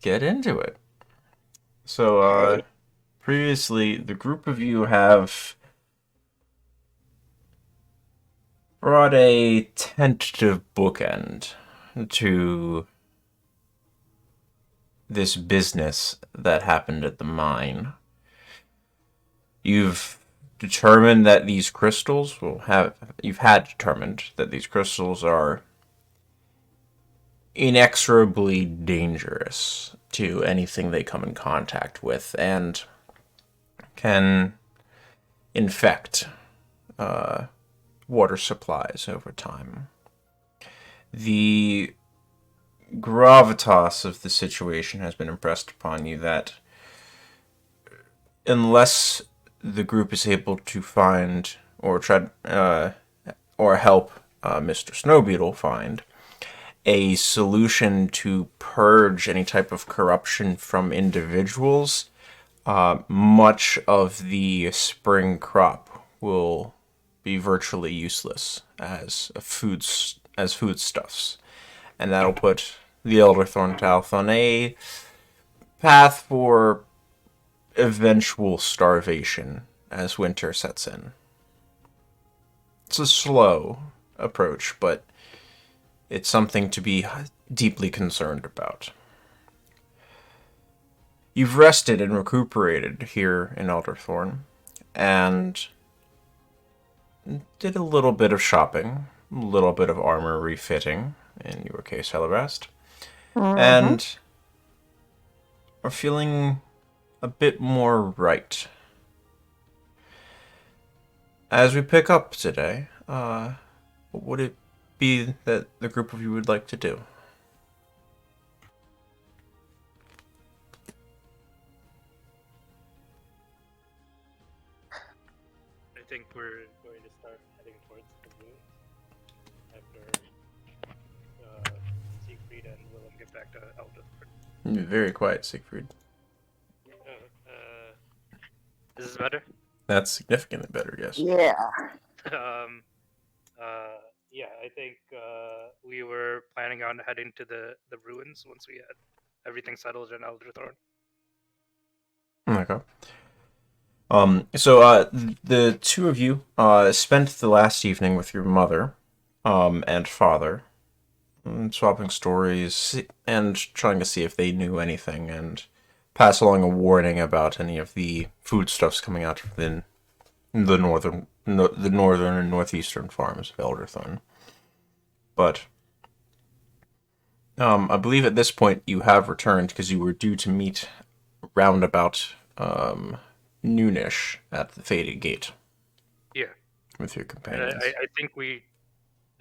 get into it. So, Okay. previously, the group of you have brought a tentative bookend to this business that happened at the mine. You've determined that these crystals will have. You've had determined that these crystals are inexorably dangerous to anything they come in contact with and can infect uh, water supplies over time. The gravitas of the situation has been impressed upon you that unless the group is able to find or try or help Mr. Snowbeetle find a solution to purge any type of corruption from individuals, much of the spring crop will be virtually useless as foodstuffs, and that'll put the Elderthorn Talth on a path for eventual starvation as winter sets in. It's a slow approach, but it's something to be deeply concerned about. You've rested and recuperated here in Elderthorn, and did a little bit of shopping, a little bit of armor refitting, in your case, Hellerast, Mm-hmm. and are feeling a bit more right. As we pick up today, what would it be that the group of you would like to do? I think we're going to start heading towards the ruins after Siegfried and Willem get back to Eldorford. Very quiet, Siegfried. This is better. That's significantly better, yes. Yeah. um, yeah, I think we were planning on heading to the ruins once we had everything settled in Elderthorn. Okay. So the two of you spent the last evening with your mother, and father, swapping stories and trying to see if they knew anything and pass along a warning about any of the foodstuffs coming out of the northern and northeastern farms of Elderthorn. But I believe at this point you have returned because you were due to meet round about noonish at the Faded Gate Yeah, with your and companions. I think we.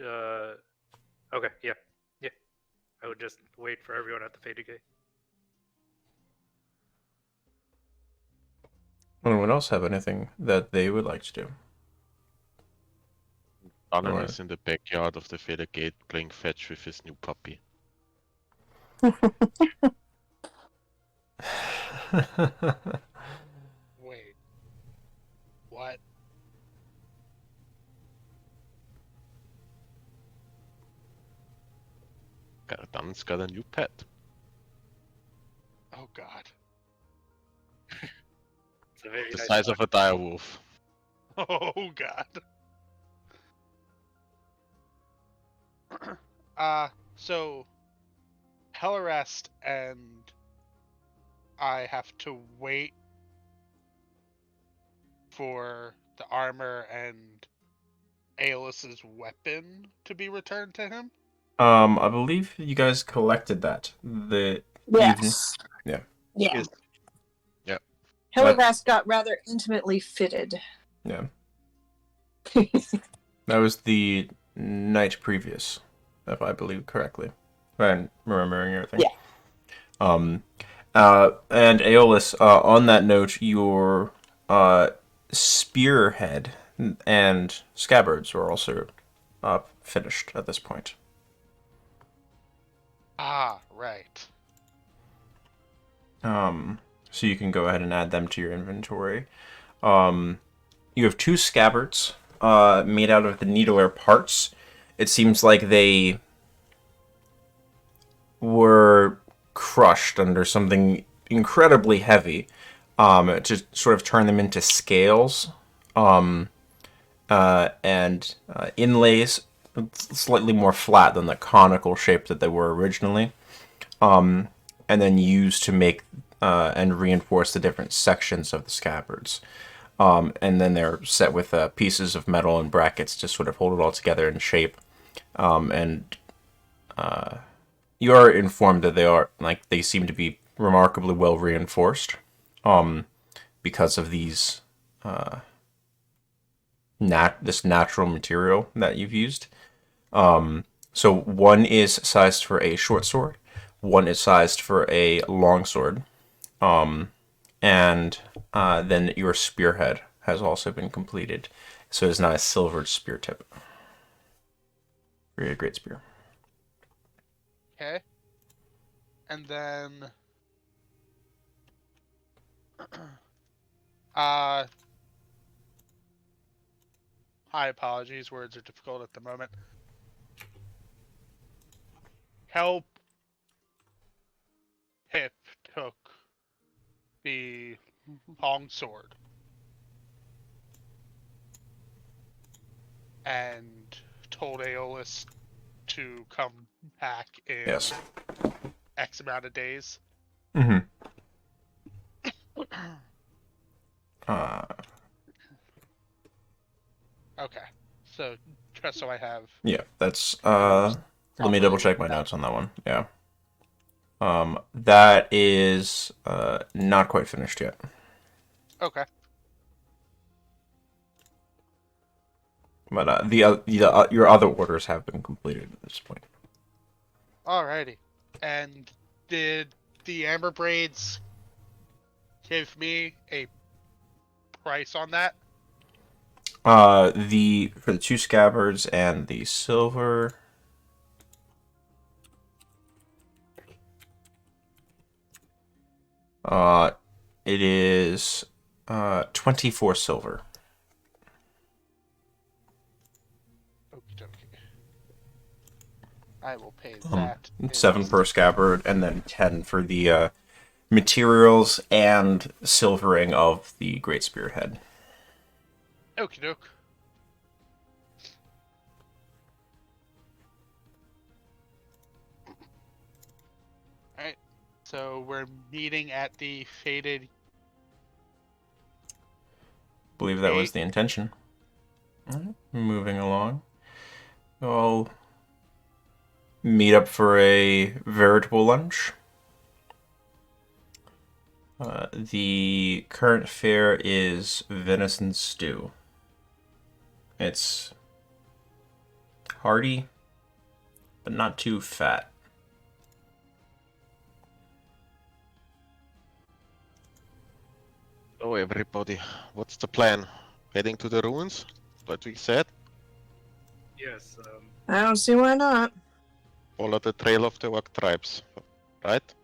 Okay, yeah, yeah. I would just wait for everyone at the Faded Gate. Anyone else have anything that they would like to do? Alan Or is in the backyard of the Feather Gate playing fetch with his new puppy. Wait, what? Dan's got a new pet. Oh God. It's a very The nice size of a dire wolf. Oh God. So Hellerest and I have to wait for the armor and Aeolus's weapon to be returned to him. I believe you guys collected that the evening. Yes. Yeah. Yeah. Yes. Yeah. Hillerask got rather intimately fitted. Yeah. That was the night previous, if I believe correctly. If I'm remembering everything. Yeah. And Aeolus, on that note, your spearhead and scabbards were also finished at this point. Ah, right. So you can go ahead and add them to your inventory. You have two scabbards made out of the needler parts. It seems like they were crushed under something incredibly heavy, to sort of turn them into scales, and inlays slightly more flat than the conical shape that they were originally, and then used to make and reinforce the different sections of the scabbards. And then they're set with pieces of metal and brackets to sort of hold it all together in shape. And you are informed that they seem to be remarkably well reinforced, because of these this natural material that you've used. So one is sized for a short sword, one is sized for a long sword, and then your spearhead has also been completed. So it's now a silvered spear tip. Very great spear. Okay. And then hi, apologies, words are difficult at the moment. Help Pip took the long sword and told Aeolus to come back in Yes. X amount of days. Mm-hmm. Okay, so just so I have. Yeah, that's let me double check my notes on that one. Yeah. That is not quite finished yet. Okay. But your other orders have been completed at this point. Alrighty. And did the Amber Braids give me a price on that? For the two scabbards and the silver. It is 24 silver. Okie dokie. I will pay that. 7 per scabbard, and then 10 for the materials and silvering of the great spearhead. Okie doke. Alright. So we're meeting at the Faded. Believe that was the intention. Alright, moving along. I'll meet up for a veritable lunch. The current fare is venison stew. It's hearty, but not too fat. Oh, everybody, what's the plan? Heading to the ruins, like we said? Yes. I don't see why not. Follow the trail of the orc tribes, right?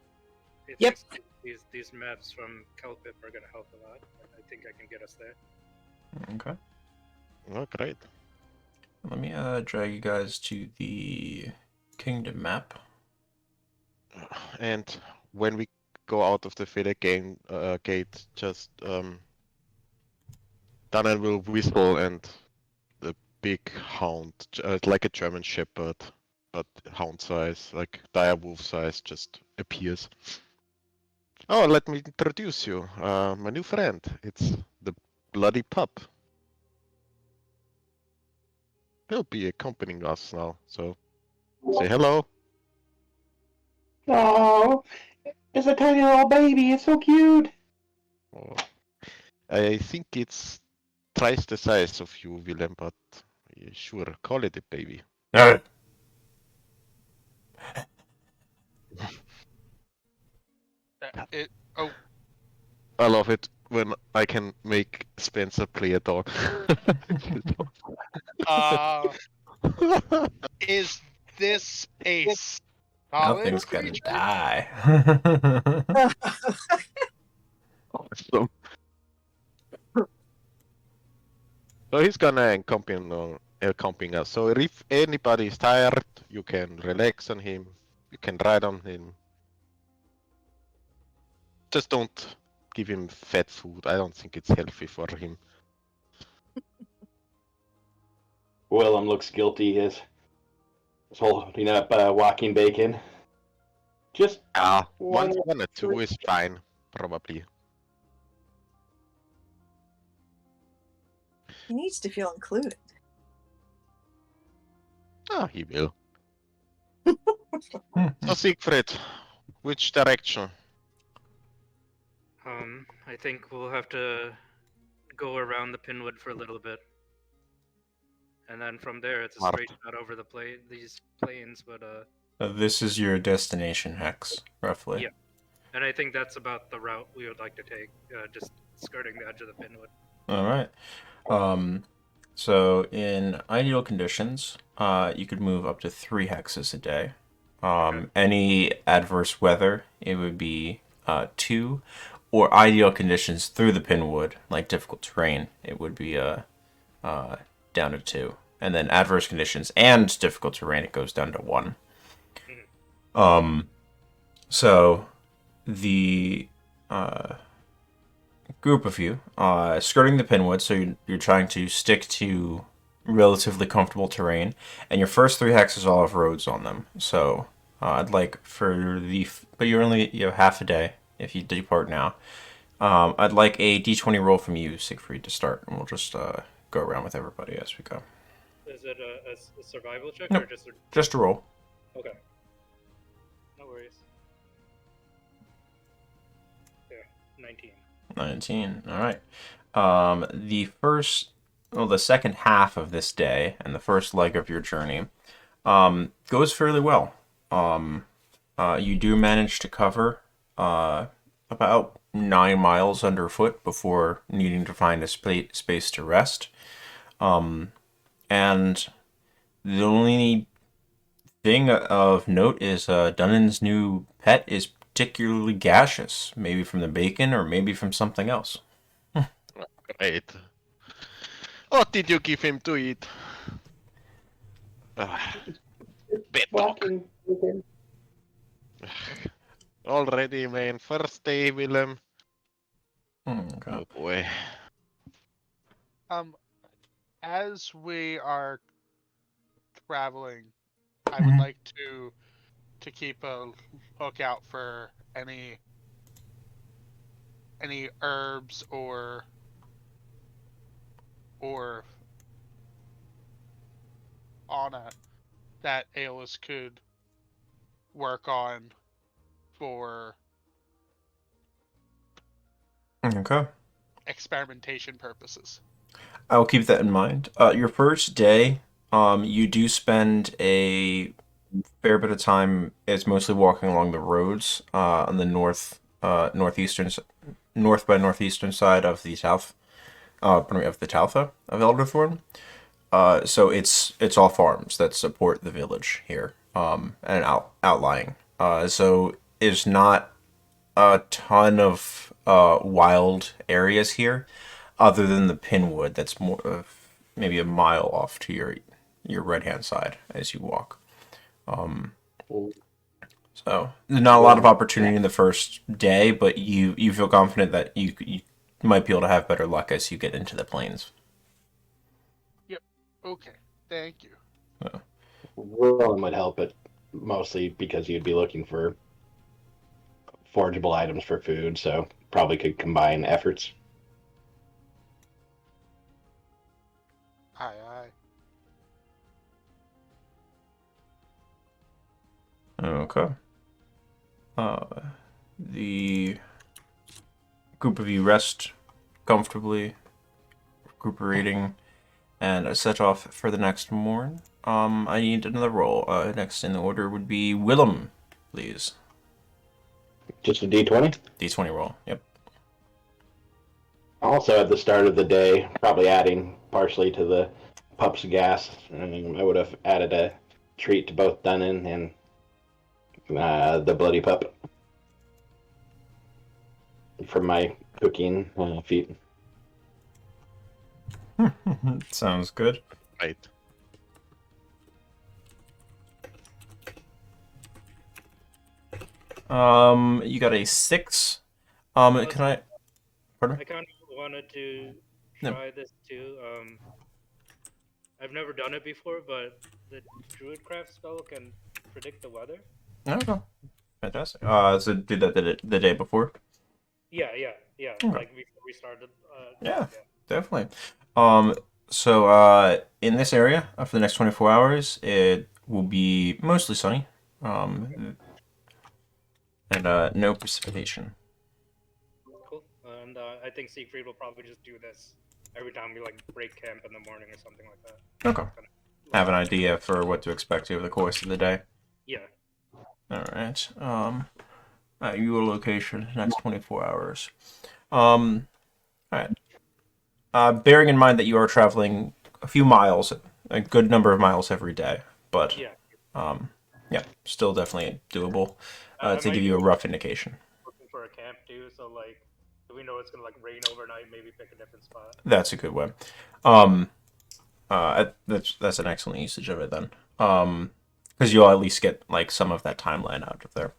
I Yep. think these maps from Kelpip are gonna help a lot. I think I can get us there. Okay. Oh, great. Let me drag you guys to the kingdom map. And when we go out of the Feder gate, just Daniel will whistle and the big hound, like a German shepherd, but hound size, like dire wolf size, just appears. Oh, let me introduce you, my new friend. It's the bloody pup. He'll be accompanying us now, so say hello. Oh, it's a tiny little baby. It's so cute. Oh, I think it's twice the size of you, Willem, but sure, call it a baby. Oh, I love it when I can make Spencer play a dog. is this a solid Nothing's gonna creature? die. Awesome. So he's gonna accompany us. So if anybody is tired, you can relax on him. You can ride on him. Just don't give him fat food. I don't think it's healthy for him. Willem looks guilty as he's holding up walking bacon. Just One one or two is fine, probably. He needs to feel included. Oh, he will. So Siegfried, which direction? I think we'll have to go around the Pinwood for a little bit, and then from there it's a Smart. straight shot over these plains. But This is your destination, Hex, roughly. Yeah. and I think that's about the route we would like to take, just skirting the edge of the Pinwood. All right. So in ideal conditions, you could move up to 3 hexes a day. Any adverse weather, it would be 2, or ideal conditions through the Pinwood, like difficult terrain, it would be down to 2. And then adverse conditions and difficult terrain, it goes down to 1. So the group of you skirting the Pinwood, so you're trying to stick to relatively comfortable terrain, and your first 3 hexes all have roads on them. So I'd like but you have half a day if you depart now. I'd like a d20 roll from you, Siegfried, to start, and we'll just go around with everybody as we go. Is it a survival check Nope. or just a... Just a roll. Okay. No worries. Yeah, 19. 19. All right. The second half of this day and the first leg of your journey goes fairly well. You do manage to cover about 9 miles underfoot before needing to find a space to rest. And the only thing of note is Dunnan's new pet is particularly gaseous, maybe from the bacon or maybe from something else. Great. What did you give him to eat? Bit walking bacon. already, man. First day, Willem. Okay. Oh boy. As we are traveling, I would like to keep a lookout for any herbs or fauna that Aeolus could work on for Okay. experimentation purposes. I'll keep that in mind. Your first day, you do spend a fair bit of time. It's mostly walking along the roads on the north by northeastern side of the of the Taltha of Elderthorn. So it's all farms that support the village here, and outlying. So it's not a ton of wild areas here, other than the Pinwood. That's more of maybe a mile off to your right hand side as you walk. So there's not a lot of opportunity in the first day, but you feel confident that you might be able to have better luck as you get into the plains. Okay, thank you. Willem would help, but mostly because you'd be looking for forageable items for food, so probably could combine efforts. Aye. Okay. The group of you rest comfortably, recuperating, and set off for the next morn. I need another roll. Next in the order would be Willem, please. Just a d20? D20 roll. Yep. Also, at the start of the day, probably adding partially to the pup's gas, I would have added a treat to both Dunnan and the bloody pup from my cooking feat. Sounds good. Right. You got a 6. Can I? Pardon? I kind of wanted to No. try this too. I've never done it before, but the Druidcraft spell can predict the weather. Okay. Fantastic. So did that the day before? Yeah. Okay. Like before we started. Yeah, definitely. So in this area, for the next 24 hours, it will be mostly sunny. And no precipitation. Cool. And I think Siegfried will probably just do this every time we like break camp in the morning or something like that. Okay. Have an idea for what to expect over the course of the day. Yeah. All right. At your location, next 24 hours. All right. Bearing in mind that you are traveling a few miles, a good number of miles every day, but Yeah. yeah, still definitely doable. I To might give be you a rough indication. looking for a camp too, so like if we know it's gonna like rain overnight, maybe pick a different spot. That's a good one. That's an excellent usage of it then. Because you'll at least get like some of that timeline out of there.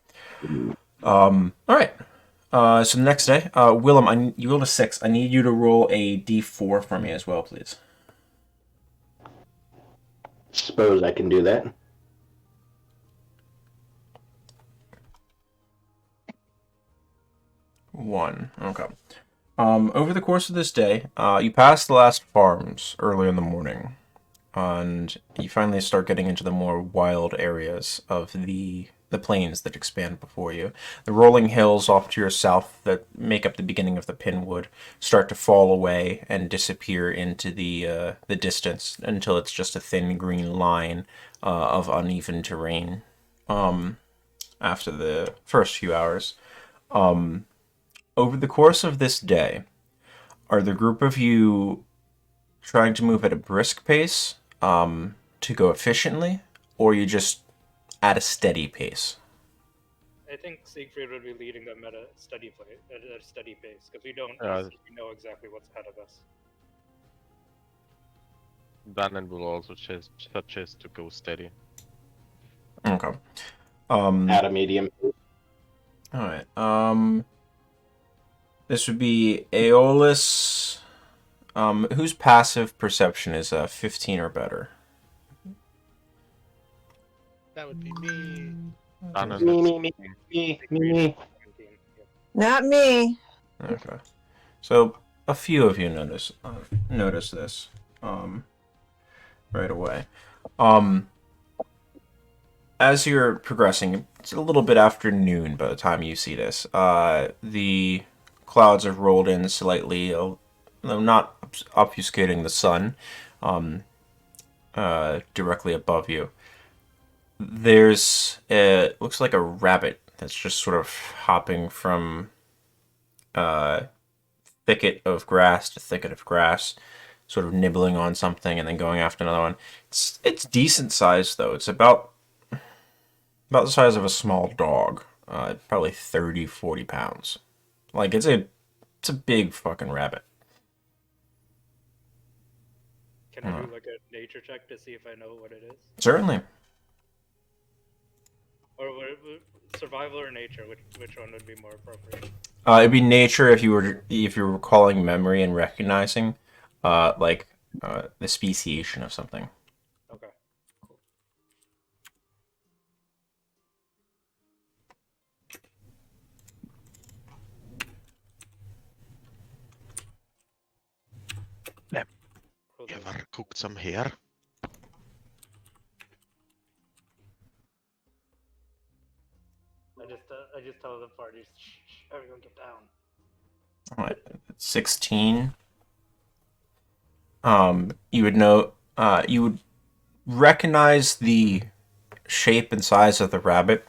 All right. So the next day, Willem, you rolled a 6. I need you to roll a d4 for me as well, please. Suppose I can do that. One. Okay. Over the course of this day, you pass the last farms early in the morning, and you finally start getting into the more wild areas of the plains that expand before you. The rolling hills off to your south that make up the beginning of the Pinwood start to fall away and disappear into the distance until it's just a thin green line of uneven terrain. After the first few hours. Over the course of this day, are the group of you trying to move at a brisk pace to go efficiently, or you just at a steady pace? I think Siegfried would be leading them at a steady pace because we don't Yeah. necessarily know exactly what's ahead of us. Danon will also suggest to go steady. Okay. At a medium. All right. This would be Aeolus. Whose passive perception is 15 or better? That would be me. Danon Me. Yeah. Not me. Okay. So a few of you notice this right away. As you're progressing, it's a little bit after noon by the time you see this. The clouds have rolled in slightly, though not obfuscating the sun directly above you. There's looks like a rabbit that's just sort of hopping from thicket of grass to thicket of grass, sort of nibbling on something and then going after another one. It's decent size though. It's about the size of a small dog. Probably 30, 40 pounds. Like it's a big fucking rabbit. Can I do like a nature check to see if I know what it is? Certainly. Or survival or nature? Which one would be more appropriate? It'd be nature if you were recalling memory and recognizing, the speciation of something. Okay. Cool. Yep. Cool. Ever cooked some hair? I just tell the parties, shh, everyone get down. All right, 16. You would know. You would recognize the shape and size of the rabbit.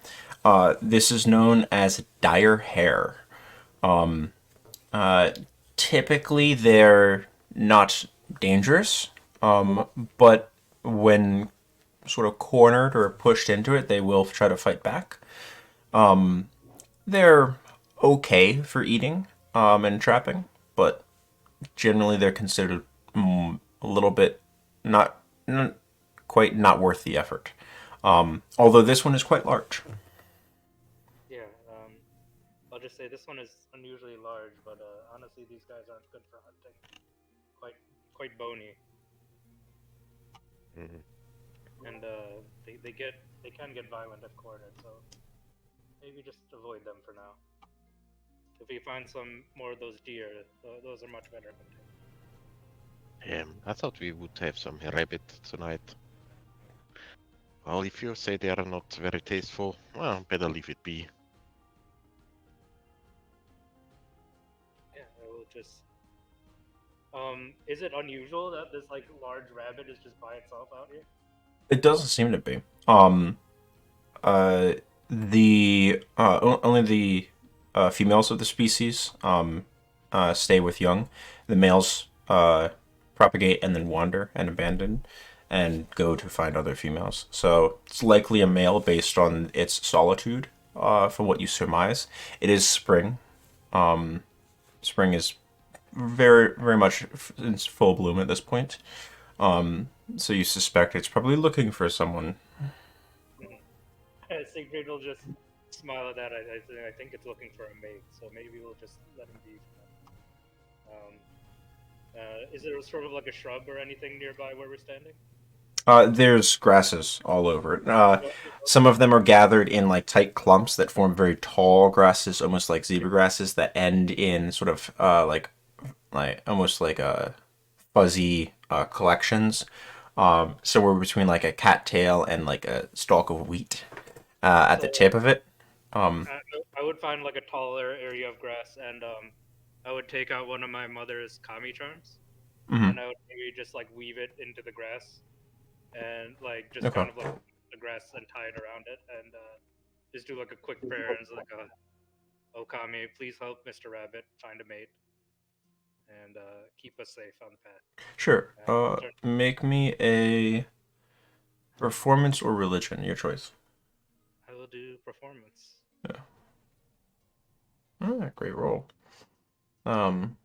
This is known as dire hare. Typically, they're not dangerous, but when sort of cornered or pushed into it, they will try to fight back. They're okay for eating and trapping, but generally they're considered a little bit not quite not worth the effort. Although this one is quite large. Yeah. I'll just say this one is unusually large, but honestly, these guys aren't good for hunting. Quite bony, Mhm. and they can get violent if cornered. So maybe just avoid them for now. If we find some more of those deer, those are much better hunting. I thought we would have some rabbit tonight. Well, if you say they are not very tasteful, well, better leave it be. Yeah, I will just. Is it unusual that this like large rabbit is just by itself out here? It doesn't seem to be. Only the females of the species stay with young. The males propagate and then wander and abandon and go to find other females. So it's likely a male based on its solitude, from what you surmise. It is spring. Spring is very, very much in full bloom at this point. So you suspect it's probably looking for someone. Siegfried will just smile at that. I think it's looking for a mate, so maybe we'll just let him be. Is there sort of like a shrub or anything nearby where we're standing? There's grasses all over it. Some of them are gathered in like tight clumps that form very tall grasses, almost like zebra grasses, that end in sort of like almost like fuzzy collections. Somewhere between like a cattail and like a stalk of wheat at the tip of it. I would find like a taller area of grass, and I would take out one of my mother's kami charms, Mhm. and I would maybe just like weave it into the grass, and like just Okay. kind of like the grass and tie it around it, and just do like a quick prayer, and it's like "Oh kami, please help Mr. Rabbit find a mate, and keep us safe on the path." Sure. Sure. Make me a performance or religion, your choice. I will do performance. Great roll. You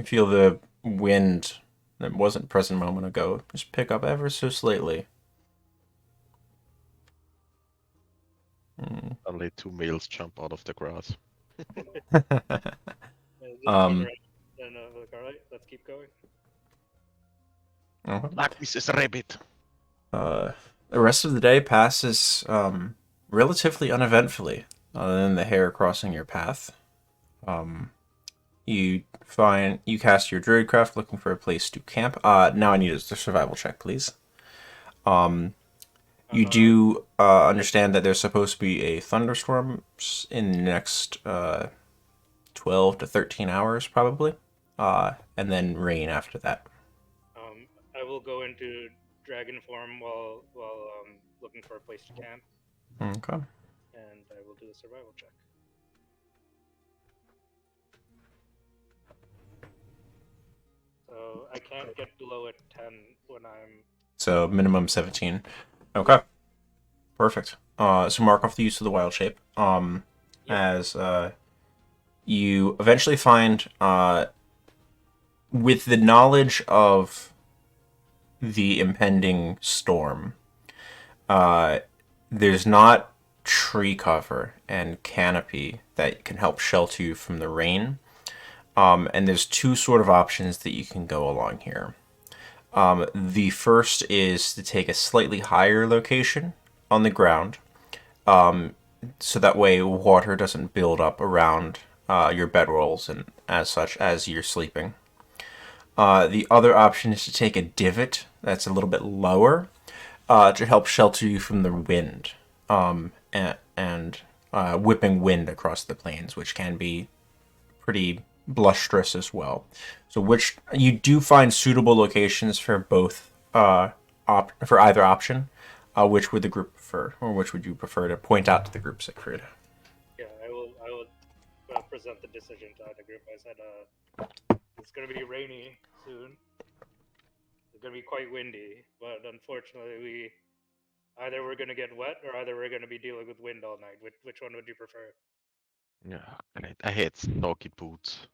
feel the wind that wasn't present a moment ago just pick up ever so slightly. Only 2 males jump out of the grass. Just turn around and like, all right, let's keep going. Like this is a rabbit. The rest of the day passes relatively uneventfully, other than the hare crossing your path. You cast your druidcraft looking for a place to camp. Now I need a survival check, please. You do understand that there's supposed to be a thunderstorm in the next 12 to 13 hours, probably, and then rain after that. I will go into dragon form while looking for a place to camp, Okay. and I will do a survival check. So I can't get below a 10 when I'm. So minimum 17. Okay. Perfect. So mark off the use of the wild shape. As you eventually find, with the knowledge of the impending storm, there's not tree cover and canopy that can help shelter you from the rain. And there's two sort of options that you can go along here. The first is to take a slightly higher location on the ground, so that way water doesn't build up around your bedrolls and as such as you're sleeping. The other option is to take a divot that's a little bit lower to help shelter you from the wind and whipping wind across the plains, which can be pretty blusterous as well. So, which you do find suitable locations for both, for either option. Which would the group prefer, or which would you prefer to point out to the group, Siegfried? Yeah, I will present the decision to either group. I said it's gonna be rainy soon. It's gonna be quite windy, but unfortunately, either we're gonna get wet or either we're gonna be dealing with wind all night. Which one would you prefer? Yeah, great. I hate soggy boots.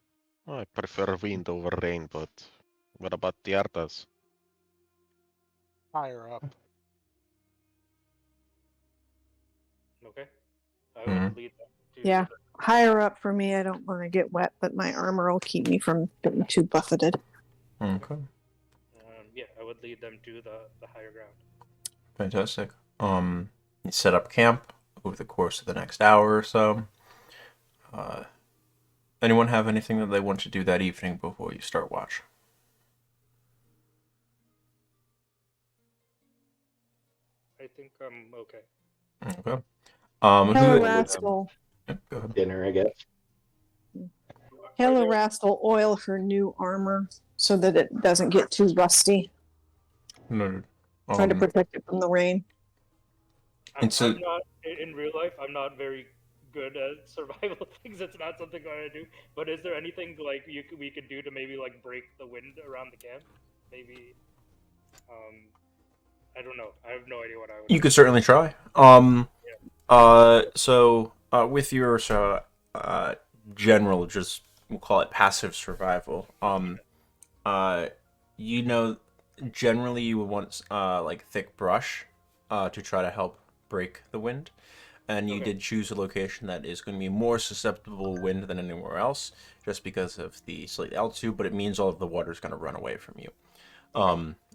I prefer wind over rain, but what about the others? Higher up. Okay, I will lead them. Yeah. Higher up for me, I don't want to get wet, but my armor will keep me from getting too buffeted. Okay. Yeah, I would lead them to the higher ground. Fantastic. You set up camp over the course of the next hour or so. Anyone have anything that they want to do that evening before you start watch? I think I'm okay. Okay. Hello, Who? Rascal. Yep, go ahead. Dinner, I guess. Hello, Rascal. Oil her new armor so that it doesn't get too rusty. Noted. Try to protect it from the rain. I'm It's a- not in real life. I'm not very good at survival things. It's not something I do. But is there anything like we could do to maybe like break the wind around the camp? Maybe. I don't know. I have no idea what I would. You do. could certainly try. With your general, just we'll call it passive survival. Generally you would want like thick brush, to try to help break the wind, and you Okay. did choose a location that is going to be more susceptible to wind than anywhere else, just because of the slight altitude. But it means all of the water is going to run away from you.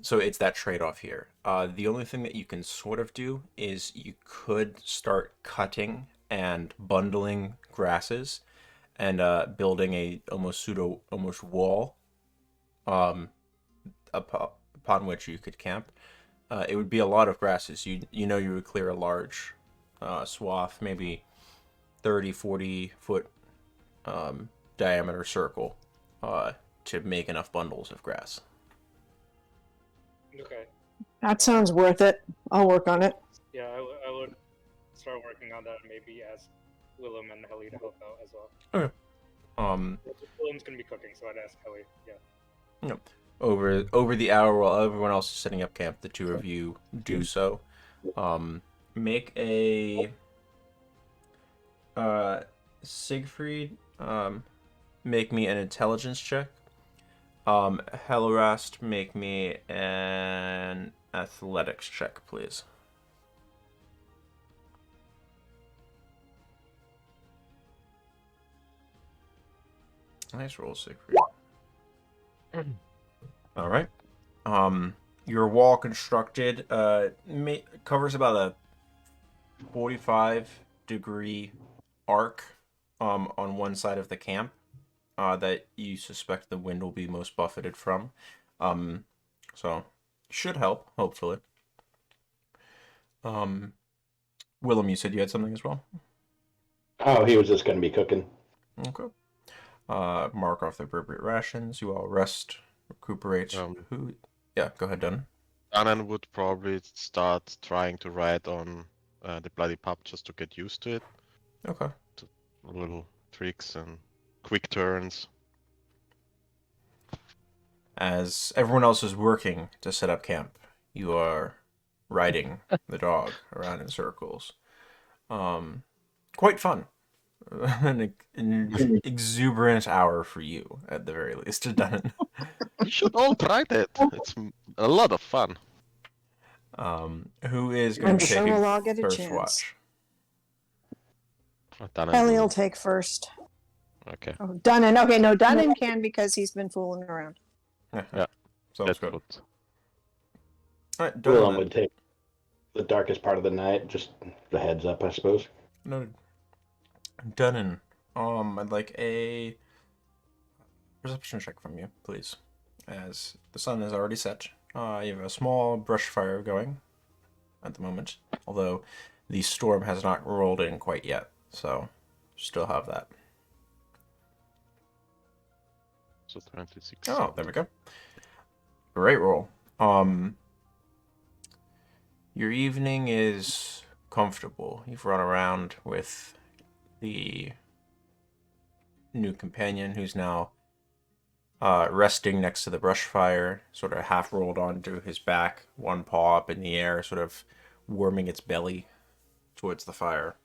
So it's that trade-off here. The only thing that you can sort of do is you could start cutting and bundling grasses and building a almost wall upon which you could camp. It would be a lot of grasses. You would clear a large swath, maybe 30-40 foot diameter circle, to make enough bundles of grass. Okay. That sounds worth it. I'll work on it. Yeah, I would start working on that and maybe ask Willem and Helly to help out as well. Willem's gonna be cooking, so I'd ask Helly. Yeah. Over the hour while everyone else is setting up camp, the two of you do so. Make a Siegfried, make me an intelligence check. Hellerast, make me an athletics check, please. Nice roll, Siegfried. All right. Your wall constructed covers about a 45-degree arc on one side of the camp that you suspect the wind will be most buffeted from. So should help, hopefully. Willem, you said you had something as well? Oh, he was just going to be cooking. Okay. Mark off the appropriate rations. You all rest, recuperate. Yeah, go ahead, Dunn. Anan would probably start trying to ride on the bloody pup just to get used to it. Okay. Little tricks and quick turns. As everyone else is working to set up camp, you are riding the dog around in circles. Quite fun. An exuberant hour for you, at the very least, Dunn. You should all try that. It's a lot of fun. Who is going I'm to sure take we'll all get a first chance. watch? Ellie will take first. Okay. Oh, Dunnan. Okay, no, Dunnan can because he's been fooling around. Yeah. Sounds good. All right, Willem Dunn. would take the darkest part of the night, just the heads up, I suppose. Noted. Dunnan. I'd like a perception check from you, please. As the sun is already set, you have a small brush fire going at the moment, although the storm has not rolled in quite yet, so still have that. So 26. Oh, there we go. Great roll. Your evening is comfortable. You've run around with the new companion who's now resting next to the brush fire, sort of half rolled onto his back, one paw up in the air, sort of warming its belly towards the fire.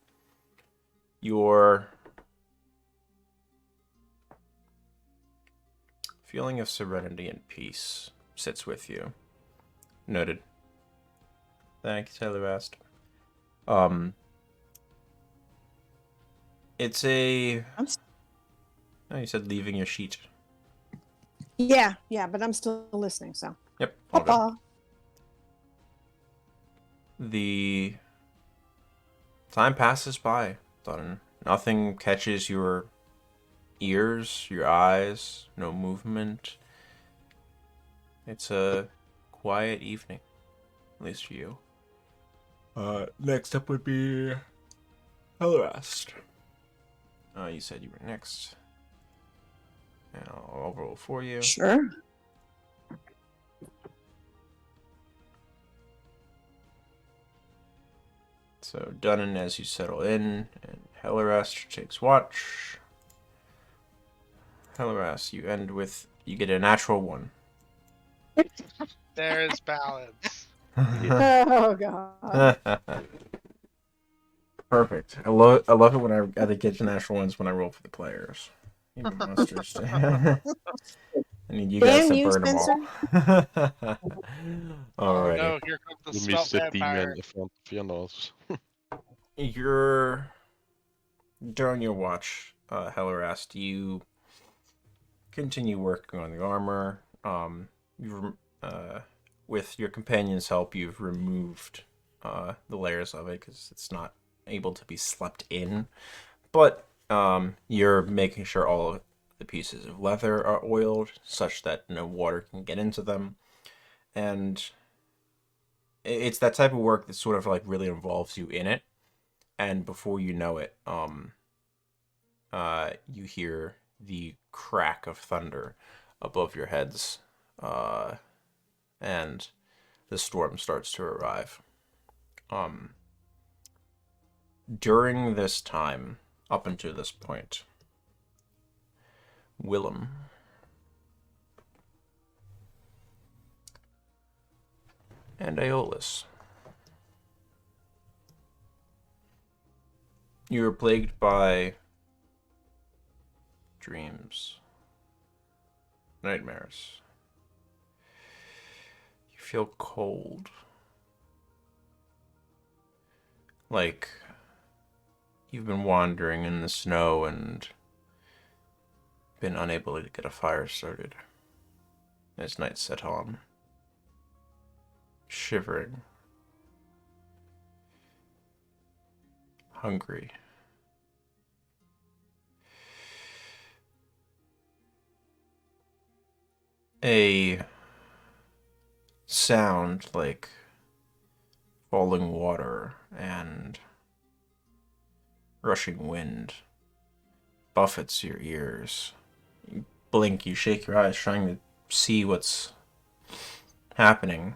Your feeling of serenity and peace sits with you. Noted. Thank you, Taylor West. It's a... I'm s- Oh, you said leaving your sheet. Yeah, but I'm still listening, so. Yep, all good. Papa. The time passes by, Dutton. Nothing catches your ears, your eyes, no movement. It's a quiet evening, at least for you. Next up would be Hellerast. You said you were next. And I'll roll for you. Sure. So Dunnan as you settle in, and Hellerast takes watch. Hellerast, you get a natural 1. There's balance. Oh god. Perfect. I love it when I get the natural ones when I roll for the players. You monsters. I need you guys Damn to you, burn them Spencer. all. Oh Alrighty. no, here comes the You smelt missed the vampire. demon in front of your nose. During your watch, Hellerast, you continue working on the armor. With your companion's help, you've removed the layers of it because it's not able to be slept in. But you're making sure all of the pieces of leather are oiled such that no water can get into them. And it's that type of work that sort of like really involves you in it. And before you know it, you hear the crack of thunder above your heads, and the storm starts to arrive. During this time, up until this point, Willem and Aeolus, you are plagued by dreams, nightmares. You feel cold. Like you've been wandering in the snow and been unable to get a fire started as night set on. Shivering. Hungry. A sound like falling water and rushing wind buffets your ears. You blink, you shake your eyes trying to see what's happening.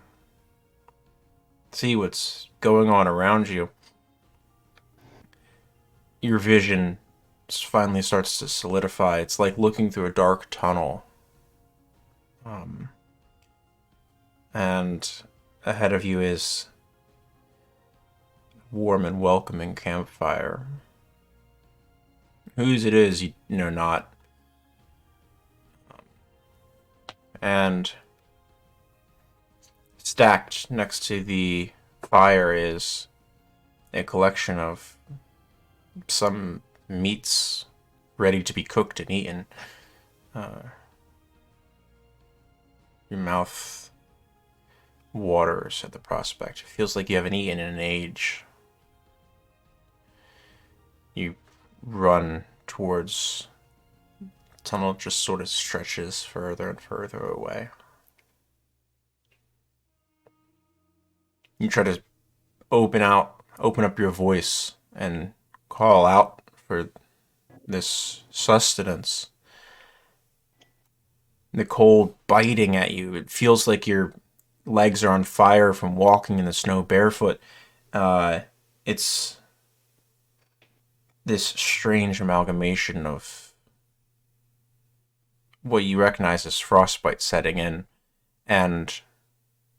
See what's going on around you. Your vision finally starts to solidify. It's like looking through a dark tunnel. And ahead of you is a warm and welcoming campfire. Whose it is, you know not. And stacked next to the fire is a collection of some meats ready to be cooked and eaten. Your mouth waters at the prospect. It feels like you haven't eaten in an age. You run towards the tunnel, just sort of stretches further and further away. You try to open up your voice and call out for this sustenance. The cold biting at you. It feels like your legs are on fire from walking in the snow barefoot. It's this strange amalgamation of what you recognize as frostbite setting in and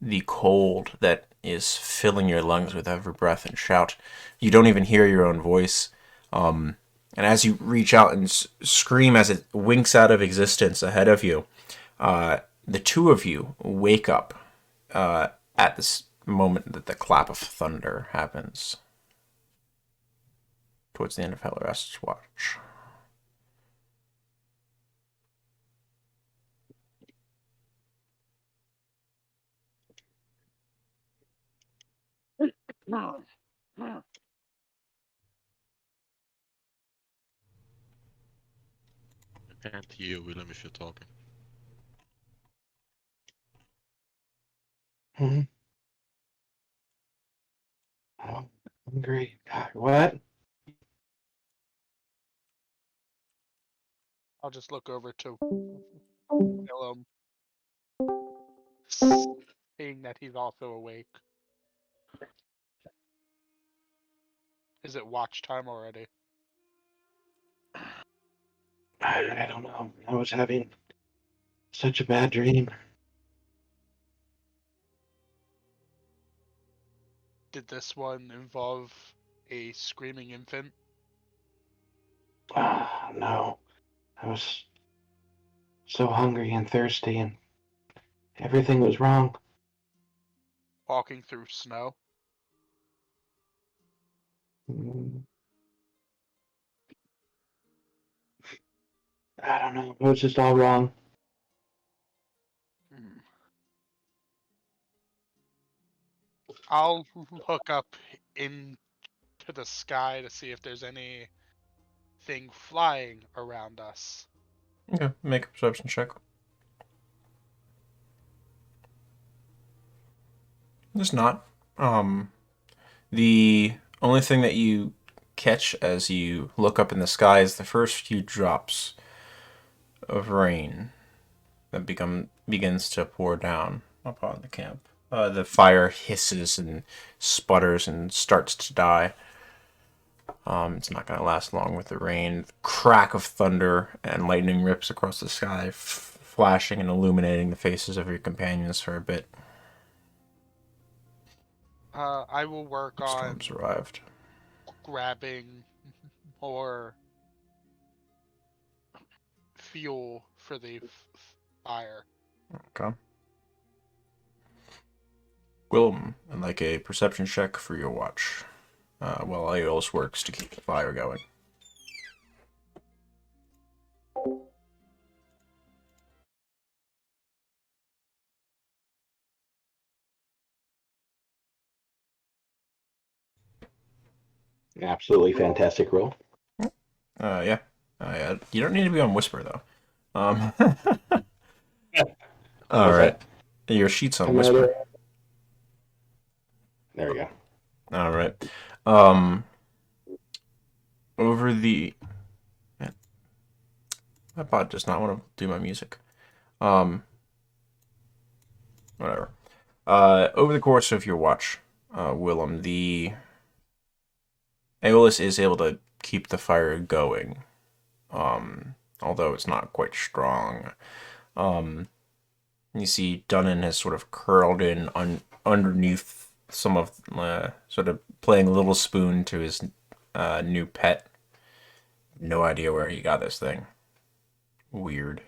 the cold that is filling your lungs with every breath and shout. You don't even hear your own voice. And as you reach out and scream as it winks out of existence ahead of you, the two of you wake up at this moment that the clap of thunder happens. towards the end of Hellerast's watch. And you, Willem, if you're talking. Hmm. Oh, hungry. What? I'll just look over to Willem, seeing that he's also awake. Is it watch time already? I don't know. I was having such a bad dream. Did this one involve a screaming infant? No. I was so hungry and thirsty, and everything was wrong. Walking through snow? Mm, I don't know. It was just all wrong. Hmm. I'll look up into the sky to see if there's anything flying around us. Okay, make a perception check. It's not. The only thing that you catch as you look up in the sky is the first few drops of rain that begins to pour down upon the camp. The fire hisses and sputters and starts to die. It's not going to last long with the rain. Crack of thunder and lightning rips across the sky, flashing and illuminating the faces of your companions for a bit. I will work on Storms arrived. grabbing more fuel for the fire. Okay. Willem, I'd like a perception check for your watch, while Aeolus works to keep the fire going. Absolutely fantastic roll. Yeah. You don't need to be on whisper though. All right. Your sheet's on whisper. There we go. All right. Over the. Man, my bot does not want to do my music. Whatever. Over the course of your watch, Willem, the Aeolus is able to keep the fire going, although it's not quite strong. You see Dunnan has sort of curled in underneath some of, sort of playing a little spoon to his new pet. No idea where he got this thing. Weird.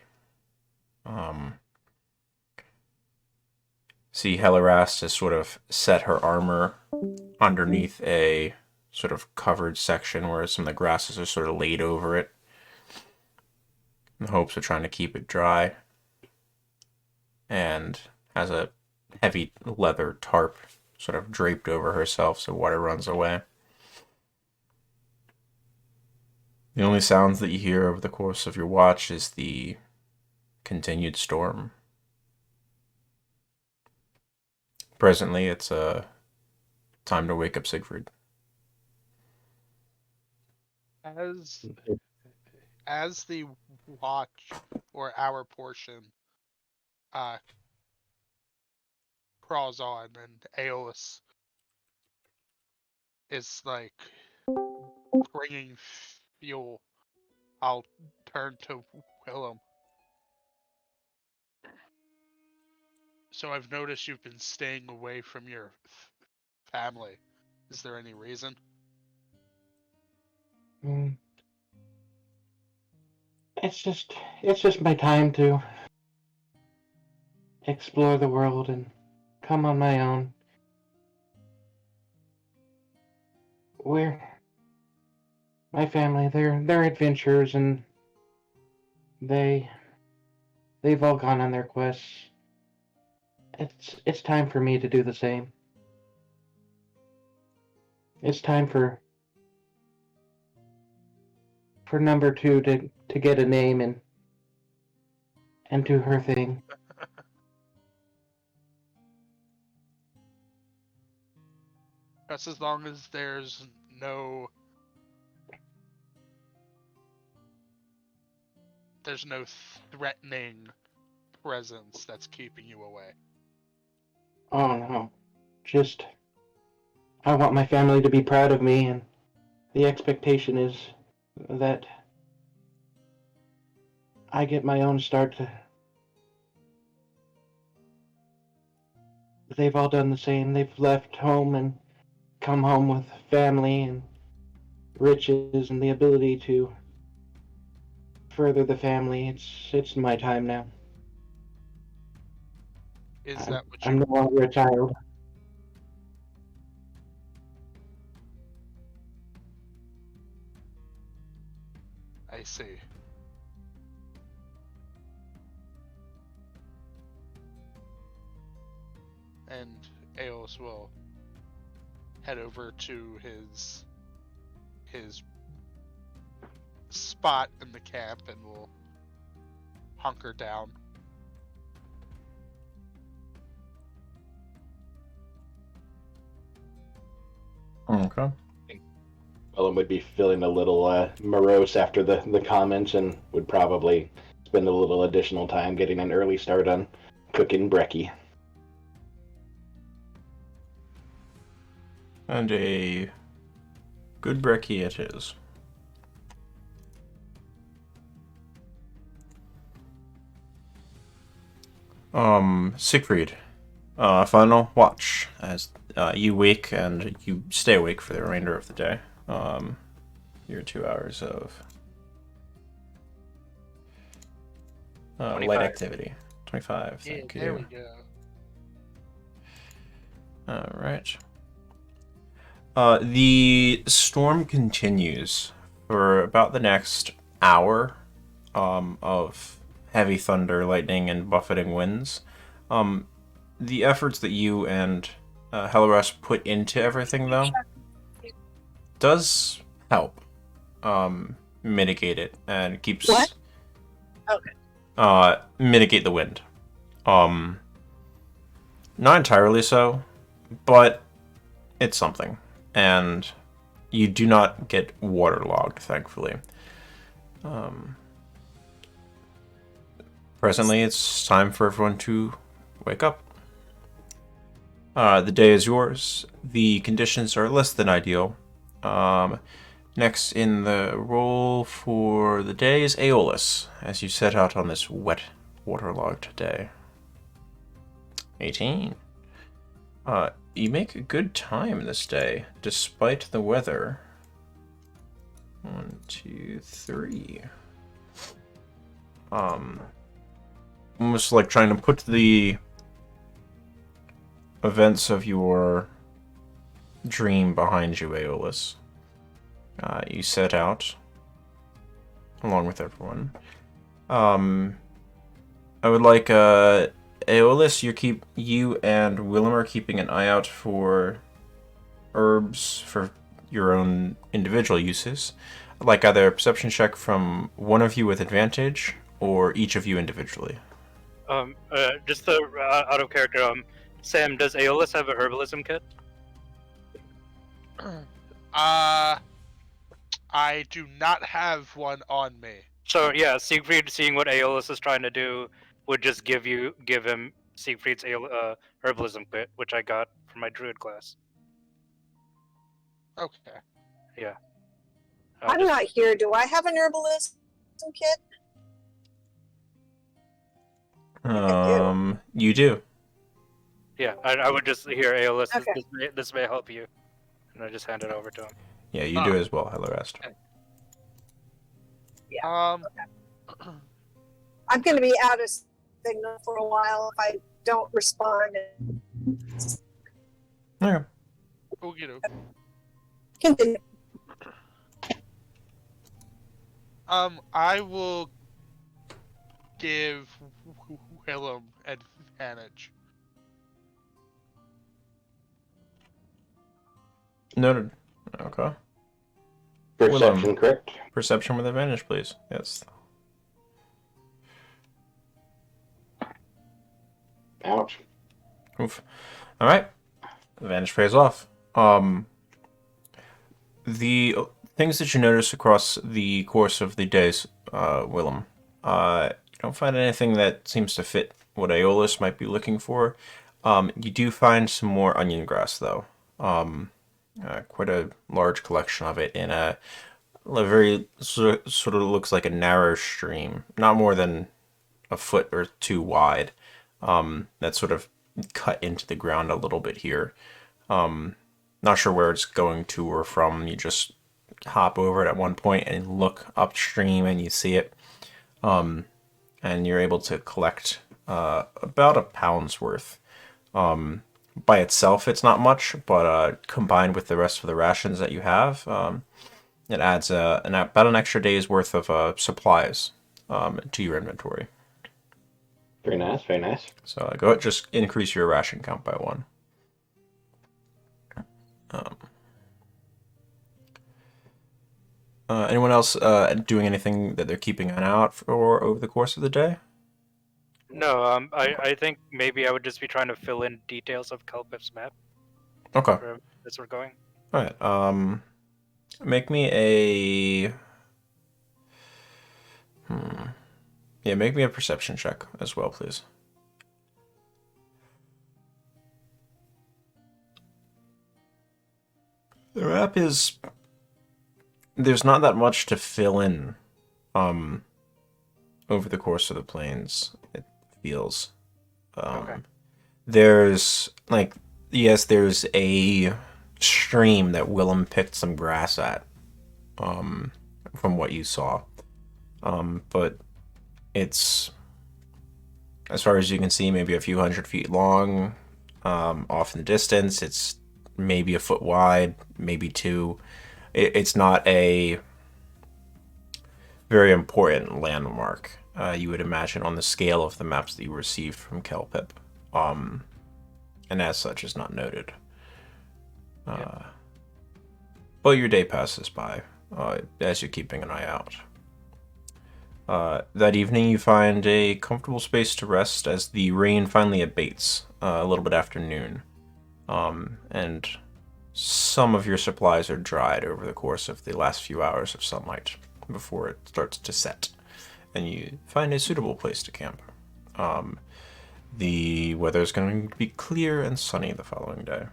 See Hellerast has sort of set her armor underneath a sort of covered section where some of the grasses are sort of laid over it in the hopes of trying to keep it dry, and has a heavy leather tarp sort of draped over herself so water runs away. The only sounds that you hear over the course of your watch is the continued storm. Presently, it's time to wake up Siegfried. As the watch or our portion crawls on and Aeolus is like bringing fuel, I'll turn to Willem. So I've noticed you've been staying away from your family. Is there any reason? It's just my time to explore the world and come on my own. We're my family, they're adventurers, and they've all gone on their quests. It's time for me to do the same. It's time for number 2 to get a name and do her thing. Just as long as there's no threatening presence that's keeping you away. Oh no. Just I want my family to be proud of me, and the expectation is that I get my own start. They've all done the same. They've left home and come home with family and riches and the ability to further the family. It's my time now. Is that what I'm you no longer a child. I see. And Aeolus will head over to his spot in the camp and will hunker down. Okay. Ellen would be feeling a little morose after the comments and would probably spend a little additional time getting an early start on cooking brekkie. And a good brekkie it is. Siegfried, final watch as you wake and you stay awake for the remainder of the day. Your 2 hours of light 25. activity. 25. Yeah, Thank there we you. go. All right. The storm continues for about the next hour of heavy thunder, lightning, and buffeting winds. The efforts that you and Helleras put into everything, though, does help mitigate it and keeps What? Okay. Mitigate the wind. Not entirely so, but it's something. And you do not get waterlogged, thankfully. Presently, it's time for everyone to wake up. The day is yours. The conditions are less than ideal. Next in the roll for the day is Aeolus, as you set out on this wet, waterlogged day. 18. You make a good time this day, despite the weather. 1, 2, 3. Almost like trying to put the events of your dream behind you, Aeolus. You set out, along with everyone. I would like, Aeolus, you and Willem are keeping an eye out for herbs for your own individual uses. I'd like either a perception check from one of you with advantage, or each of you individually. Just out of character, Sam, does Aeolus have a herbalism kit? I do not have one on me. So yeah, Siegfried, seeing what Aeolus is trying to do, would just give him Siegfried's herbalism kit, which I got from my druid class. Okay. Yeah. I'm not here. Do I have an herbalism kit? You do. Yeah, I would just hear Aeolus. Okay. This may help you, and I just hand it over to him. Yeah, you do as well, Hellerest. I'm going to be out of signal for a while if I don't respond. Okay. We'll get it. Continue. I will give Willem advantage. Noted. Okay. Perception, Willem. correct? Perception with advantage, please. Yes. Ouch. Oof. All right. Advantage pays off. The things that you notice across the course of the days, Willem, you don't find anything that seems to fit what Aeolus might be looking for. You do find some more onion grass, though. Quite a large collection of it in a very sort of looks like a narrow stream, not more than a foot or two wide. That sort of cut into the ground a little bit here. Not sure where it's going to or from. You just hop over it at one point and look upstream and you see it. And you're able to collect about a pound's worth. By itself, it's not much, but combined with the rest of the rations that you have, it adds about an extra day's worth of supplies to your inventory. Very nice, very nice. So go ahead, just increase your ration count by 1. Anyone else doing anything that they're keeping an eye out for over the course of the day? No, I think maybe I would just be trying to fill in details of Kelpip's map Okay. as we're going. All right. Make me a. Yeah, make me a perception check as well, please. The map is. There's not that much to fill in, over the course of the plains. It feels. Okay. There's yes, there's a stream that Willem picked some grass at, from what you saw. But it's, as far as you can see, maybe a few hundred feet long. Off in the distance, it's maybe a foot wide, maybe 2. It's not a very important landmark, you would imagine, on the scale of the maps that you received from Kelpip. And as such is not noted. But your day passes by as you're keeping an eye out. That evening you find a comfortable space to rest as the rain finally abates a little bit after noon. And some of your supplies are dried over the course of the last few hours of sunlight before it starts to set. And you find a suitable place to camp. The weather is going to be clear and sunny the following day.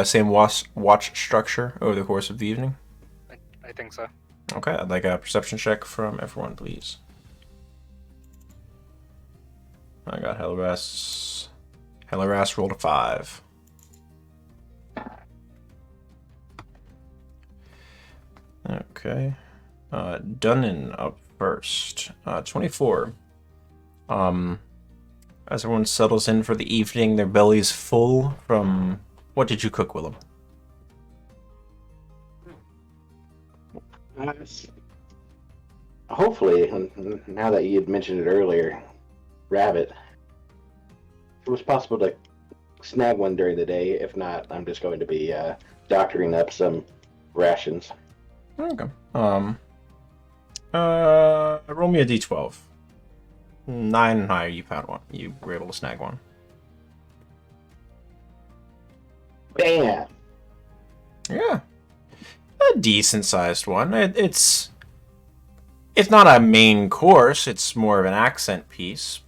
Same watch structure over the course of the evening? I think so. Okay, I'd like a perception check from everyone, please. I got Helaras. Helaras rolled a 5. Okay. Dunnan up first. 24. As everyone settles in for the evening, their bellies full from... What did you cook, Willem? Hopefully, now that you had mentioned it earlier, rabbit. If it was possible to snag one during the day. If not, I'm just going to be doctoring up some rations. Okay. Roll me a d12. 9 and higher, you found one. You were able to snag one. Bam! Yeah. A decent-sized one. It's not a main course. It's more of an accent piece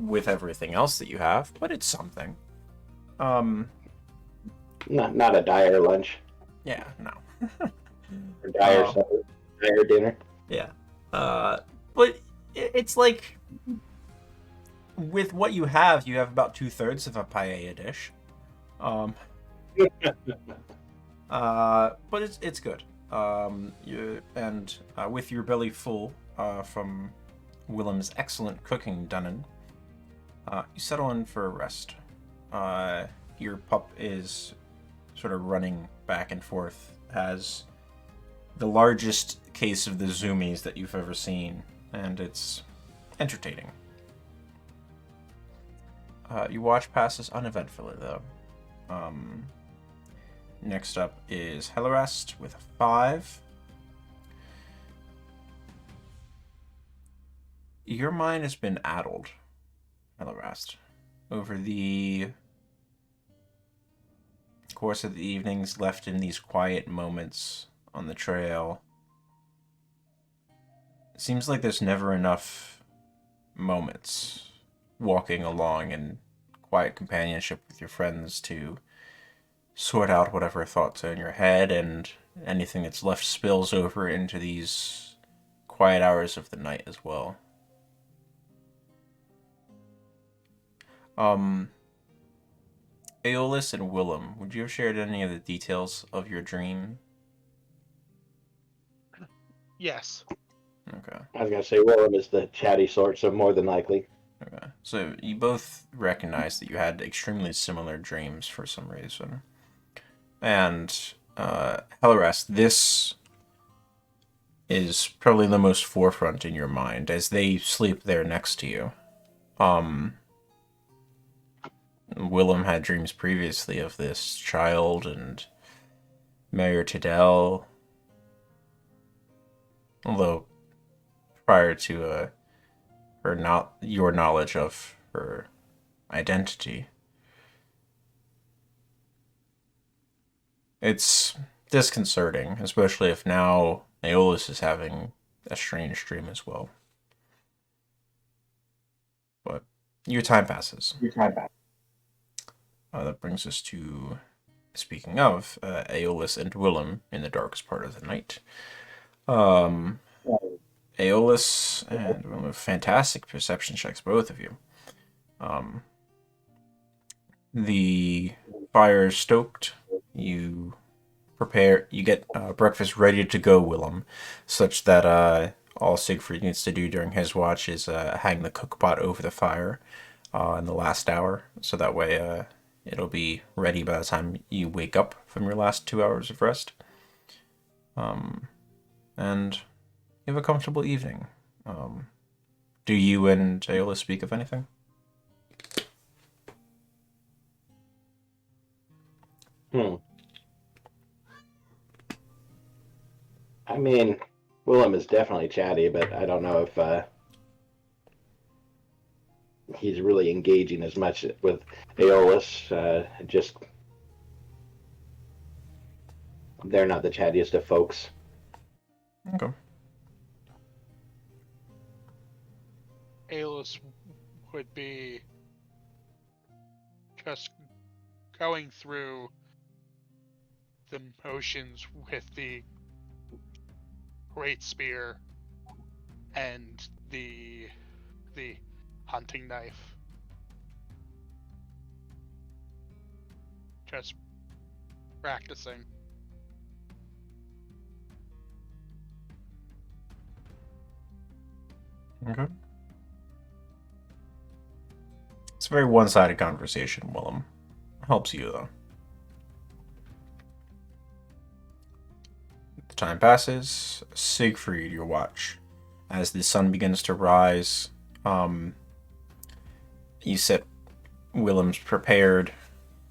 with everything else that you have, but it's something. Not a dire lunch. Yeah, no. Or dire supper. Dire dinner. Yeah. But it's like, with what you have about 2/3 of a paella dish. But it's good. With your belly full from Willem's excellent cooking, Dunnan, you settle in for a rest. your pup is sort of running back and forth, has the largest case of the zoomies that you've ever seen, and it's entertaining. Your watch passes uneventfully, though. Next up is Hellerest with a 5. Your mind has been addled, Hellerest, over the course of the evenings left in these quiet moments on the trail. It seems like there's never enough moments walking along in quiet companionship with your friends to sort out whatever thoughts are in your head, and anything that's left spills over into these quiet hours of the night as well. Aeolus and Willem, would you have shared any of the details of your dream? Yes. Okay. I was gonna say Willem is the chatty sort, so more than likely. Okay. So you both recognize that you had extremely similar dreams for some reason. And, Hellerest, this is probably the most forefront in your mind as they sleep there next to you. Willem had dreams previously of this child and Mayor Tidell. Although, prior to your knowledge of her identity, it's disconcerting, especially if now Aeolus is having a strange dream as well. But your time passes. That brings us to, speaking of, Aeolus and Willem in the darkest part of the night. Aeolus and Willem have fantastic perception checks, both of you. The fire is stoked. You get breakfast ready to go, Willem, such that all Siegfried needs to do during his watch is hang the cookpot over the fire in the last hour, so that way it'll be ready by the time you wake up from your last 2 hours of rest. And you have a comfortable evening. Do you and Aeolus speak of anything? I mean, Willem is definitely chatty, but I don't know if he's really engaging as much with Aeolus. Just they're not the chattiest of folks. Okay. Aeolus would be just going through the motions with the great spear and the hunting knife. Just practicing. Okay. It's a very one-sided conversation, Willem. Helps you, though. The time passes. Siegfried, your watch. As the sun begins to rise, you set Willem's prepared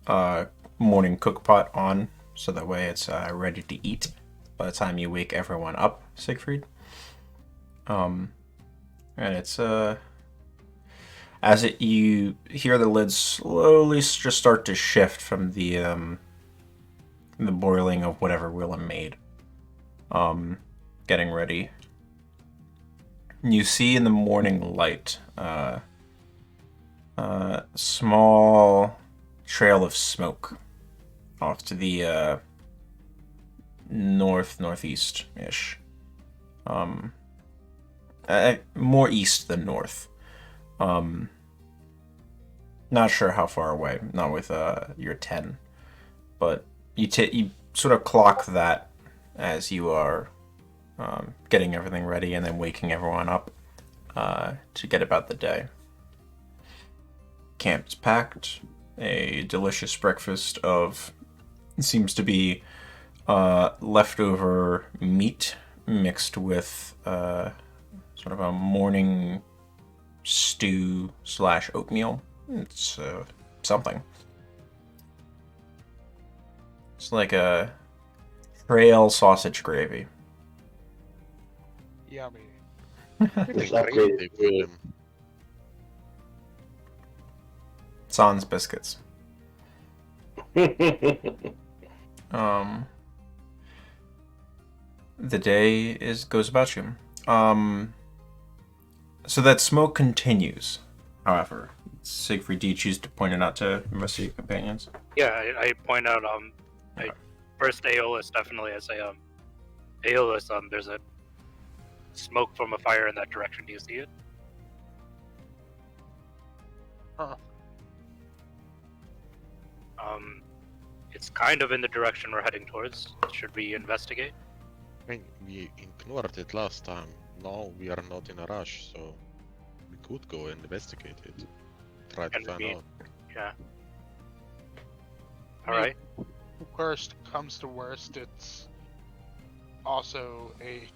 morning cookpot on, so that way it's ready to eat by the time you wake everyone up, Siegfried. And it's as you hear the lids slowly just start to shift from the boiling of whatever Willem made. Getting ready. You see in the morning light small trail of smoke off to the northeast ish. More east than north. Not sure how far away. Not with your 10, but you sort of clock that as you are getting everything ready and then waking everyone up to get about the day. Camp is packed. a delicious breakfast of, seems to be leftover meat mixed with sort of a morning stew slash oatmeal. It's something. It's like a trail sausage gravy. Yummy. They fill him. Sans biscuits. The day goes about you. So that smoke continues. However, Siegfried, do you choose to point it out to the rest of your companions? Yeah, I point out first Aeolus definitely. I say Aeolus, there's a smoke from a fire in that direction. Do you see it? Huh. It's kind of in the direction we're heading towards. Should we investigate? I mean, we ignored it last time. Now we are not in a rush, so we could go and investigate it. Try to And find we- out. Yeah. All right. Worst comes to worst, it's also a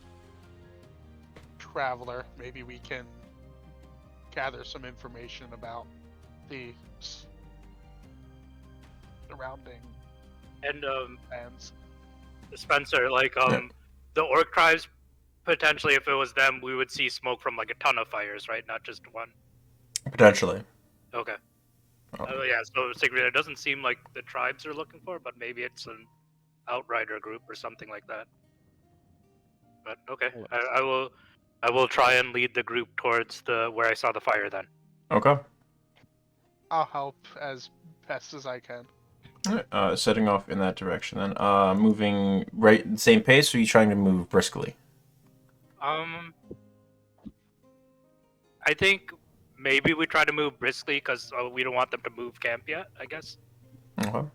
traveler. Maybe we can gather some information about the surrounding And lands. Spencer, like the orc tribes, potentially, if it was them, we would see smoke from like a ton of fires, right? Not just one. Potentially. Okay. Oh. Yeah. So Sigrid, it doesn't seem like the tribes are looking for, but maybe it's an outrider group or something like that. But okay, I will try and lead the group towards where I saw the fire then. Okay. I'll help as best as I can. Alright, setting off in that direction then. Moving right at the same pace, or are you trying to move briskly? I think maybe we try to move briskly because we don't want them to move camp yet. I guess. Okay.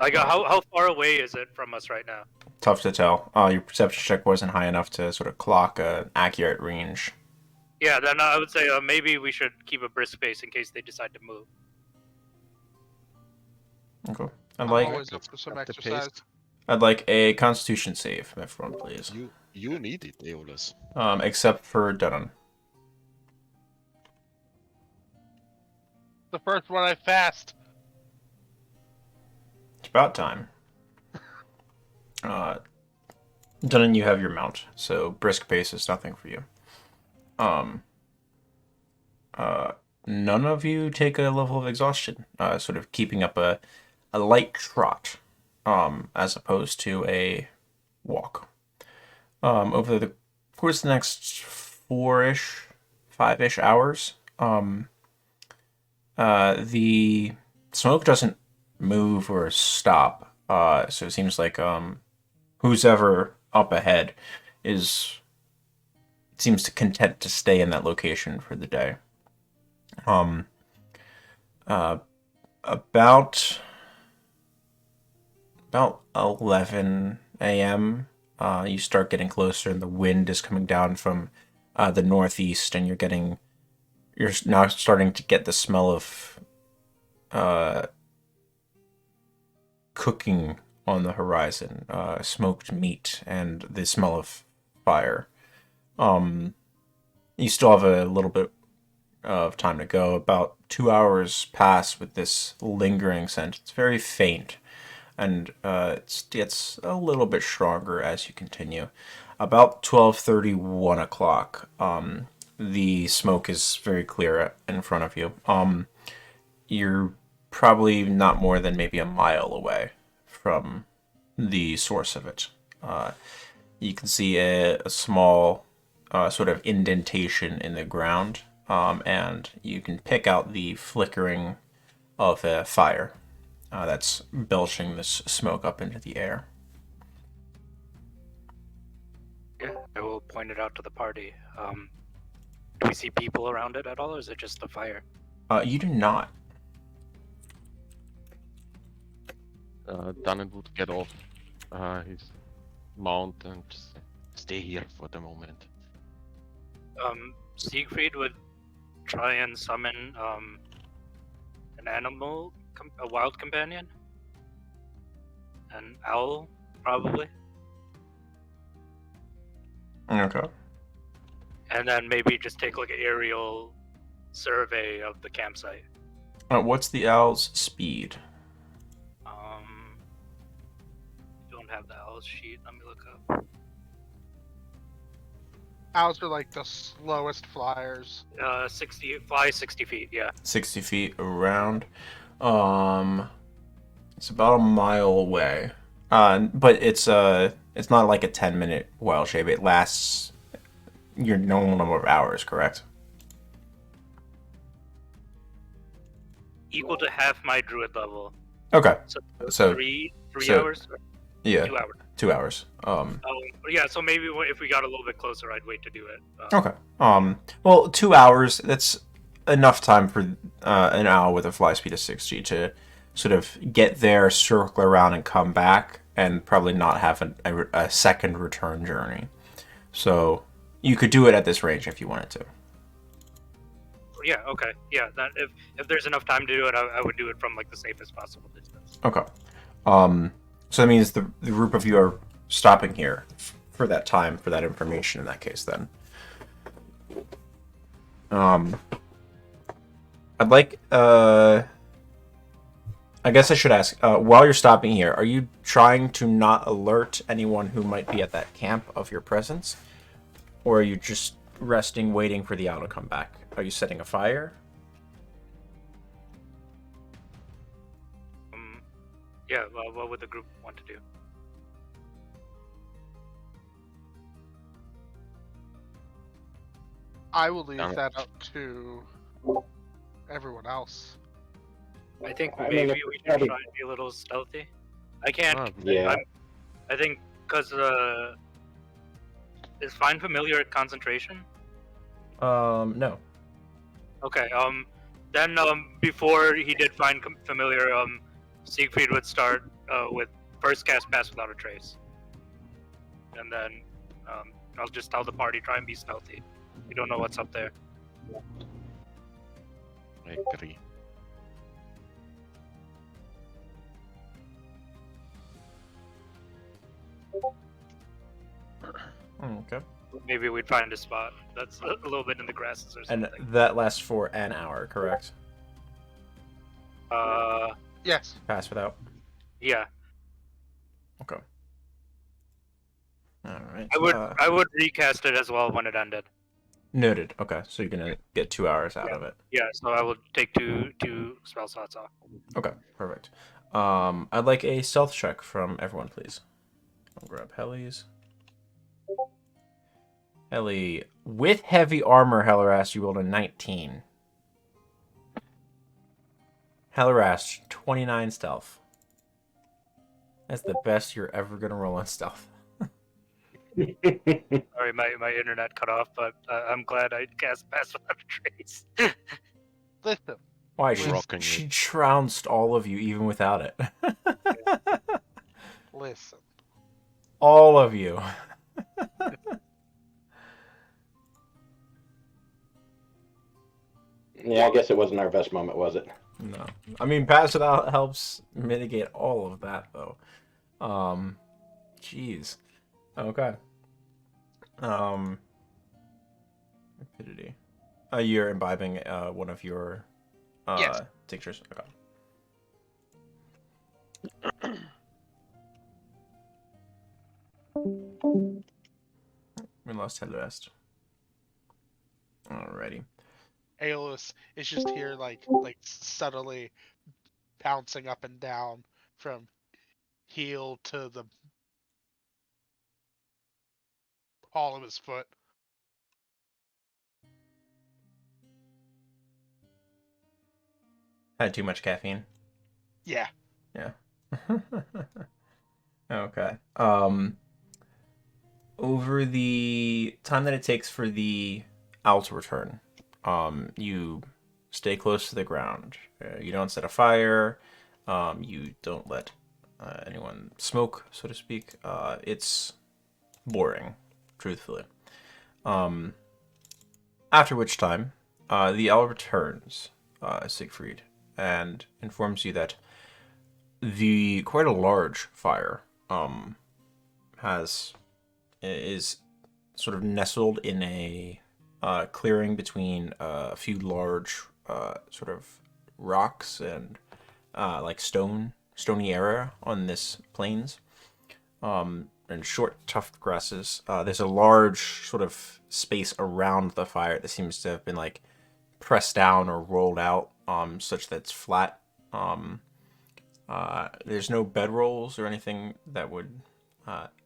Like, how far away is it from us right now? Tough to tell. Your perception check wasn't high enough to sort of clock an accurate range. Yeah, then I would say maybe we should keep a brisk pace in case they decide to move. Okay. I'm always up for some At the exercise. pace. I'd like a Constitution save from everyone, please. You need it, Aeolus. Except for Dunham. The first one I fast. It's about time. Dunham, you have your mount, so brisk pace is nothing for you. None of you take a level of exhaustion, sort of keeping up a light trot, as opposed to a walk. Over the course of the next 5-ish hours, the smoke doesn't move or stop, so it seems like who's ever up ahead seems to content to stay in that location for the day. About 11 a.m. You start getting closer, and the wind is coming down from the northeast, and you're now starting to get the smell of cooking on the horizon, smoked meat, and the smell of fire. You still have a little bit of time to go. About 2 hours pass with this lingering scent. It's very faint, and it gets a little bit stronger as you continue. About 12:30, 1 o'clock, the smoke is very clear in front of you. You're probably not more than maybe a mile away from the source of it. You can see a small sort of indentation in the ground, and you can pick out the flickering of a fire that's belching this smoke up into the air. Yeah, I will point it out to the party. Do we see people around it at all, or is it just the fire? You do not. Dunnan would get off his mount and just stay here for the moment. Siegfried would try and summon an animal a wild companion, an owl probably, Okay. and then maybe just take like an aerial survey of the campsite. What's the owl's speed? Don't have the owl's sheet. Let me look up. Owls are like the slowest flyers. 60 feet. Yeah. 60 feet around. It's about a mile away. But it's not like a 10-minute wild shape. It lasts your normal number of hours, correct? Equal to half my druid level. Okay. So So three so- hours. yeah, 2 hours. 2 hours. Yeah. So maybe if we got a little bit closer, I'd wait to do it. Okay. Well, 2 hours, that's enough time for an owl with a fly speed of 60 to sort of get there, circle around, and come back, and probably not have a second return journey. So you could do it at this range if you wanted to. Yeah. Okay. Yeah. That if there's enough time to do it, I would do it from like the safest possible distance. Okay. So that means the group of you are stopping here for that time, for that information in that case, then. I'd like, I guess I should ask, while you're stopping here, are you trying to not alert anyone who might be at that camp of your presence? Or are you just resting, waiting for the owl to come back? Are you setting a fire? Yeah. Well, what would the group want to do? I will leave Um, that up to everyone else. I think I mean, maybe if we should every- try and be a little stealthy. I can't. Yeah. I think because is find familiar at concentration? No. Okay. Then before he did find familiar, Siegfried would start with first cast pass without a trace, and then I'll just tell the party try and be stealthy. We don't know what's up there. I agree. Okay. Maybe we'd find a spot that's a little bit in the grasses or And something. that lasts for an hour, correct? Yes. Pass without. Yeah. Okay. All right. I would recast it as well when it ended. Noted. Okay, so you're gonna get 2 hours out of it. Yeah, so I will take two spell slots off. Okay, perfect. I'd like a stealth check from everyone, please. I'll grab Helly's. Helly, with heavy armor, Hellerast, you rolled a 19. Hellerast, 29 stealth. That's the best you're ever gonna roll on stealth. Sorry, my internet cut off, but I'm glad I cast Pass Without a Trace. Listen. Why? Rocking She it. trounced all of you, even without it. Listen. All of you. Yeah, I guess it wasn't our best moment, was it? No. I mean, pass it out helps mitigate all of that, though. Jeez. Okay. Rapidity. You're imbibing one of your Yes. tinctures. Okay. We lost head rest. Alrighty. Aeolus is just here, like subtly bouncing up and down from heel to the ball of his foot. Had too much caffeine. Yeah. Yeah. Okay. Over the time that it takes for the owl to return, you stay close to the ground. You don't set a fire. You don't let anyone smoke, so to speak. It's boring, truthfully. After which time, the owl returns, Siegfried, and informs you that the quite a large fire is sort of nestled in a clearing between a few large sort of rocks and like stony area on this plains, and short tough grasses. There's a large sort of space around the fire that seems to have been like pressed down or rolled out, such that it's flat. There's no bedrolls or anything that would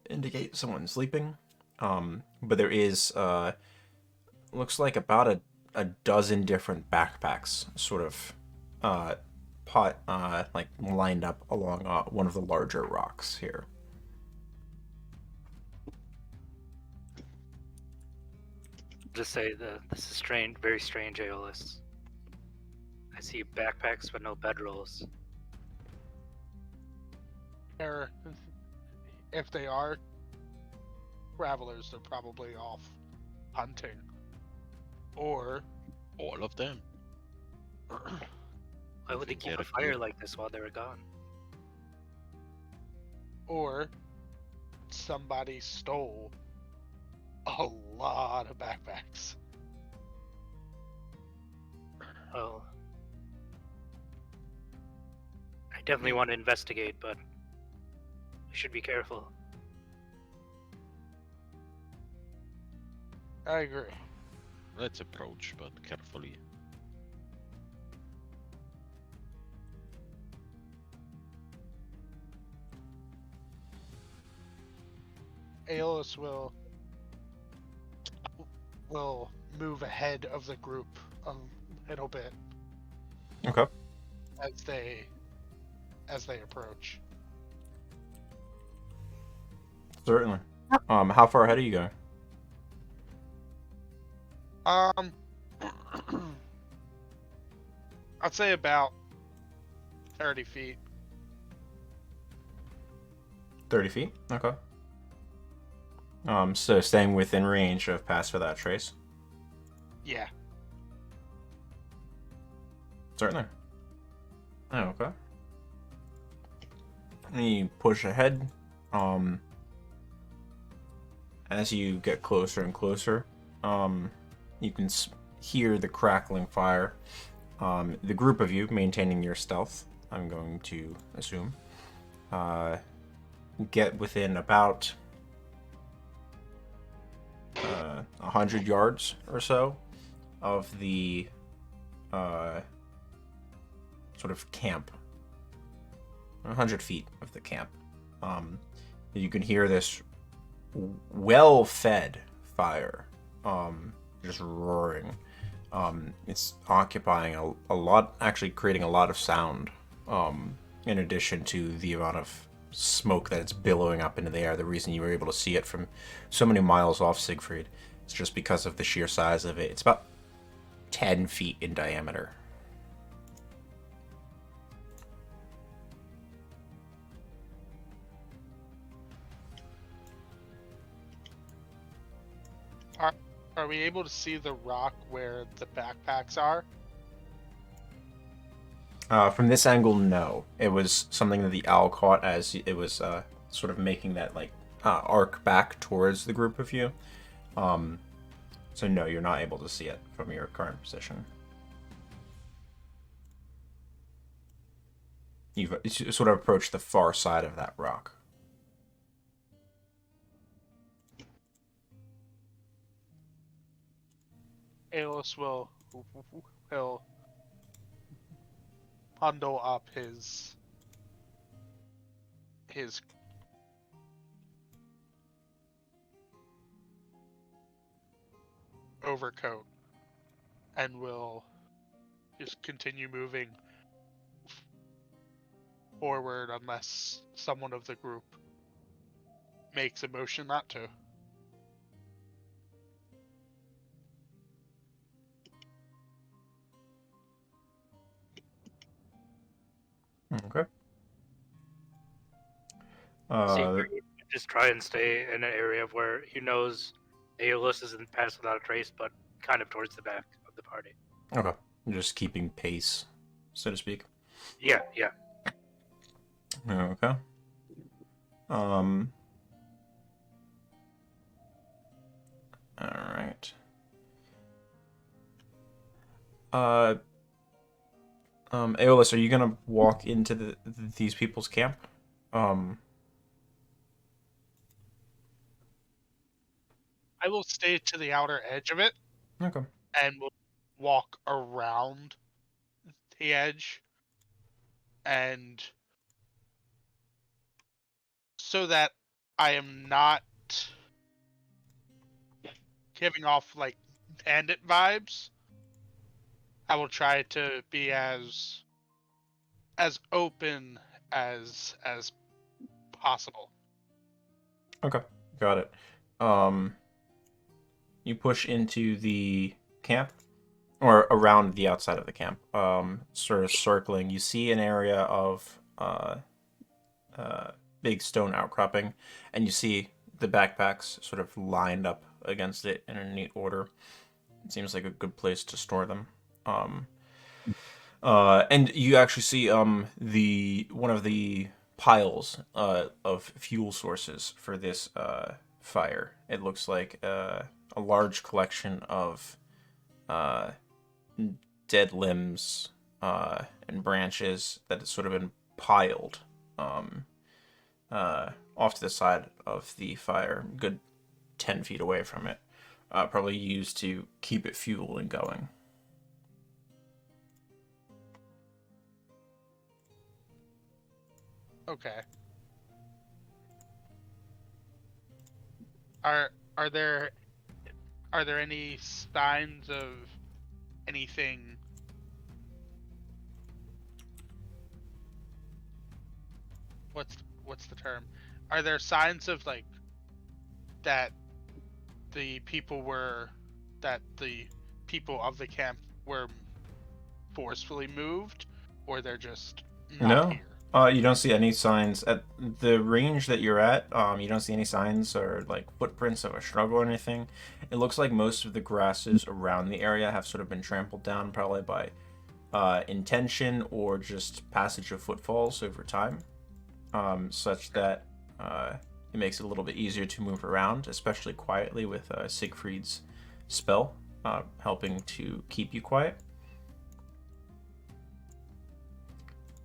indicate someone sleeping, but there is looks like about a dozen different backpacks sort of like lined up along one of the larger rocks here. Just say this is strange, very strange, Aeolus. I see backpacks but no bedrolls. If they are travelers, they're probably off hunting. Or All of them. Why would they keep Get a a fire clue. like this while they were gone? or somebody stole a lot of backpacks. Well, I definitely want to investigate, but we should be careful. I agree. Let's approach, but carefully. Aeolus will move ahead of the group a little bit Okay. as they approach. Certainly. How far ahead are you going? I'd say about 30 feet. 30 feet? Okay. So staying within range of Pass Without Trace? Yeah. Certainly. Oh, okay. And you push ahead. As you get closer and closer, you can hear the crackling fire. The group of you maintaining your stealth, I'm going to assume, get within about 100 yards or so of the sort of camp. 100 feet of the camp. You can hear this well-fed fire just roaring. It's occupying a lot, actually creating a lot of sound, in addition to the amount of smoke that it's billowing up into the air. The reason you were able to see it from so many miles off Siegfried is just because of the sheer size of it. It's about 10 feet in diameter. Are we able to see the rock where the backpacks are? From this angle, no. It was something that the owl caught as it was sort of making that like arc back towards the group of you. So no, you're not able to see it from your current position. You've sort of approached the far side of that rock. Aeolus will bundle up his overcoat and will just continue moving forward unless someone of the group makes a motion not to. Okay. Secret, just try and stay in an area where he knows Aeolus isn't Pass Without a Trace, but kind of towards the back of the party. Okay. Just keeping pace, so to speak. Yeah. Okay. All right. Aeolus, are you gonna walk into these people's camp? I will stay to the outer edge of it Okay. and will walk around the edge, and so that I am not giving off like bandit vibes, I will try to be as open as possible. Okay. Got it. You push into the camp, or around the outside of the camp, sort of circling. You see an area of big stone outcropping, and you see the backpacks sort of lined up against it in a neat order. It seems like a good place to store them. And you actually see the one of the piles of fuel sources for this fire. It looks like a large collection of dead limbs and branches that has sort of been piled off to the side of the fire, good 10 feet away from it. Probably used to keep it fueled and going. Okay. Are there any signs of anything? What's the term? Are there signs of like that the people of the camp were forcefully moved, or they're just not No. here? You don't see any signs at the range that you're at. You don't see any signs or like footprints of a struggle or anything. It looks like most of the grasses around the area have sort of been trampled down, probably by intention or just passage of footfalls over time, such that it makes it a little bit easier to move around, especially quietly with Siegfried's spell helping to keep you quiet.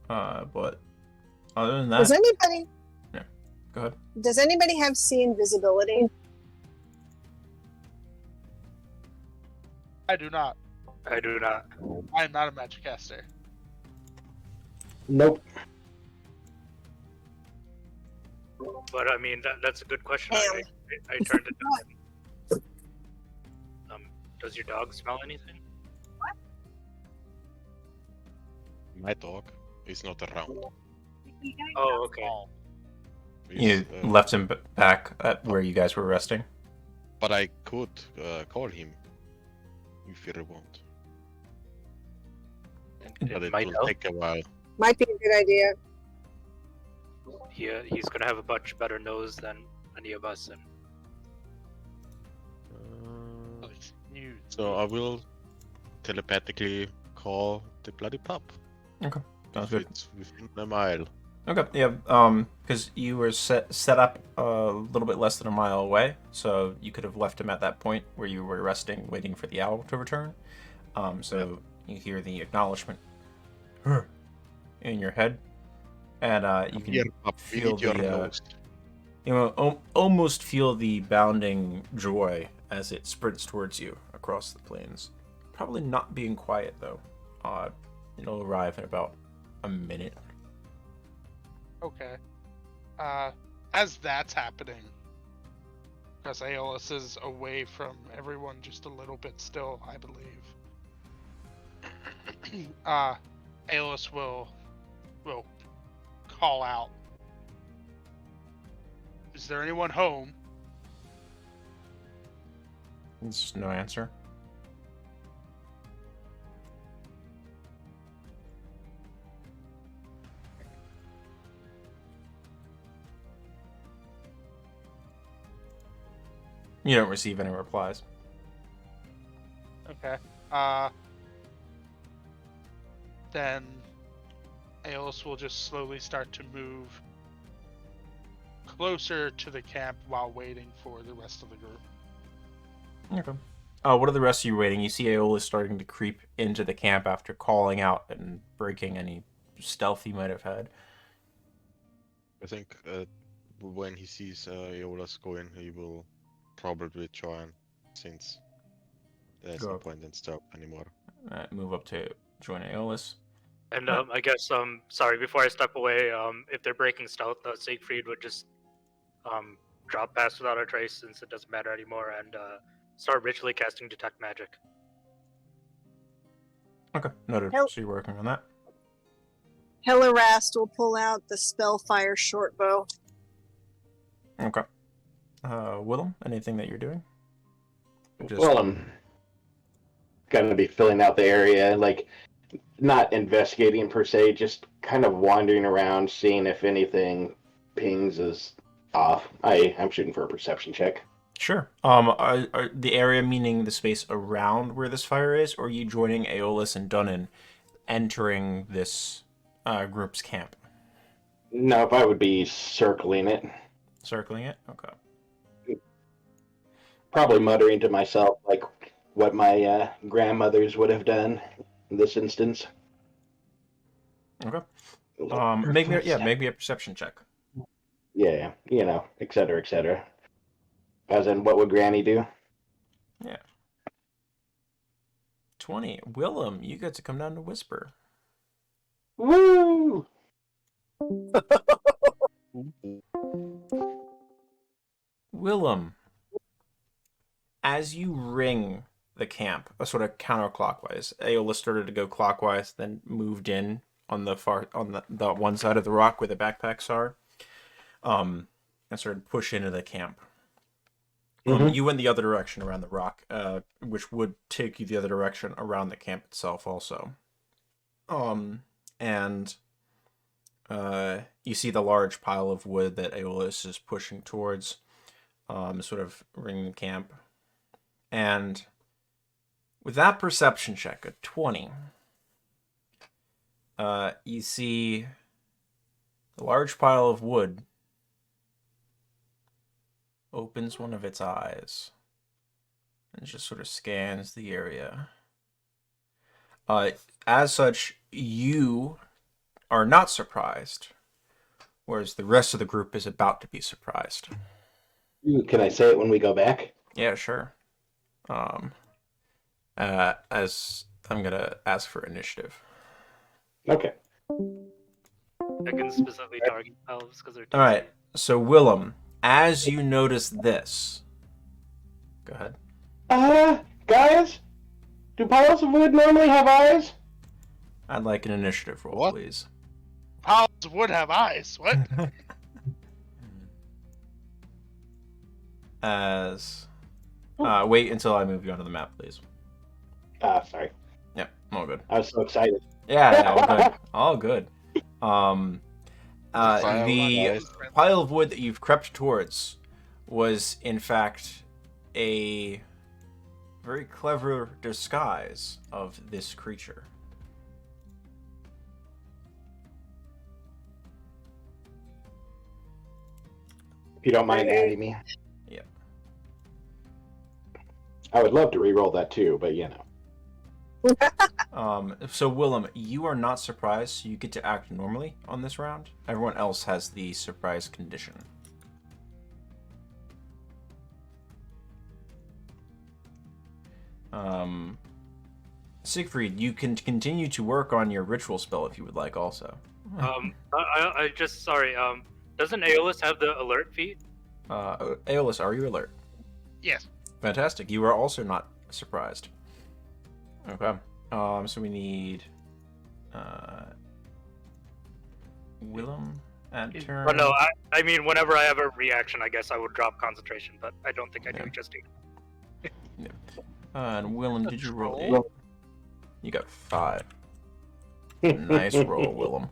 But other than that, Does anybody go ahead. does anybody have see invisibility? I do not. I do not. I am not a magic caster. Nope. But I mean, that's a good question. Damn. I turned it down. Does your dog smell anything? My dog is not around. Oh, okay. Oh, You He's, left him back at where you guys were resting. but I could call him if you want. But it might will help. take a while. Might be a good idea. He's gonna have a much better nose than any of us, and it's new. Oh, So I will telepathically call the bloody pup. Okay, sounds If good. it's within a mile. Okay, yeah, because you were set up a little bit less than a mile away, so you could have left him at that point where you were resting, waiting for the owl to return. So you hear the acknowledgement in your head, and you can Here, pup, we feel need your the nose. almost feel the bounding joy as it sprints towards you across the plains. Probably not being quiet though. It'll arrive in about a minute. Okay. As that's happening, because Aeolus is away from everyone just a little bit still, I believe. Aeolus will call out. Is there anyone home? There's no answer. You don't receive any replies. Okay. Then Aeolus will just slowly start to move closer to the camp while waiting for the rest of the group. Okay. What are the rest of you waiting? You see Aeolus starting to creep into the camp after calling out and breaking any stealth he might have had. I think when he sees Aeolus go in, he will probably join, since there's Go no up. point in stealth anymore. Move up to join Aeolus. And I guess sorry, before I step away, if they're breaking stealth, Siegfried would just drop past without a trace since it doesn't matter anymore, and start ritually casting detect magic. Okay, noted. Help. So you're working on that. Hellerast will pull out the Spellfire shortbow. Okay. Willem, anything that you're doing? Just... Well, I'm gonna be filling out the area, like not investigating per se, just kind of wandering around, seeing if anything pings is off. I'm shooting for a perception check. Sure. Are the area meaning the space around where this fire is, or are you joining Aeolus and Dunnan entering this group's camp? No, if I would be circling it, Circling it? Okay. probably muttering to myself like what my grandmothers would have done in this instance. Okay. Make me a perception check. Yeah, et cetera, et cetera. As in, what would Granny do? Yeah. 20. Willem, you get to come down to Whisper. Woo! Willem, as you ring the camp, a sort of counterclockwise, Aeolus started to go clockwise, then moved in on the one side of the rock where the backpacks are, and started to push into the camp. You went the other direction around the rock, which would take you the other direction around the camp itself also. And you see the large pile of wood that Aeolus is pushing towards, sort of ringing the camp. And with that perception check, a 20, you see the large pile of wood opens one of its eyes and just sort of scans the area. As such, you are not surprised, whereas the rest of the group is about to be surprised. Can I say it when we go back? Yeah, sure. As I'm gonna ask for initiative. Okay. I can specifically target elves because they're All right. So Willem, as you notice this, go ahead. Guys, do piles of wood normally have eyes? I'd like an initiative roll, What? please. Piles would have eyes. What? Wait until I move you onto the map, please. Sorry. Yep, all good. I was so excited. Yeah, all good. All good. Fire The eyes. pile of wood that you've crept towards was, in fact, a very clever disguise of this creature. If you don't mind adding me. Yep. I would love to re-roll that too, but you know. So Willem, you are not surprised, so you get to act normally on this round. Everyone else has the surprise condition. Siegfried, you can continue to work on your ritual spell if you would like also. I just sorry. Doesn't Aeolus have the alert feat? Aeolus, are you alert? Yes. Fantastic. You are also not surprised. Okay. So we need Willem at turn. But no, I mean, whenever I have a reaction, I guess I would drop concentration, but I don't think I do Yeah. just yet. And Willem, did you roll 8? Roll. You got 5. Nice roll, Willem.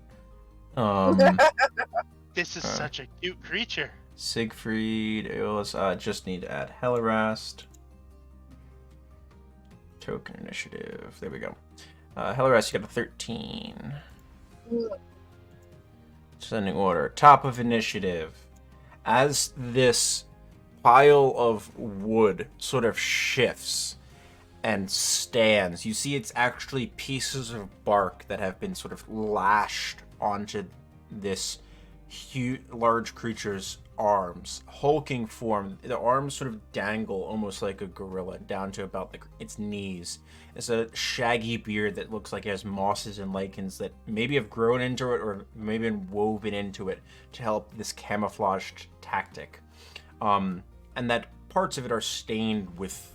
This is such a cute creature. Siegfried, Aeolus, just need to add Hellerast. Token initiative. There we go. Hellerast, you got a 13. Descending order. Top of initiative. As this pile of wood sort of shifts and stands, you see it's actually pieces of bark that have been sort of lashed onto this huge, large creature's arms. Hulking form. The arms sort of dangle almost like a gorilla down to about its knees. It's a shaggy beard that looks like it has mosses and lichens that maybe have grown into it or maybe been woven into it to help this camouflaged tactic. And that parts of it are stained with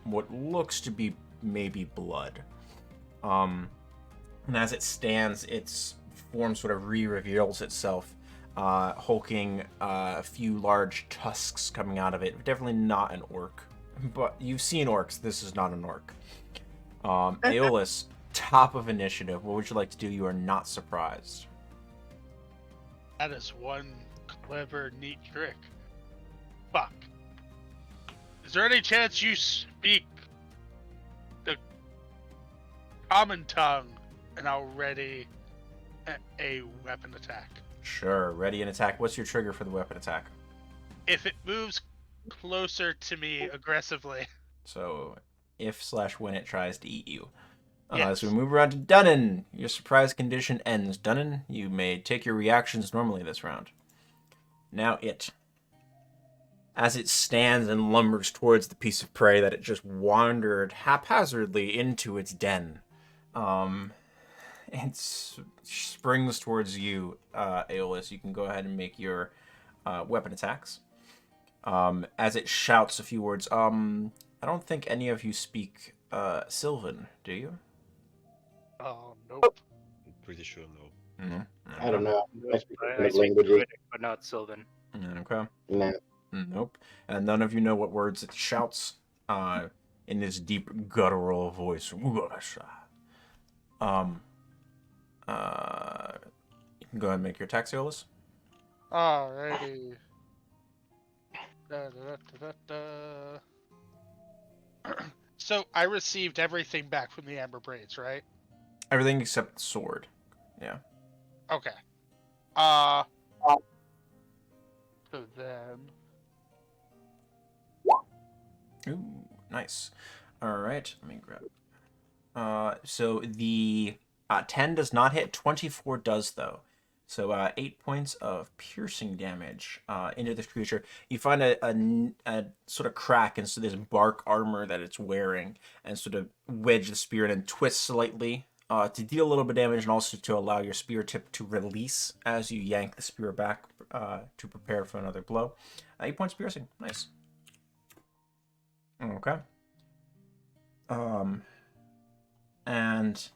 what looks to be maybe blood. And as it stands, its form sort of re-reveals itself, hulking a few large tusks coming out of it. Definitely not an orc. But you've seen orcs, this is not an orc. Aeolus, top of initiative. What would you like to do? You are not surprised. That is one clever, neat trick. Fuck. Is there any chance you speak the common tongue and I'll ready a weapon attack? Sure, ready an attack. What's your trigger for the weapon attack? If it moves closer to me aggressively. So, if/when it tries to eat you. Yes. So we move around to Dunnan. Your surprise condition ends. Dunnan, you may take your reactions normally this round. Now it. As it stands and lumbers towards the piece of prey that it just wandered haphazardly into its den. It springs towards you, Aeolus. You can go ahead and make your weapon attacks. As it shouts a few words, I don't think any of you speak Sylvan, do you? Oh, nope. I'm pretty sure no. Mm-hmm. I don't know. I speak I speak languages. Druidic, but not Sylvan. Okay. Nah. Nope. And none of you know what words it shouts in this deep guttural voice. You can go ahead and make your attacks, Aeolus. Alrighty. Da, da, da, da, da. So I received everything back from the Amber Braids, right? Everything except the sword. Yeah. Okay. So then... Ooh, nice. All right, let me grab. So the 10 does not hit. 24 does though. So 8 points of piercing damage into this creature. You find a sort of crack into this bark armor that it's wearing, and sort of wedge the spear in and twist slightly to deal a little bit of damage, and also to allow your spear tip to release as you yank the spear back to prepare for another blow. 8 points of piercing. Nice. Okay. And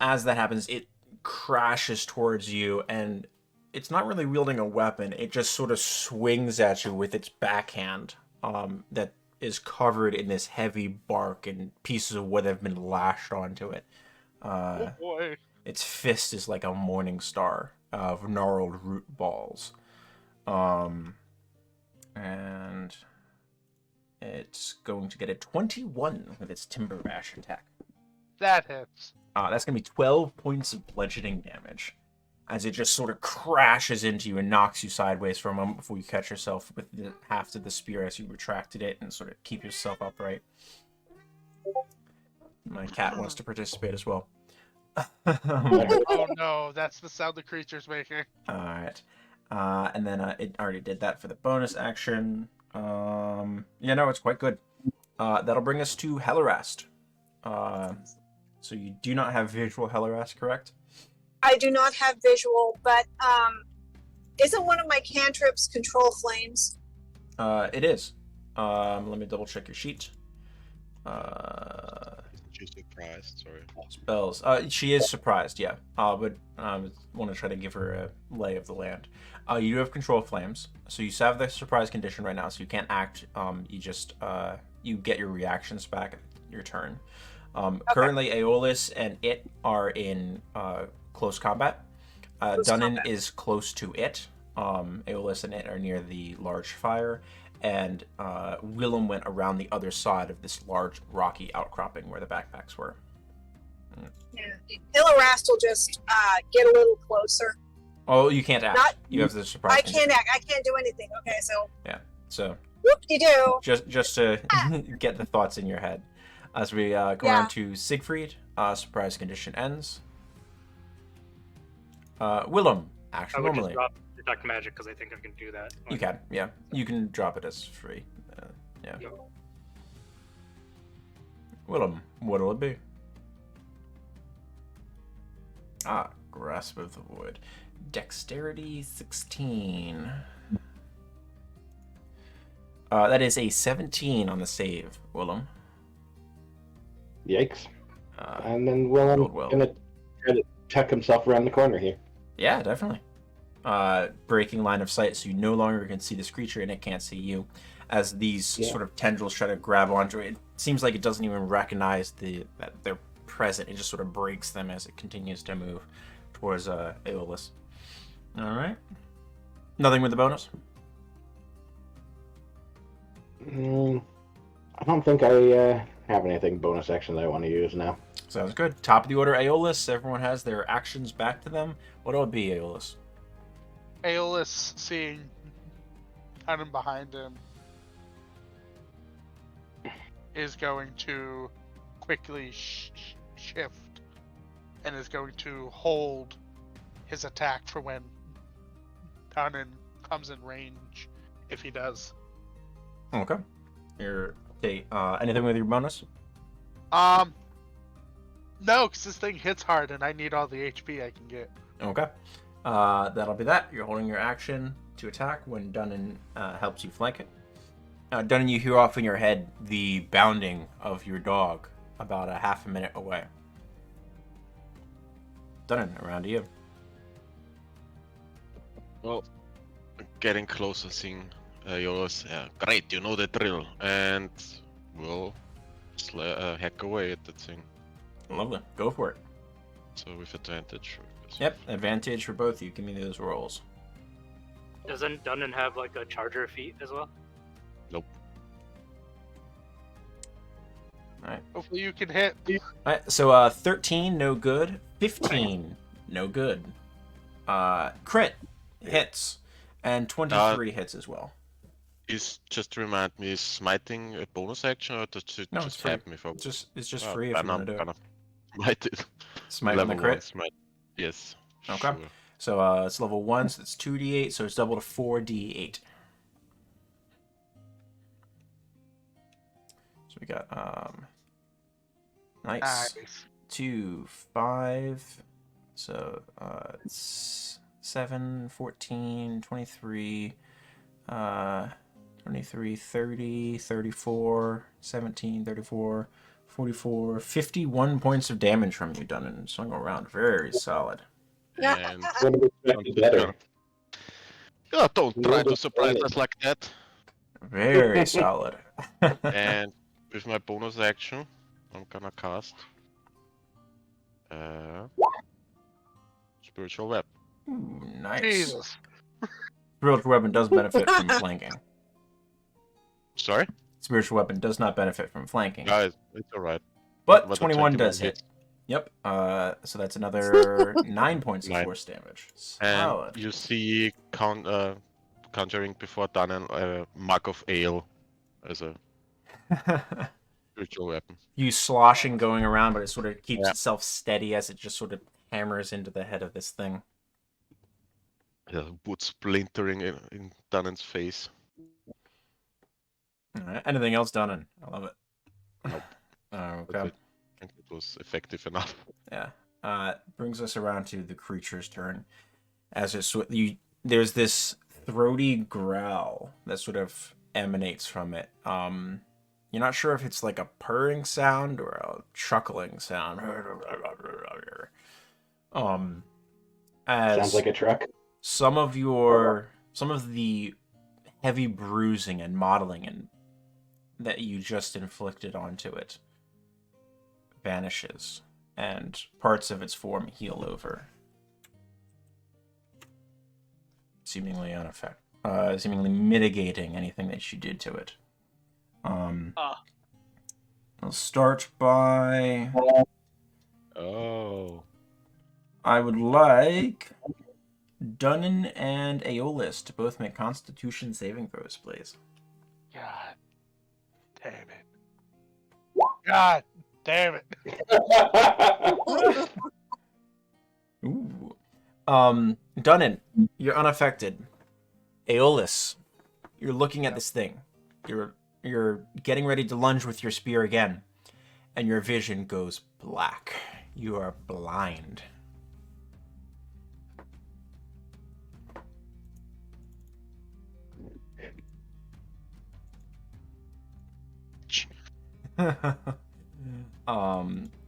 as that happens, it crashes towards you, and it's not really wielding a weapon. It just sort of swings at you with its backhand that is covered in this heavy bark and pieces of wood that have been lashed onto it. oh boy. Its fist is like a morning star of gnarled root balls. And it's going to get a 21 with its Timber Bash attack. That hits. That's going to be 12 points of bludgeoning damage as it just sort of crashes into you and knocks you sideways for a moment before you catch yourself with the haft of the spear as you retracted it and sort of keep yourself upright. My cat wants to participate as well. Oh no, that's the sound the creature's making. Alright. And then it already did that for the bonus action. Yeah, no, it's quite good. That'll bring us to Hellerast. So you do not have visual Hellerast, correct? I do not have visual, but isn't one of my cantrips control flames? It is. Let me double check your sheet. Isn't she surprised? Sorry. Spells. She is surprised, yeah. But I want to try to give her a lay of the land. You have control flames, so you have the surprise condition right now, so you can't act. You just you get your reactions back at your turn. Okay. Currently, Aeolus and it are in close combat. Dunnan is close to it. Aeolus and it are near the large fire, and Willem went around the other side of this large rocky outcropping where the backpacks were. Yeah. Hellerast will just get a little closer Oh, you can't act. Not- You have the surprise. I condition. can't act. I can't do anything. Okay, so So whoop-de-doo. just to get the thoughts in your head, as we go Yeah. around to Siegfried, surprise condition ends. Willem, I action would just normally. drop detect magic because I think I can do that. You can, yeah. You can drop it as free. Yeah. Yeah. Willem, what'll it be? Grasp of the Void. Dexterity 16. That is a 17 on the save, Willem. Yikes. Uh, And then Willem's rolled well. gonna try to tuck himself around the corner here. Yeah, definitely. Breaking line of sight, so you no longer can see this creature and it can't see you. As these sort of tendrils try to grab onto it, it seems like it doesn't even recognize that they're present. It just sort of breaks them as it continues to move towards Aeolus. All right. Nothing with the bonus? I don't think I have anything bonus action that I want to use now. Sounds good. Top of the order, Aeolus. Everyone has their actions back to them. What'll it be, Aeolus? Aeolus, seeing Cannon behind him, is going to quickly shift and is going to hold his attack for when Cannon comes in range, if he does. Okay. Okay. Anything with your bonus? No, because this thing hits hard and I need all the HP I can get. Okay. That'll be that. You're holding your action to attack when Dunnan helps you flank it. Dunnan, you hear off in your head the bounding of your dog about a half a minute away. Dunnan, around to you. Well, getting closer, seeing yours. Yeah, great, you know the drill. And we'll hack away at that thing. Lovely. Go for it. So with advantage. Yep, advantage for both of you. Give me those rolls. Doesn't Dunnan have like a charger feat as well? Nope. Alright. Hopefully you can hit. Alright, so 13, no good. 15, no good. Crit hits. And 23 hits as well. Is just to remind me, is smiting a bonus action or does it No, it's just free. happen if I... It's just free if you want to do it. Smite it. Smite on the Level 1 crit. smite. Yes. Okay. Sure. So it's level 1, so it's 2d8, so it's double to 4d8. So we got nice. 2, 5, so it's 7, 14, 23, 23, 30, 34, 17, 34, 44, 51 points of damage from you, Dunnan. Swung around. Very solid. And What would be better? yeah, don't try to surprise us like that. Very solid. And with my bonus action, I'm gonna cast Spiritual Weapon. Ooh, nice. Jesus. Spiritual weapon does benefit from flanking. Sorry? Spiritual weapon does not benefit from flanking. Guys, it's alright. But the 21 does hit. hits. Yep. So that's another 9 points of 9. force damage. And Solid. you see conjuring before done a mug of ale as a spiritual weapon. You sloshing going around, but it sort of keeps Yeah. itself steady as it just sort of hammers into the head of this thing. Wood splintering in Dunnan's face. All right. Anything else, Dunnan? I love it. Nope. Okay. That's it. I think it was effective enough. Yeah. Brings us around to the creature's turn. As it there's this throaty growl that sort of emanates from it. You're not sure if it's like a purring sound or a chuckling sound. As Sounds like a truck. some of the heavy bruising and modeling that you just inflicted onto it vanishes, and parts of its form heal over, seemingly seemingly mitigating anything that you did to it. I'll start by. Oh. I would like Dunnan and Aeolus to both make Constitution saving throws, please. God damn it. God damn it. Ooh. Dunnan, you're unaffected. Aeolus, you're looking at this thing. You're getting ready to lunge with your spear again, and your vision goes black. You are blind.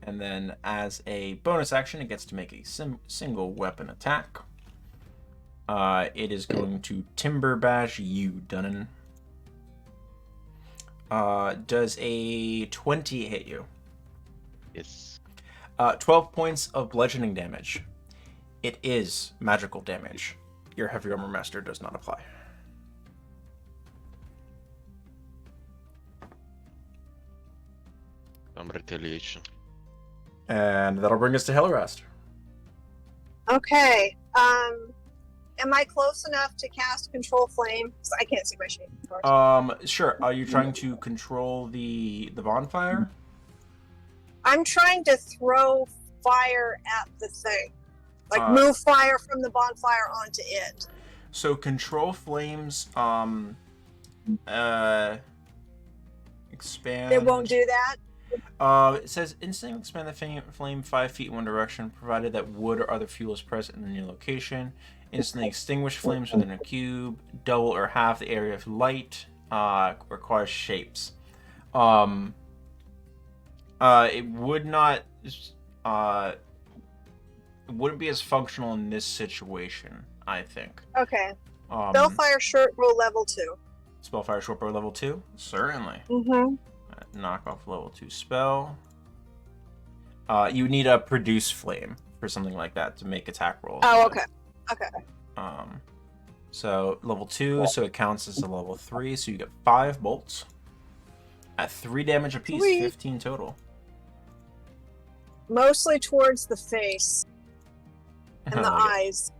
And then as a bonus action, it gets to make a single weapon attack. It is going to Timber Bash you, Dunnan. Does a 20 hit you? Yes. 12 points of bludgeoning damage. It is magical damage. Your Heavy Armor Master does not apply. Some retaliation. And that'll bring us to Hellrast. Okay. Am I close enough to cast Control Flame? 'Cause I can't see my shape. Of course. Sure. Are you trying to control the bonfire? I'm trying to throw fire at the thing. Like, move fire from the bonfire onto it. So control flames, expand. It won't do that? It says instantly expand the flame 5 feet in one direction, provided that wood or other fuel is present in the new location. Instantly extinguish flames within a cube. Double or half the area of light. Requires shapes. It would not. It wouldn't be as functional in this situation, I think. Okay. Spellfire Shortbow level 2. Spellfire Shortbow level 2? Certainly. Mm-hmm. Knock off level 2 spell. You need a produce flame for something like that to make attack rolls. Oh, okay. Okay. So level 2, so it counts as a level 3, so you get 5 bolts at 3 damage apiece, Sweet. 15 total. Mostly towards the face and the eyes.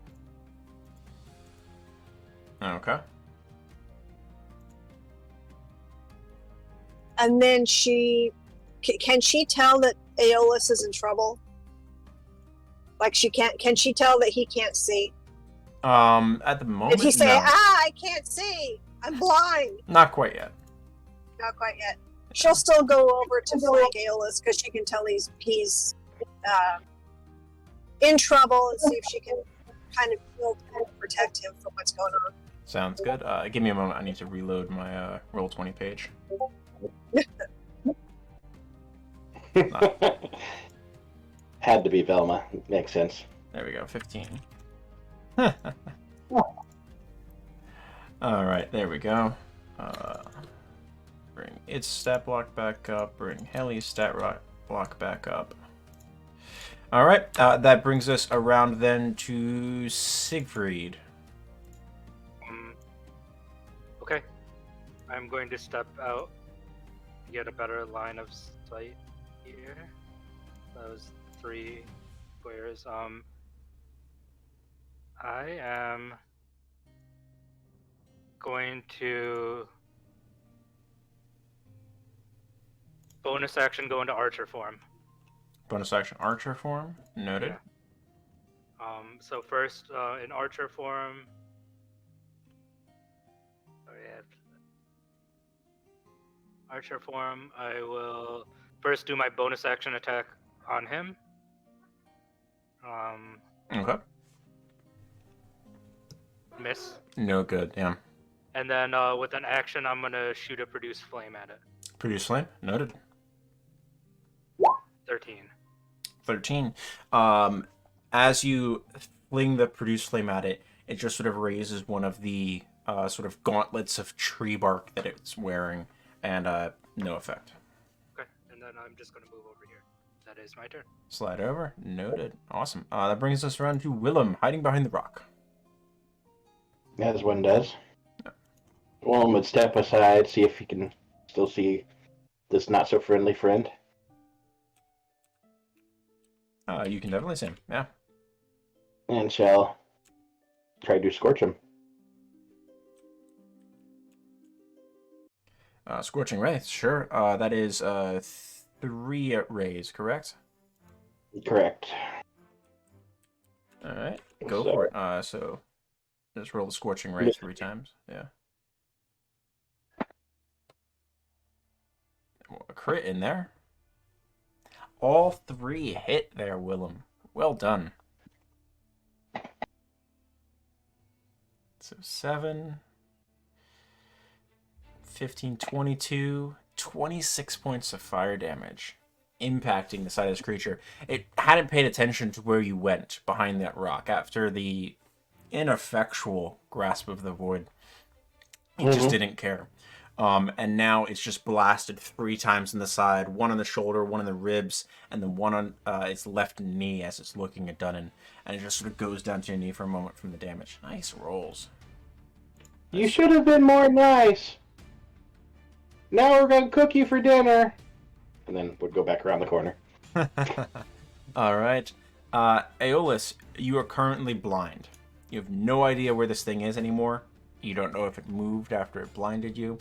Okay. And then can she tell that Aeolus is in trouble? Like can she tell that he can't see? At the moment, Did he say, no. I can't see, I'm blind? Not quite yet. Not quite yet. She'll still go over to flank Aeolus because she can tell he's in trouble and see if she can kind of shield and protect him from what's going on. Sounds good. Give me a moment. I need to reload my Roll20 page. Had to be Velma. Makes sense. There we go. 15. All right. There we go. Bring its stat block back up. Bring Heli's stat block back up. All right. That brings us around then to Siegfried. Okay. I'm going to step out to get a better line of sight here. That was 3 squares. I am going to bonus action go into archer form. Bonus action archer form. Noted. Yeah. So first, in archer form, archer form, I will first do my bonus action attack on him. Okay. Miss. No good. Yeah. And then with an action, I'm gonna shoot a produce flame at it. Produce flame. Noted. 13. 13. As you fling the produce flame at it, it just sort of raises one of the sort of gauntlets of tree bark that it's wearing, and no effect. Okay, and then I'm just gonna move over here. That is my turn. Slide over. Noted. Awesome. That brings us around to Willem, hiding behind the rock. As one does. Willem would step aside, see if he can still see this not-so-friendly friend. You can definitely see him. Yeah. And shall try to scorch him. Scorching Ray, sure. That is 3 rays, correct? Correct. All right, go So- for it. So just roll the Scorching Ray 3 times. Yeah. A crit in there. All 3 hit there, Willem. Well done. So 7, 15, 22, 26 points of fire damage, impacting the side of this creature. It hadn't paid attention to where you went behind that rock after the ineffectual grasp of the void. It just didn't care. And now it's just blasted 3 times in the side, 1 on the shoulder, 1 on the ribs, and then 1 on its left knee as it's looking at Dunnan. And it just sort of goes down to your knee for a moment from the damage. Nice rolls. You should have been more nice. Now we're gonna cook you for dinner. And then would go back around the corner. All right. Aeolus, you are currently blind. You have no idea where this thing is anymore. You don't know if it moved after it blinded you.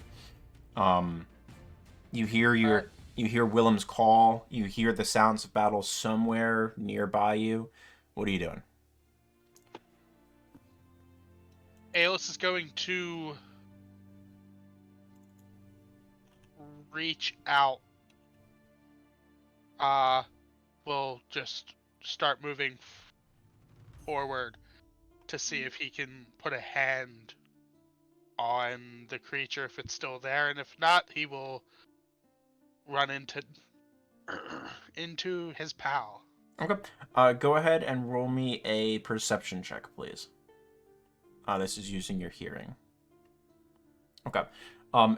You hear Willem's call. You hear the sounds of battle somewhere nearby you. What are you doing? Aeolus is going to reach out. We'll just start moving forward to see if he can put a hand on the creature if it's still there, and if not, he will run into his pal. Okay. Go ahead and roll me a perception check, please. This is using your hearing. Okay.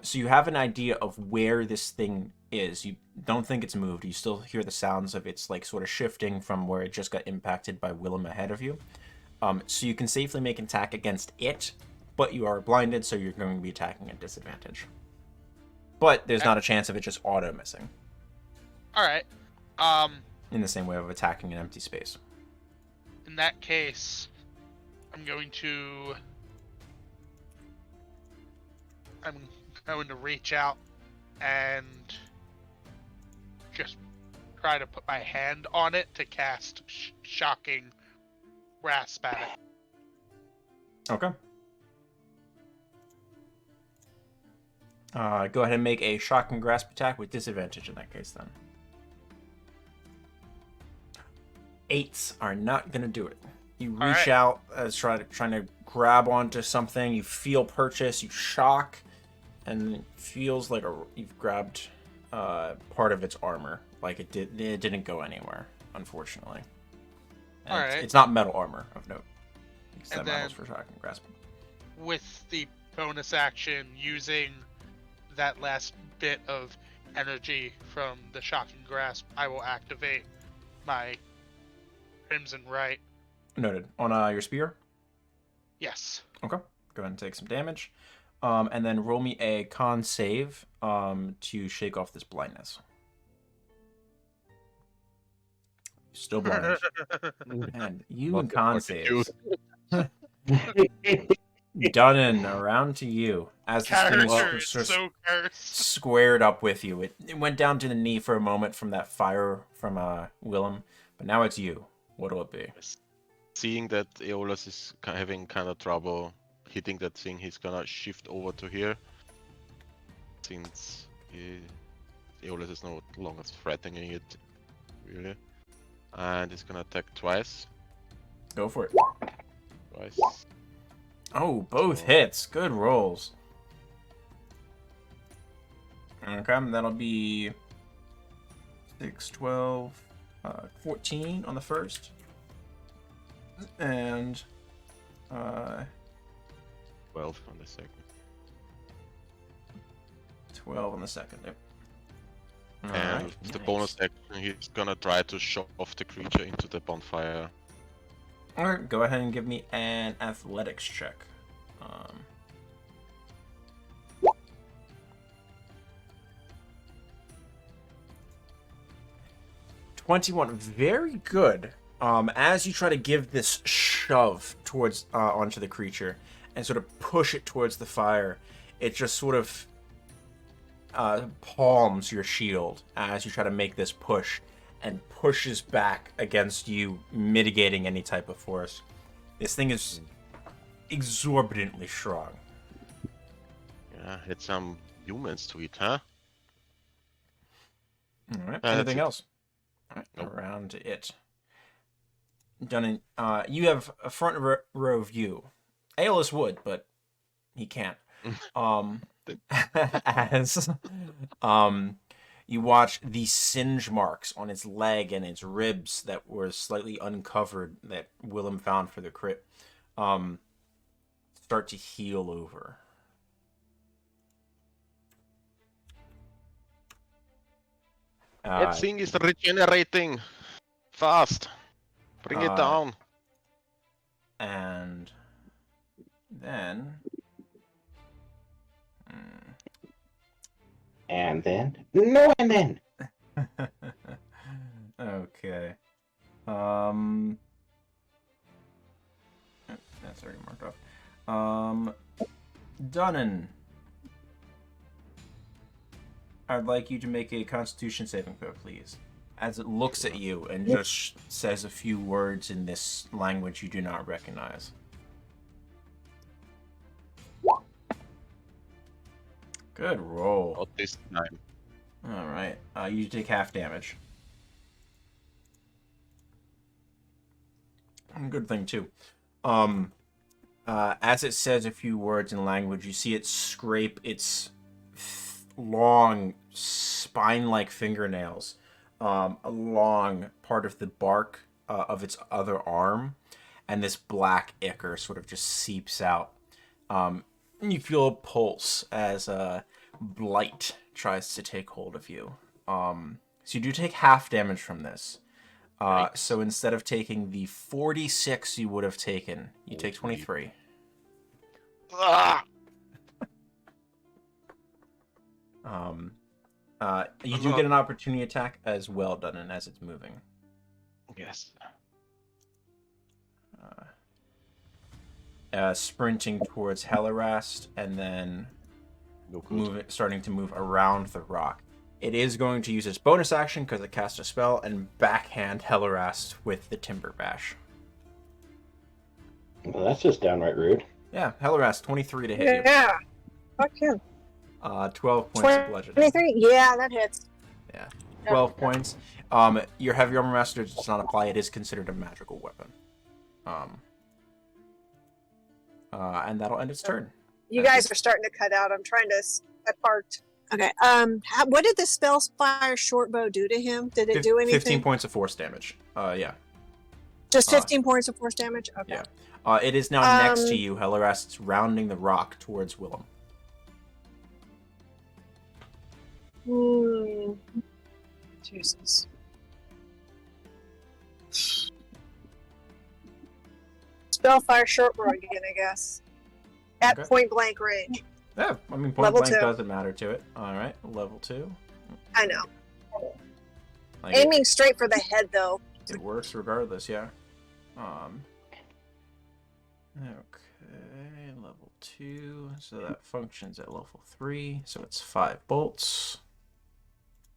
So you have an idea of where this thing is. You don't think it's moved. You still hear the sounds of its like sort of shifting from where it just got impacted by Willem ahead of you. So you can safely make an attack against it, but you are blinded, so you're going to be attacking at disadvantage. But there's not a chance of it just auto missing. Alright. In the same way of attacking an empty space. In that case, I'm going to reach out and just try to put my hand on it to cast Shocking Grasp at it. Okay. Go ahead and make a Shocking Grasp attack with disadvantage in that case, then. 8s are not going to do it. You reach out as trying to grab onto something. You feel purchase. You shock, and it feels like you've grabbed part of its armor. Like it didn't go anywhere, unfortunately. And it's not metal armor of note. Because that matters for Shocking Grasp. With the bonus action, using that last bit of energy from the Shocking Grasp, I will activate my Crimson Right. Noted. On your spear? Yes. Okay. Go ahead and take some damage. And then roll me a con save to shake off this blindness. Still blind. Man, you and con saves. Dunnan, around to you. As this thing was Character is so cursed. squared up with you. It went down to the knee for a moment from that fire from Willem, but now it's you. What'll it be? Seeing that Aeolus is having kind of trouble hitting that thing, he's gonna shift over to here. Since Aeolus is no longer threatening it, really. And he's gonna attack twice. Go for it. Twice. Oh, both hits. Good rolls. Okay, that'll be 6, 12, 14 on the first. And 12 on the second. 12 on the second. Yep. And Alright, with the nice. bonus action, he's gonna try to shove the creature into the bonfire. Alright, go ahead and give me an athletics check. 21, very good. As you try to give this shove towards onto the creature and sort of push it towards the fire, it just sort of palms your shield as you try to make this push and pushes back against you, mitigating any type of force. This thing is exorbitantly strong. Yeah, it's some humans to it, huh? All right. That's Anything it. else? All right. Nope. Around it. Done in, you have a front row view. Aeolus would, but he can't. As you watch the singe marks on its leg and its ribs that were slightly uncovered that Willem found for the crit start to heal over. That thing is regenerating fast. Bring it down. And then... And then? No, and then! Okay. That's already marked off. Dunnan. I'd like you to make a Constitution saving throw, please. As it looks at you and just says a few words in this language you do not recognize. Good roll. Not this time. Alright, you take half damage. Good thing, too. As it says a few words in language, you see it scrape its long, spine-like fingernails along part of the bark of its other arm, and this black ichor sort of just seeps out. You feel a pulse as blight tries to take hold of you. So you do take half damage from this. So instead of taking the 46 you would have taken, you take 23. Ah! You do get an opportunity attack as well, Dunnan, as it's moving. Yes. Sprinting towards Hellerast and then No good. starting to move around the rock. It is going to use its bonus action because it cast a spell and backhand Hellerast with the Timber Bash. Well, that's just downright rude. Yeah, Hellerast, 23 to hit you. Yeah. Fuck him. 12 points of bludgeoning. 23? Yeah, that hits. Yeah, 12 points. Your Heavy Armor Master does not apply. It is considered a magical weapon. And that'll end its turn. You guys are starting to cut out. I'm trying to apart. Okay. What did the Spellfire Shortbow do to him? Did it do anything? 15 points of force damage. Yeah. Just 15 points of force damage? Okay. Yeah. It is now next to you. Hellerast's rounding the rock towards Willem. Jesus. Spellfire Shortbow again, I guess. At Okay. point blank range. Yeah, I mean, point Level blank 2. doesn't matter to it. Alright, level 2. I know. Like Aiming straight for the head, though. it works regardless, yeah. Okay, level 2. So that functions at level 3. So it's 5 bolts.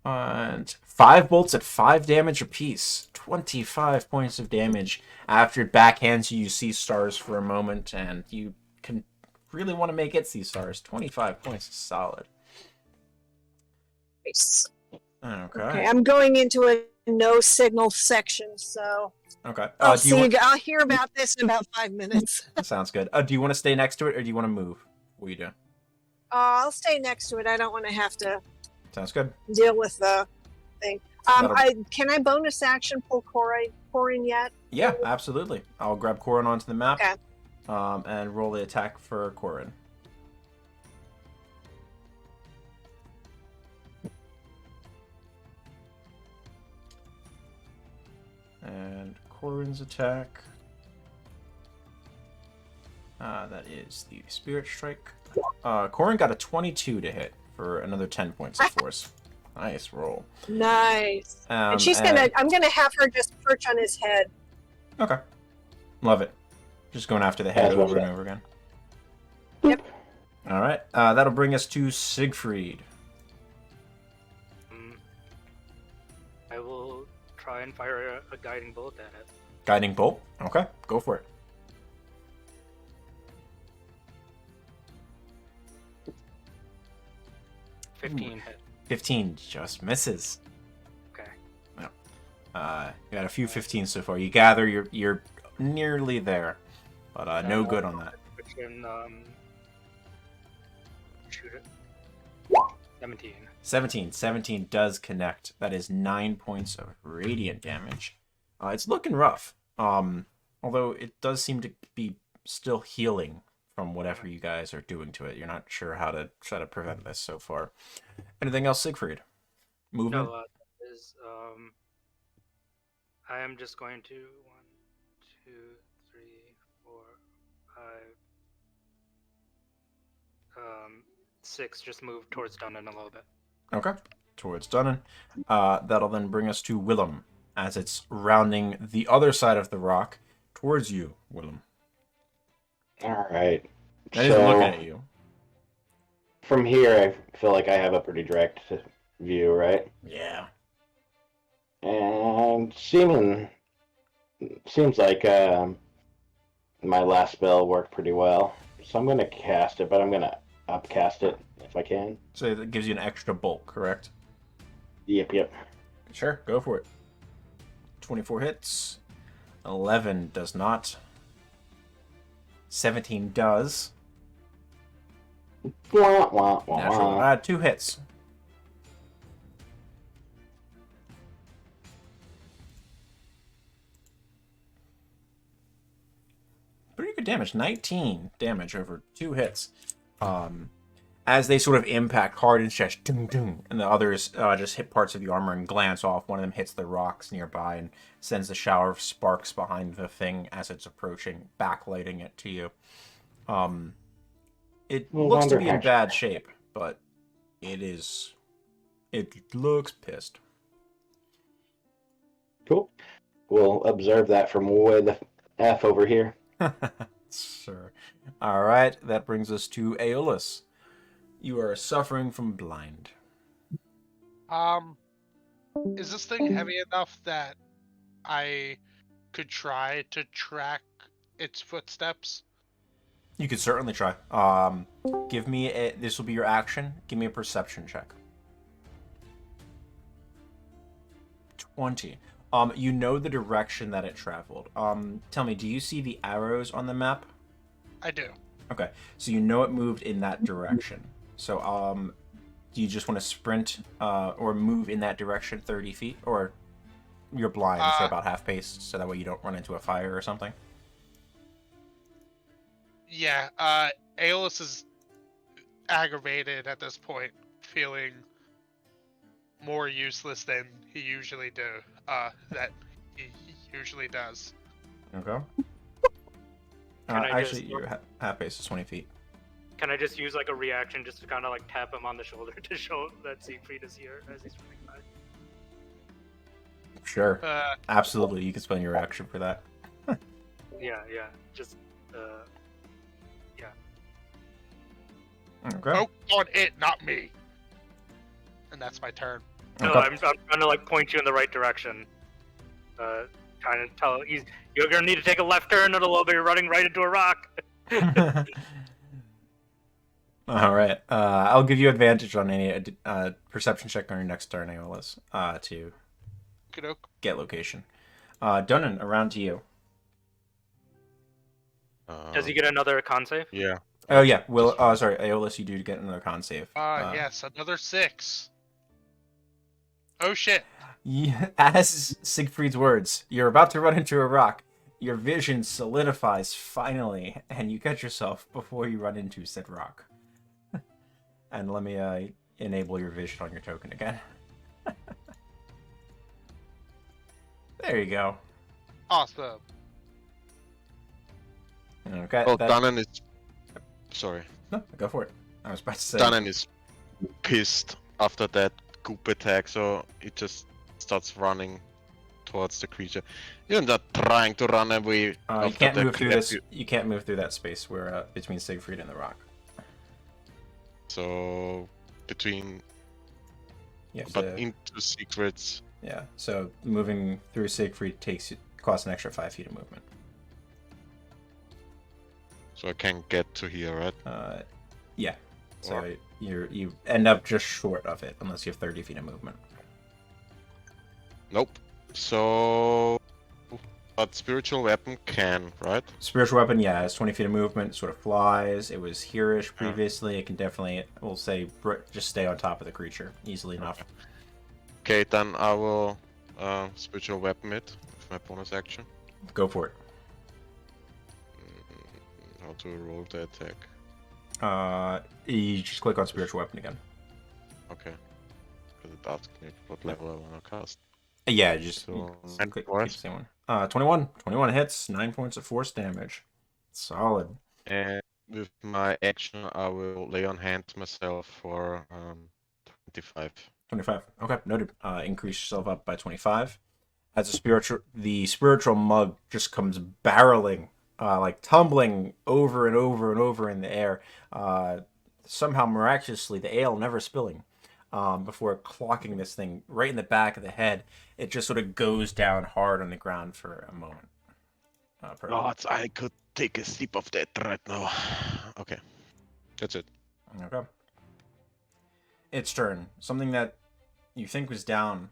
And 5 bolts at 5 damage apiece. 25 points of damage. After it backhands you, you see stars for a moment, and you can really want to make it see stars. 25 points is solid. Nice. Okay. Okay, I'm going into a no signal section, so Okay. I'll Do you see. want... I'll hear about this in about 5 minutes. Sounds good. Do you want to stay next to it, or do you want to move? What do you do? I'll stay next to it. I don't want to have to Sounds good. deal with the thing. That'll- Can I bonus action pull Corin yet? Yeah, absolutely. I'll grab Corin onto the map. Okay. And roll the attack for Corin. And Corin's attack. That is the Spirit Strike. Corin got a 22 to hit for another 10 points of force. Nice roll. Nice. And I'm gonna have her just perch on his head. Okay. Love it. Just going after the head As one over and does. over again. Yep. All right. That'll bring us to Siegfried. I will try and fire a guiding bolt at it. Guiding bolt. Okay, go for it. 15 hit. 15 just misses. Okay. You got a few 15s so far. You gather you're nearly there, but no good on that. Which can shoot it. 17. 17 does connect. That is 9 points of radiant damage. It's looking rough. Although it does seem to be still healing from whatever you guys are doing to it. You're not sure how to try to prevent this so far. Anything else, Siegfried? Movement? No, I am just going to 1, 2, 3, 4, 5, 6. Just move towards Dunnan a little bit. Okay, towards Dunnan. That'll then bring us to Willem, as it's rounding the other side of the rock towards you, Willem. All right. That isn't looking at you. From here, I feel like I have a pretty direct view, right? Yeah. And seems like my last spell worked pretty well. So I'm going to cast it, but I'm going to upcast it if I can. So that gives you an extra bulk, correct? Yep. Sure, go for it. 24 hits. 11 does not. 17 does. Wah, wah, wah, Natural. wah. 2 hits. Pretty good damage. 19 damage over 2 hits. As they sort of impact hard and just ding, ding, and the others just hit parts of the armor and glance off. One of them hits the rocks nearby and sends a shower of sparks behind the thing as it's approaching, backlighting it to you. It looks to be in bad shape, but it looks pissed. Cool. We'll observe that from way the F over here. Sure. All right, that brings us to Aeolus. You are suffering from blind. Is this thing heavy enough that I could try to track its footsteps? You could certainly try. Give me this will be your action. Give me a perception check. 20. You know the direction that it traveled. Tell me, do you see the arrows on the map? I do. Okay, so you know it moved in that direction. So, do you just want to sprint or move in that direction 30 feet? Or you're blind, so about half pace, so that way you don't run into a fire or something? Yeah, Aeolus is aggravated at this point, feeling more useless than he usually does. Okay. Can I actually, just- your half pace is 20 feet. Can I just use like a reaction just to kind of like tap him on the shoulder to show that Siegfried is here as he's running by? Sure. Absolutely, you can spend your action for that. Yeah, just yeah. Okay. Focus on it, not me. And that's my turn. No, Okay. I'm trying to like point you in the right direction. Trying to tell you're gonna need to take a left turn, otherwise you're running right into a rock. All right. I'll give you advantage on any perception check on your next turn, Aeolus, to Okey-doke. get location. Dunnan, around to you. Does he get another con save? Yeah. Oh yeah. Sorry, Aeolus, you do get another con save. Yes, another 6. Oh shit. As Siegfried's words, you're about to run into a rock. Your vision solidifies finally, and you catch yourself before you run into said rock. And let me enable your vision on your token again. There you go. Awesome. Okay. Well, Dunnan is. Sorry. No, go for it. I was about to say. Dunnan is pissed after that goop attack, so he just starts running towards the creature. You're not trying to run away. You after can't the move through crap this. You can't move through that space where between Siegfried and the rock. So between, You have but to- into secrets. yeah. So moving through Siegfried costs an extra 5 feet of movement. So I can get to here, right? Yeah. So Or- you end up just short of it unless you have 30 feet of movement. Nope. So, but spiritual weapon can, right? Spiritual weapon, yeah, has 20 feet of movement, sort of flies. It was here-ish previously. It can definitely, we'll say, just stay on top of the creature easily enough. Okay, then I will spiritual weapon it with my bonus action. Go for it. How to roll the attack? You just click on spiritual weapon again. Okay. Because it asks me what level I want to cast. Yeah, just So, click keep force. the same one. 21. 21 hits, 9 points of force damage. Solid. And with my action, I will lay on hand myself for 25. 25. Okay, noted. Increase yourself up by 25. As the spiritual mug just comes barreling, like tumbling over and over and over in the air. Somehow, miraculously, the ale never spilling. Before clocking this thing right in the back of the head, it just sort of goes down hard on the ground for a moment. God, I could take a sip of that right now. Okay. That's it. Okay. Its turn. Something that you think was down,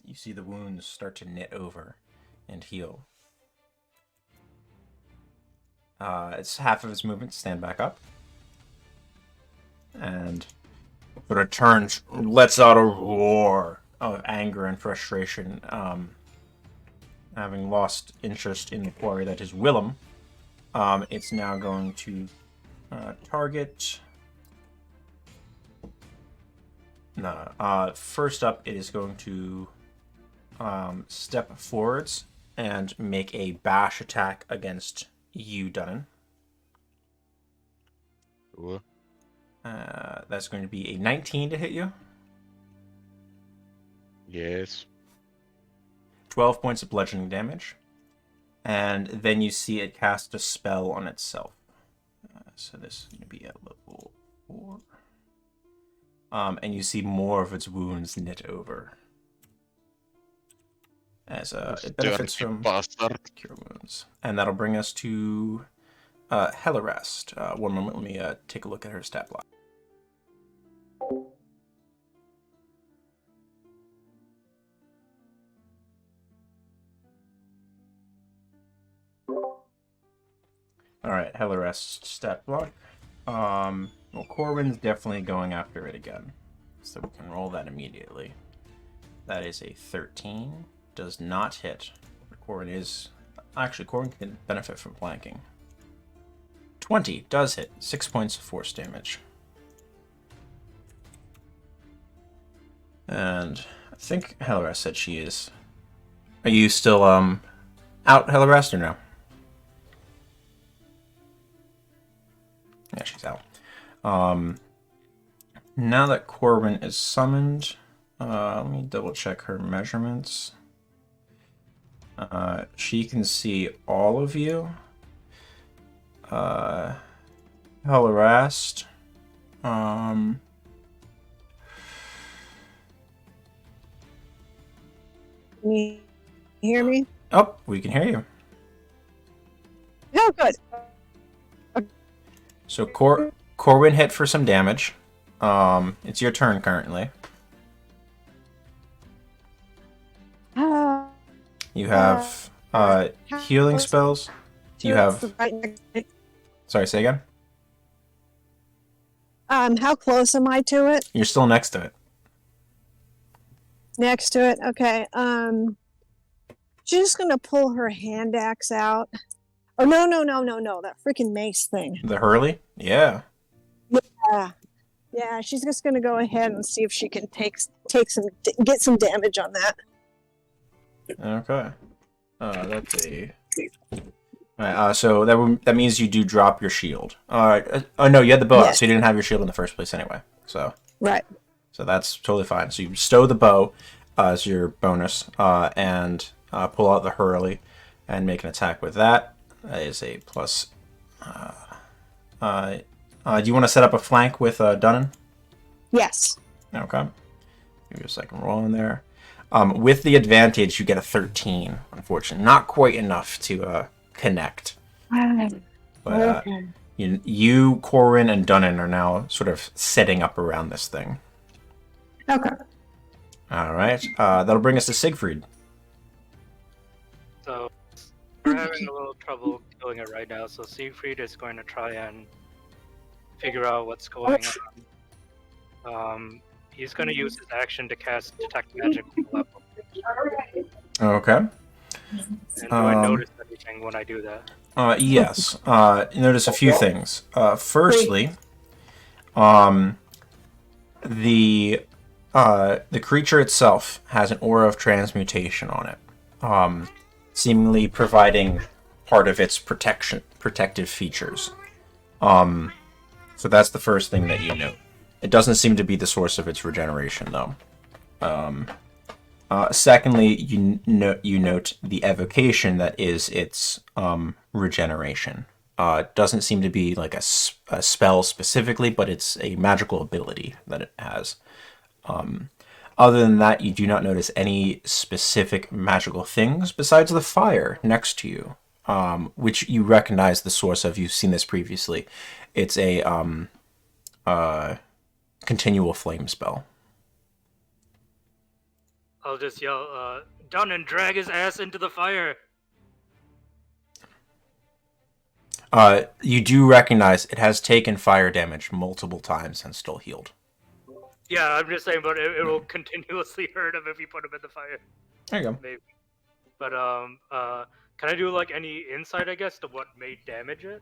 you see the wounds start to knit over and heal. It's half of its movement to stand back up. And sort of turns, lets out a roar of anger and frustration. Having lost interest in the quarry that is Willem, it's now going to target... No. First up, it is going to step forwards and make a bash attack against you, Dunnan. Cool. That's going to be a 19 to hit you. Yes. 12 points of bludgeoning damage. And then you see it cast a spell on itself. So this is going to be at level 4. And you see more of its wounds knit over. As it benefits Dirty from bastard. cure wounds. And that'll bring us to Hellerest. One moment, let me take a look at her stat block. Alright, Hellerest stat block. Well, Corwin's definitely going after it again. So we can roll that immediately. That is a 13. Does not hit. Corwin is... Actually, Corwin can benefit from flanking. 20 does hit. 6 points of force damage. And I think Hellerest said she is... Are you still, out, Hellerest, or no? Yeah, she's out. Now that Corwin is summoned, let me double check her measurements. She can see all of you. Hellerest. Can you hear me? Oh, we can hear you. Oh, good. So Corwin hit for some damage. It's your turn currently. You have healing spells. You have... Sorry, say again? How close am I to it? You're still next to it. Next to it? Okay. She's just gonna pull her hand axe out. Oh, no. That freaking mace thing. The Hurley? Yeah. Yeah, she's just gonna go ahead and see if she can get some damage on that. Okay. That's a... Alright, so that means you do drop your shield. Oh no, you had the bow, Yes. so you didn't have your shield in the first place anyway. So Right. that's totally fine. So you stow the bow. as your bonus, and pull out the Hurley and make an attack with that. That is a plus. Do you want to set up a flank with Dunnan? Yes. Okay. Give you a second roll in there. With the advantage, you get a 13. Unfortunately, not quite enough to connect. But you, Corwin, and Dunnan are now sort of setting up around this thing. Okay. All right. That'll bring us to Siegfried. So we're having a little trouble killing it right now. So Siegfried is going to try and figure out what's going on. He's going to use his action to cast Detect Magic on the level. Okay. And do I notice anything when I do that? Yes. Notice a few things. Firstly, the creature itself has an aura of transmutation on it, seemingly providing part of its protective features. So that's the first thing that you note. It doesn't seem to be the source of its regeneration, though. Secondly, you note the evocation that is its regeneration. It doesn't seem to be like a spell specifically, but it's a magical ability that it has. Other than that, you do not notice any specific magical things besides the fire next to you, which you recognize the source of. You've seen this previously. It's a continual flame spell. I'll just yell, down and drag his ass into the fire. You do recognize it has taken fire damage multiple times and still healed. Yeah, I'm just saying, but it will continuously hurt him if you put him in the fire. There you go. Maybe. But, can I do, like, any insight, I guess, to what may damage it?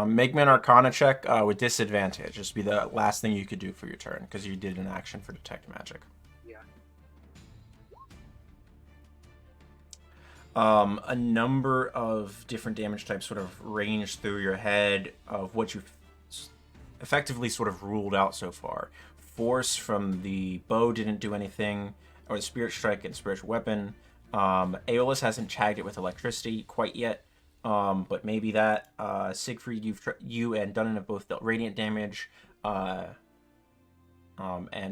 Make me an Arcana check with disadvantage. Just be the last thing you could do for your turn, because you did an action for Detect Magic. Yeah. A number of different damage types sort of range through your head of what you've effectively sort of ruled out so far. Force from the bow didn't do anything, or the Spirit Strike and Spiritual Weapon. Aeolus hasn't tagged it with electricity quite yet, but maybe that. Siegfried, you and Dunnan have both dealt radiant damage, and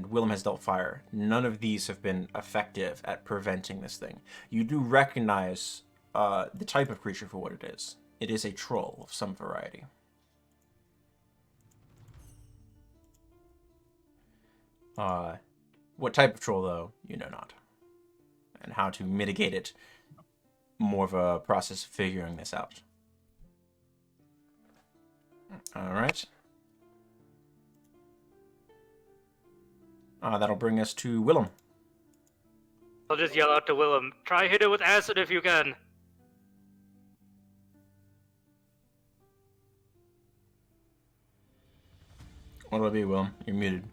Willem has dealt fire. None of these have been effective at preventing this thing. You do recognize the type of creature for what it is. It is a troll of some variety. What type of troll, though, you know not. And how to mitigate it, more of a process of figuring this out. Alright. That'll bring us to Willem. I'll just yell out to Willem, try hit it with acid if you can. What'll it be, Willem? You're muted.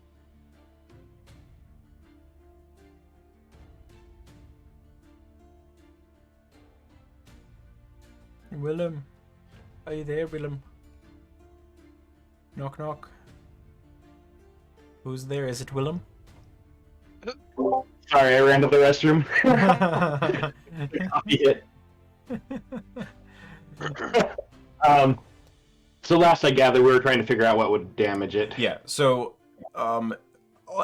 Willem? Are you there, Willem? Knock, knock. Who's there? Is it Willem? Sorry, I ran to the restroom. Copy it. So last I gathered, we were trying to figure out what would damage it. Yeah, so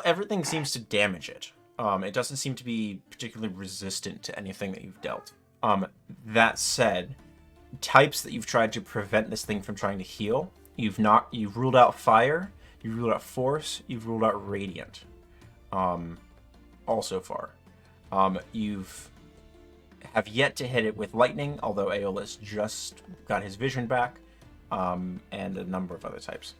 everything seems to damage it. It doesn't seem to be particularly resistant to anything that you've dealt. That said, types that you've tried to prevent this thing from trying to heal, you've ruled out fire, you've ruled out force, you've ruled out radiant. All so far. You've have yet to hit it with lightning, although Aeolus just got his vision back, and a number of other types.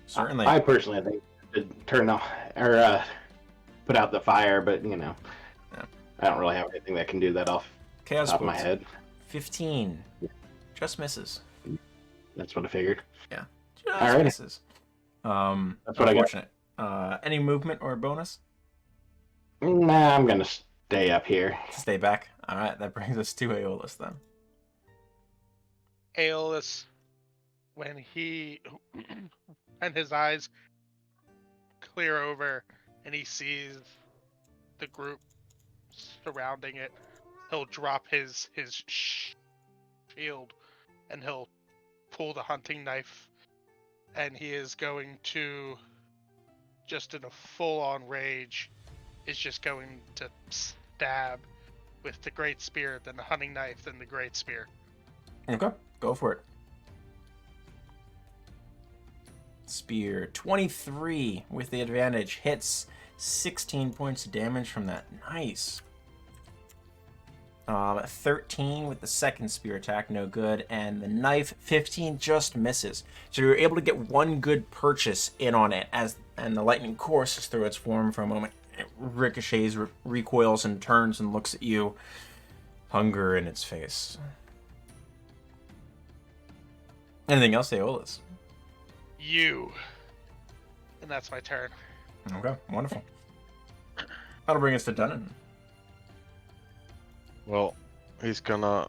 Certainly. I personally think it turn off or put out the fire, but yeah. I don't really have anything that can do that off the Chaos top of my Boots. head. 15. Just misses. That's what I figured. Yeah. Just Alrighty. misses. That's what I got. Unfortunate. Any movement or bonus? Nah, I'm gonna stay up here. Stay back. Alright, that brings us to Aeolus then. Aeolus, when his eyes clear over and he sees the group surrounding it, he'll drop his shield and he'll pull the hunting knife, and he is going to, just in a full-on rage, is just going to stab with the great spear, then the hunting knife, then the great spear. Okay, go for it. Spear 23 with the advantage hits. 16 points of damage from that. Nice. 13 with the second spear attack, no good, and the knife 15 just misses. So you're able to get one good purchase in on it and the lightning courses through its form for a moment. It ricochets, recoils, and turns and looks at you. Hunger in its face. Anything else, Aeolus? You. And that's my turn. Okay, wonderful. That'll bring us to Dunnan. Well, he's gonna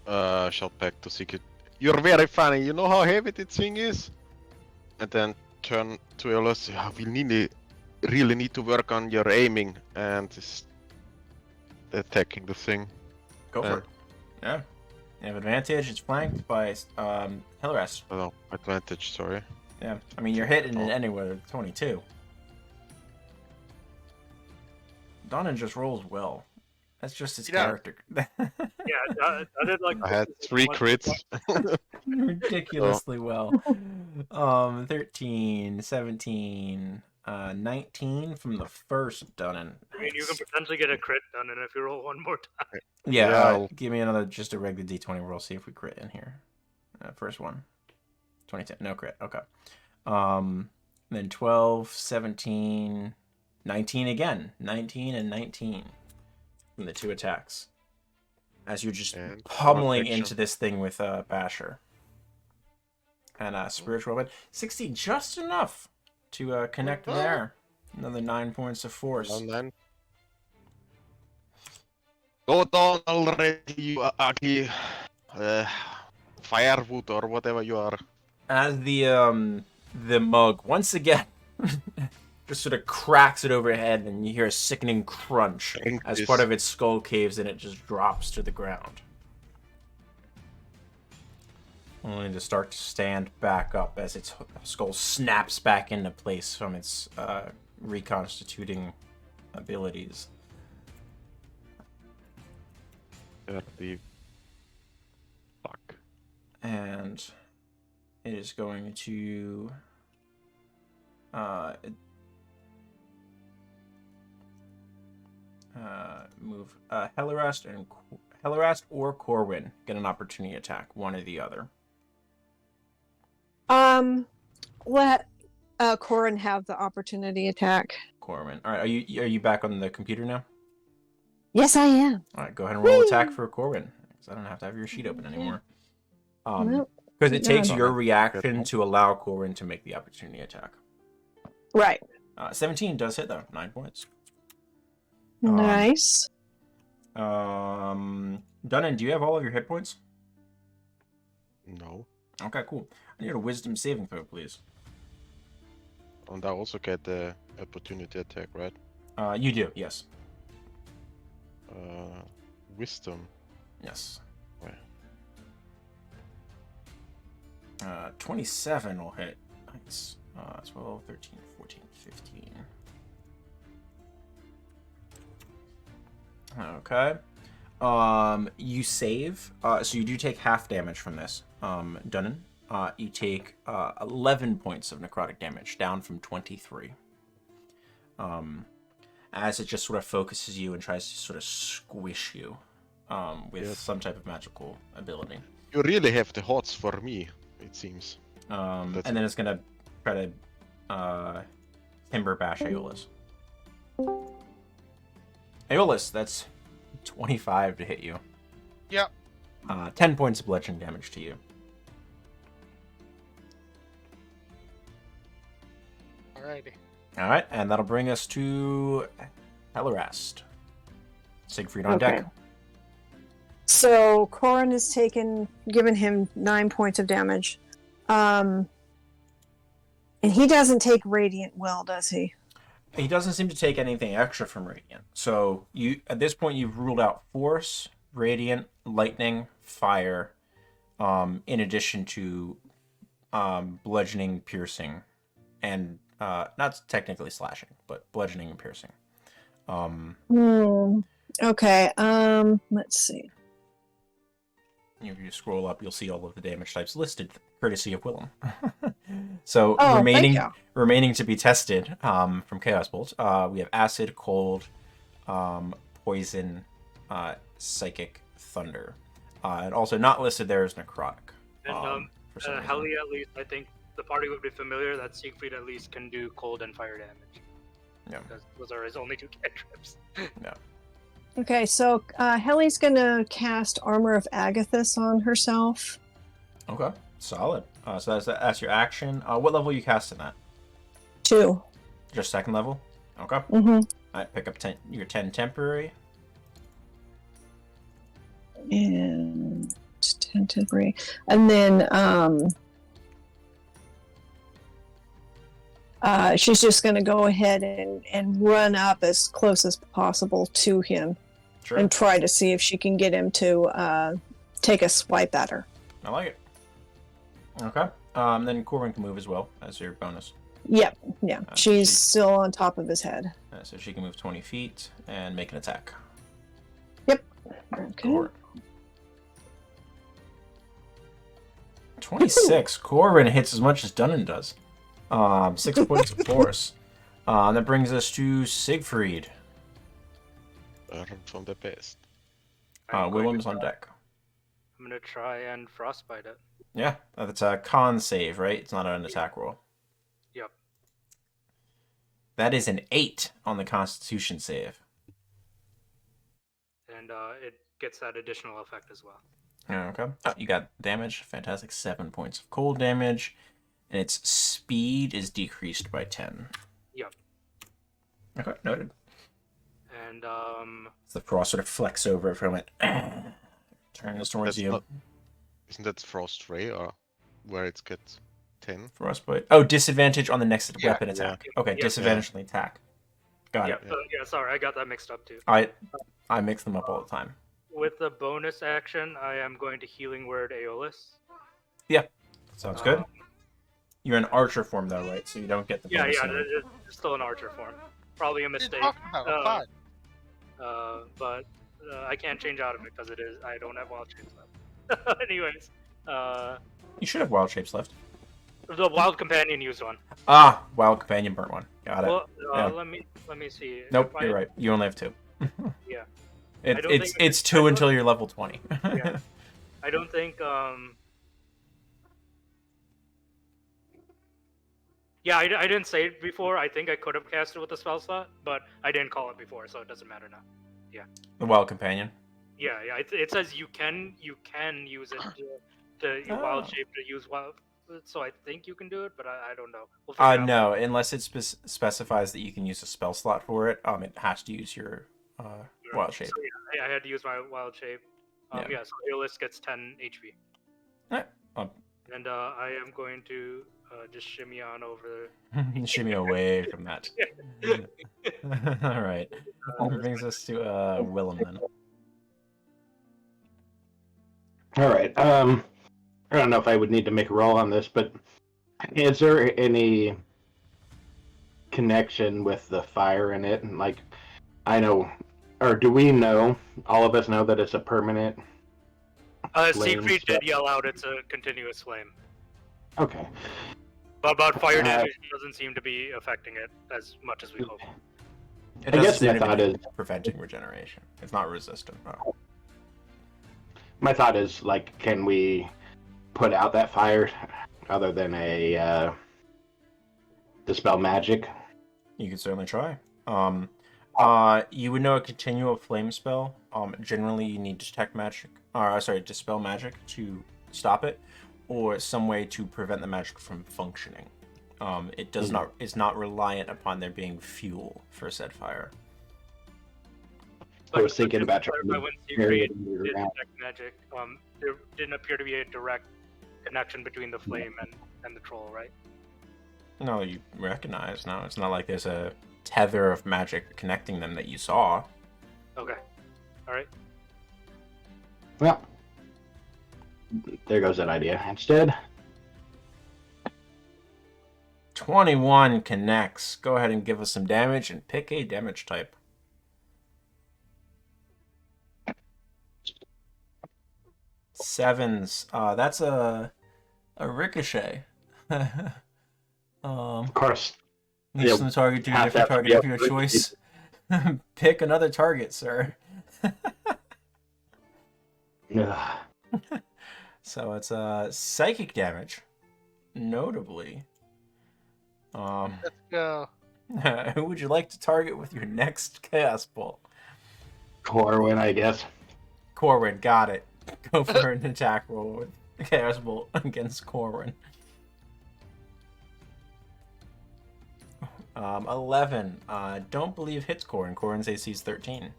shout back to Secret. You're very funny. You know how heavy that thing is? And then turn to Aeolus. We really need to work on your aiming and just attacking the thing. Go for it. Yeah. You have advantage. It's flanked by Hillrest. Oh, advantage. Sorry. Yeah. I mean, you're hitting it anywhere with 22. Dunnan just rolls well. That's just his character. Yeah, I did like. I had 3 crits. Ridiculously well. 13, 17, 19 from the first Dunnan. I mean, you can potentially get a crit done, and if you roll one more time. Yeah, give me another, just a regular D20 roll, see if we crit in here. First one. 22, no crit, okay. Then 12, 17, 19 again. 19 and 19 from the 2 attacks. As you're just pummeling into this thing with Basher. And Spiritual Weapon. 16, just enough to connect there. Another 9 points of force. 9. Go down already, you ugly firewood or whatever you are. As the mug once again just sort of cracks it overhead, and you hear a sickening crunch as part of its skull caves and it just drops to the ground. Only to start to stand back up as its skull snaps back into place from its reconstituting abilities. 30. Fuck. And it is going to move Hellerast or Corwin get an opportunity attack, one or the other. Let Corin have the opportunity attack. Corwin. All right, are you back on the computer now? Yes, I am. All right, go ahead and roll attack for Corwin, because I don't have to have your sheet open anymore. Because it takes your reaction to allow Corwin to make the opportunity attack. Right. 17 does hit though, 9 points. Nice. Dunnan, do you have all of your hit points? No. Okay, cool. I need a wisdom saving throw, please. And I also get the opportunity attack, right? You do, yes. Wisdom. Yes. Right. 27 will hit. Nice. 12, 13, 14, 15. Okay. You save. So you do take half damage from this, Dunnan. You take 11 points of necrotic damage, down from 23. As it just sort of focuses you and tries to sort of squish you with some type of magical ability. You really have the hots for me, it seems. And then it's going to try to Timber Bash Aeolus. Aeolus, that's 25 to hit you. Yep. 10 points of bludgeoning damage to you. Alrighty. Alright, and that'll bring us to Hellerast. Siegfried on deck. So Corin has given him 9 points of damage. And he doesn't take Radiant Will, does he? He doesn't seem to take anything extra from Radiant. So at this point you've ruled out Force, Radiant, Lightning, Fire, in addition to bludgeoning, piercing, and not technically slashing, but bludgeoning and piercing. Okay. Let's see. If you scroll up, you'll see all of the damage types listed, courtesy of Willem. So Thank you. remaining to be tested from Chaos Bolt, we have Acid, Cold, Poison, Psychic, Thunder. And also not listed there is Necrotic. And for some reason. Heli, at least, I think the party would be familiar that Siegfried at least can do cold and fire damage. Yeah. Because those are his only two cantrips. Yeah. Okay, so Heli's gonna cast Armor of Agathis on herself. Okay. Solid. So that's your action. What level are you casting at? 2. Just second level? Okay. Mm-hmm. Alright, pick up your 10 temporary. And 10 temporary. And then she's just going to go ahead and run up as close as possible to him. Sure. And try to see if she can get him to take a swipe at her. I like it. Okay. Then Corbin can move as well as your bonus. Yep. Yeah. She's still on top of his head. So she can move 20 feet and make an attack. Yep. Okay. Corbin. 26. Corbin hits as much as Dunnan does. 6 points of force. That brings us to Siegfried. Learn from the best. Willem's on deck. I'm gonna try and frostbite it. Yeah, that's a con save, right? It's not an attack roll. Yep. That is an 8 on the Constitution save. And it gets that additional effect as well. Okay. You got damage. Fantastic. 7 points of cold damage. And its speed is decreased by 10. Yep. Okay, noted. And So the frost sort of flex over from it. Turns towards you. Isn't that Frost Ray or where it gets 10? Frostbite. Oh, disadvantage on the next Yeah, weapon attack. Okay, yeah. disadvantage on the attack. Got it. yeah, sorry, I got that mixed up too. I mix them up all the time. With the bonus action, I am going to Healing Word Aeolus. Sounds good. You're an archer form though, right? So you don't get the Yeah, bonus. it's still an archer form. Probably a What are you mistake. talking about? Fine. But I can't change out of it because I don't have wild shapes left. Anyways, You should have wild shapes left. the wild companion used one. Ah, wild companion burnt one. Got it. Well, Yeah. let me see. Nope, If I- you're right. You only have 2. Yeah. It, I don't it's think- it's 2 until you're level 20. Yeah. I don't think. Yeah, I didn't say it before. I think I could have cast it with a spell slot, but I didn't call it before, so it doesn't matter now. The wild companion. Yeah. It says you can use it to wild shape to use wild. So I think you can do it, but I don't know. We'll figure it out. No, unless it specifies that you can use a spell slot for it. It has to use your wild shape. So, yeah, I had to use my wild shape. Yeah. So Aeolus gets 10 HP. Alright. And I am going to just shimmy on over. Shimmy away from that. All right. That brings us to Willem then. All right. I don't know if I would need to make a roll on this, but is there any connection with the fire in it? And like, I know, or do we know? All of us know that it's a permanent. Siegfried stuff. did yell out it's a continuous flame. Okay. But fire damage doesn't seem to be affecting it as much as we hope. It I doesn't guess seem my to be thought is preventing regeneration. It's not resistant. No. my thought is like, can we put out that fire other than a dispel magic? You could certainly try. You would know a continual flame spell. Generally, you need detect magic, dispel magic to stop it, or some way to prevent the magic from functioning. It does not. It's not reliant upon there being fuel for said fire. I was thinking about trying When to Siegfried it did around. detect magic, there didn't appear to be a direct connection between the flame and the troll, right? No, you recognize. No, it's not like there's a tether of magic connecting them that you saw. Okay. All right. Well, there goes that idea. Instead, 21 connects. Go ahead and give us some damage and pick a damage type. Sevens. That's a ricochet. of course, Each Yeah, the target to a have different to target be of your able to choice. Pick another target, sir. ugh, So it's psychic damage, notably. Let's go. Who would you like to target with your next chaos bolt? Corwin, I guess. Corwin, got it. Go for an attack roll with the chaos bolt against Corwin. 11. Don't believe hits Corwin. Corwin's AC is 13.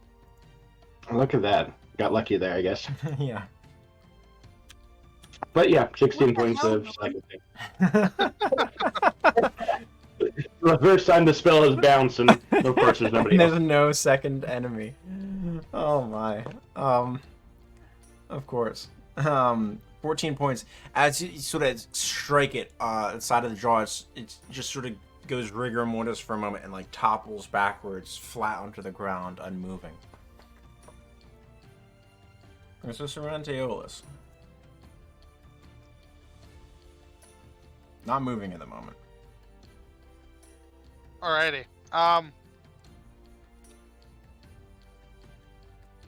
Look at that. Got lucky there, I guess. Yeah. But yeah, 16 What the points hell? of psychic. The first time the spell is bounced, and of course there's nobody There's else. no second enemy. Oh my. Of course. 14 points. As you sort of strike it, side of the jaw, it just sort of goes rigor mortis for a moment and like topples backwards, flat onto the ground, unmoving. This is around Aeolus. Not moving at the moment. Alrighty.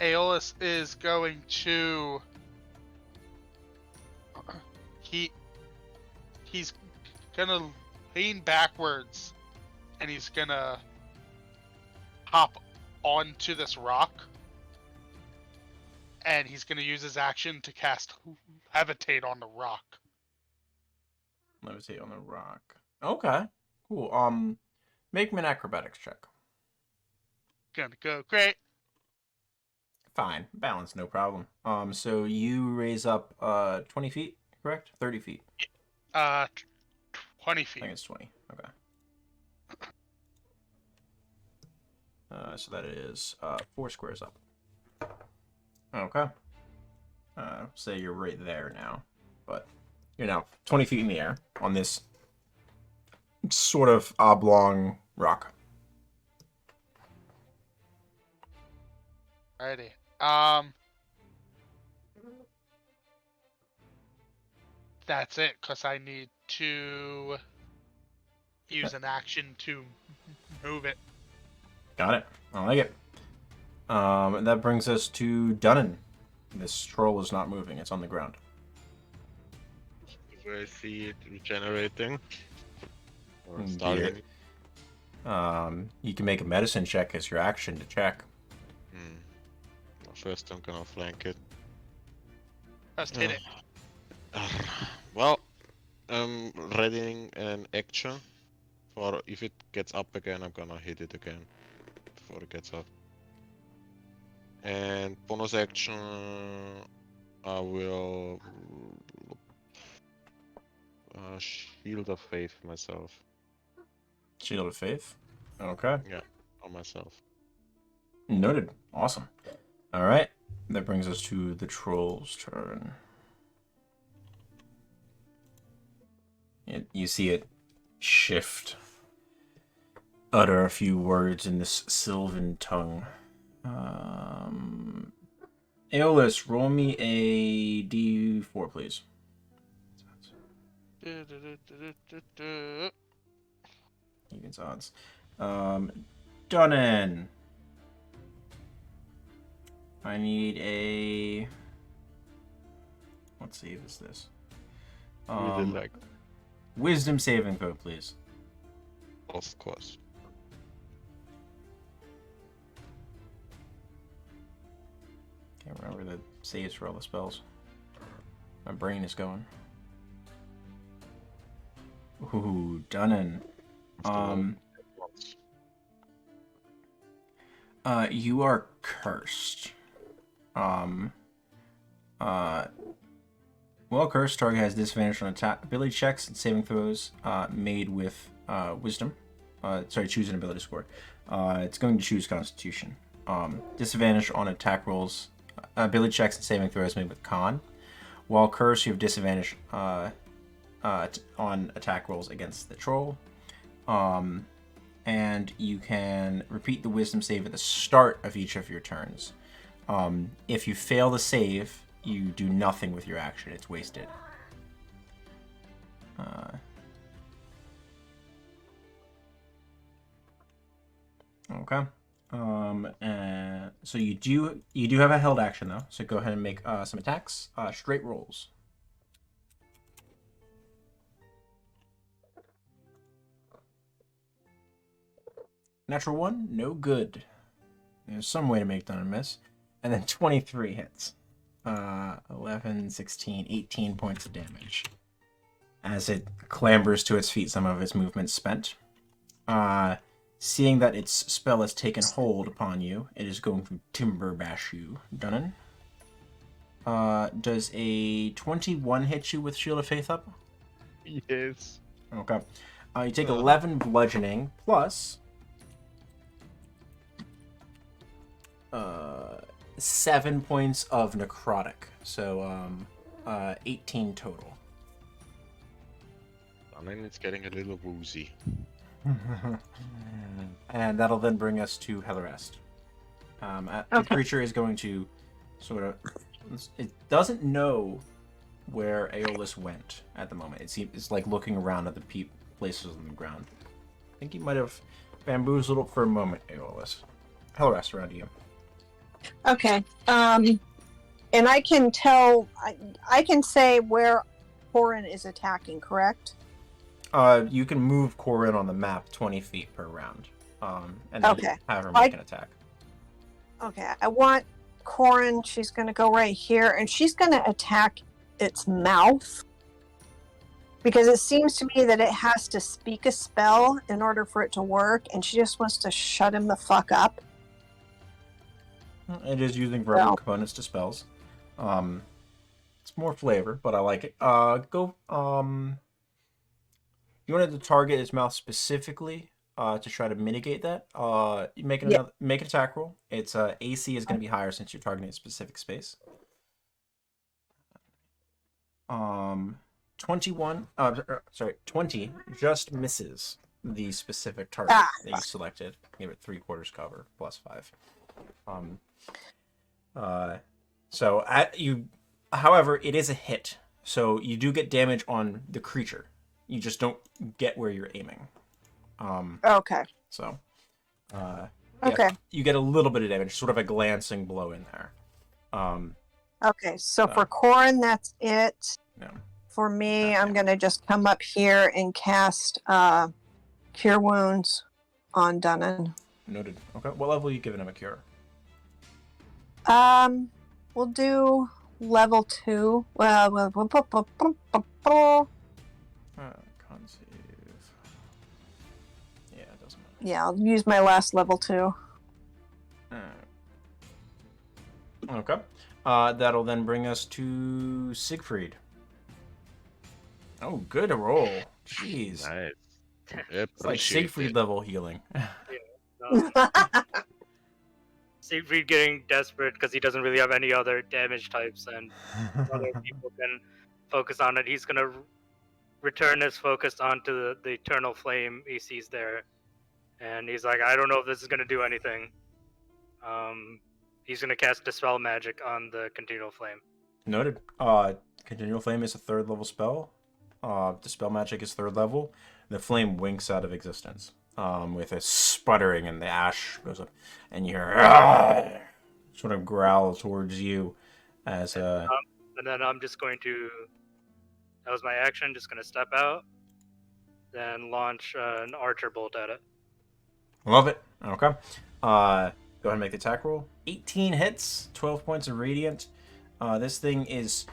Aeolus is going to he's gonna lean backwards and he's gonna hop onto this rock and he's gonna use his action to cast Levitate on the rock. Levitate on the rock. Okay. Cool. Make me an acrobatics check. Gonna go great. Fine. Balance, no problem. So you raise up 20 feet, correct? 30 feet. 20 I feet. think it's 20. Okay. So that is 4 squares up. Okay. Say you're right there now, but you're now 20 feet in the air on this sort of oblong rock. Alrighty. That's it, because I need to use an action to move it. Got it. I like it. And that brings us to Dunnan. This troll is not moving. It's on the ground. Do I see it regenerating? Or Mm, starting? You can make a medicine check as your action to check. Well, first I'm gonna flank it. Just hit it. Well, readying an action for if it gets up again, I'm gonna hit it again before it gets up. And bonus action, I will Shield of Faith myself. Shield of Faith. Okay. On myself. Noted. Awesome. All right. That brings us to the troll's turn. You see it shift, utter a few words in this sylvan tongue. Aeolus, roll me a d4, please. Against odds. Dunnan. I need a... What save is this? Really like, Wisdom saving throw, please. of course. Can't remember the saves for all the spells. My brain is going. Ooh, Dunnan. You are cursed. Well, cursed target has disadvantage on attack ability checks and saving throws made with Wisdom. Choose an ability score. It's going to choose Constitution. Disadvantage on attack rolls, ability checks, and saving throws made with Con. While cursed, you have disadvantage on attack rolls against the troll. And you can repeat the Wisdom save at the start of each of your turns. If you fail the save, you do nothing with your action. It's wasted. Okay. So you do have a held action though. So go ahead and make some attacks. Straight rolls. Natural 1, no good. There's some way to make that a miss. And then 23 hits. 11, 16, 18 points of damage. As it clambers to its feet, some of its movement spent. Seeing that its spell has taken hold upon you, it is going to Timber Bash you, Dunnan. Does a 21 hit you with Shield of Faith up? Yes. Okay. You take 11 bludgeoning, plus 7 points of necrotic. So, 18 total. And then it's getting a little woozy. And that'll then bring us to Hellerest. The creature is going to sort of... It doesn't know where Aeolus went at the moment. It's like looking around at the places on the ground. I think he might have bamboozled it for a moment, Aeolus. Hellerest, around to you. Okay. And I can tell... I can say where Corin is attacking, correct? You can move Corin on the map 20 feet per round. And then have her make an attack. Okay, I want Corin, she's going to go right here, and she's going to attack its mouth. Because it seems to me that it has to speak a spell in order for it to work, and she just wants to shut him the fuck up. It is using verbal components to spells. It's more flavor, but I like it. You wanted to target its mouth specifically to try to mitigate that. You make an attack roll. Its AC is going to be higher since you're targeting a specific space. 20 just misses the specific target that you selected. Give it 3/4 cover plus 5. However, it is a hit, so you do get damage on the creature. You just don't get where you're aiming. Okay. So, okay. You get a little bit of damage, sort of a glancing blow in there. Okay, so for Corin, that's it. No. For me, I'm going to just come up here and cast Cure Wounds on Dunnan. Noted. Okay, what level are you giving him a cure? We'll do level 2. Con save. Yeah, it doesn't matter. Yeah, I'll use my last level 2. Okay. That'll then bring us to Siegfried. Oh, good roll. Jeez. Nice. It's like Siegfried level healing. Siegfried getting desperate because he doesn't really have any other damage types, and other people can focus on it. He's gonna return his focus onto the Eternal Flame he sees there, and he's like, I don't know if this is gonna do anything. He's gonna cast Dispel Magic on the Continual Flame. Noted. Continual Flame is a 3rd level spell. Dispel Magic is 3rd level. The flame winks out of existence. With a sputtering, and the ash goes up, and you hear sort of growl towards you as and then I'm just going to, that was my action, just going to step out, then launch an Archer Bolt at it. Love it. Okay. Go ahead and make the attack roll. 18 hits, 12 points of radiant. This thing is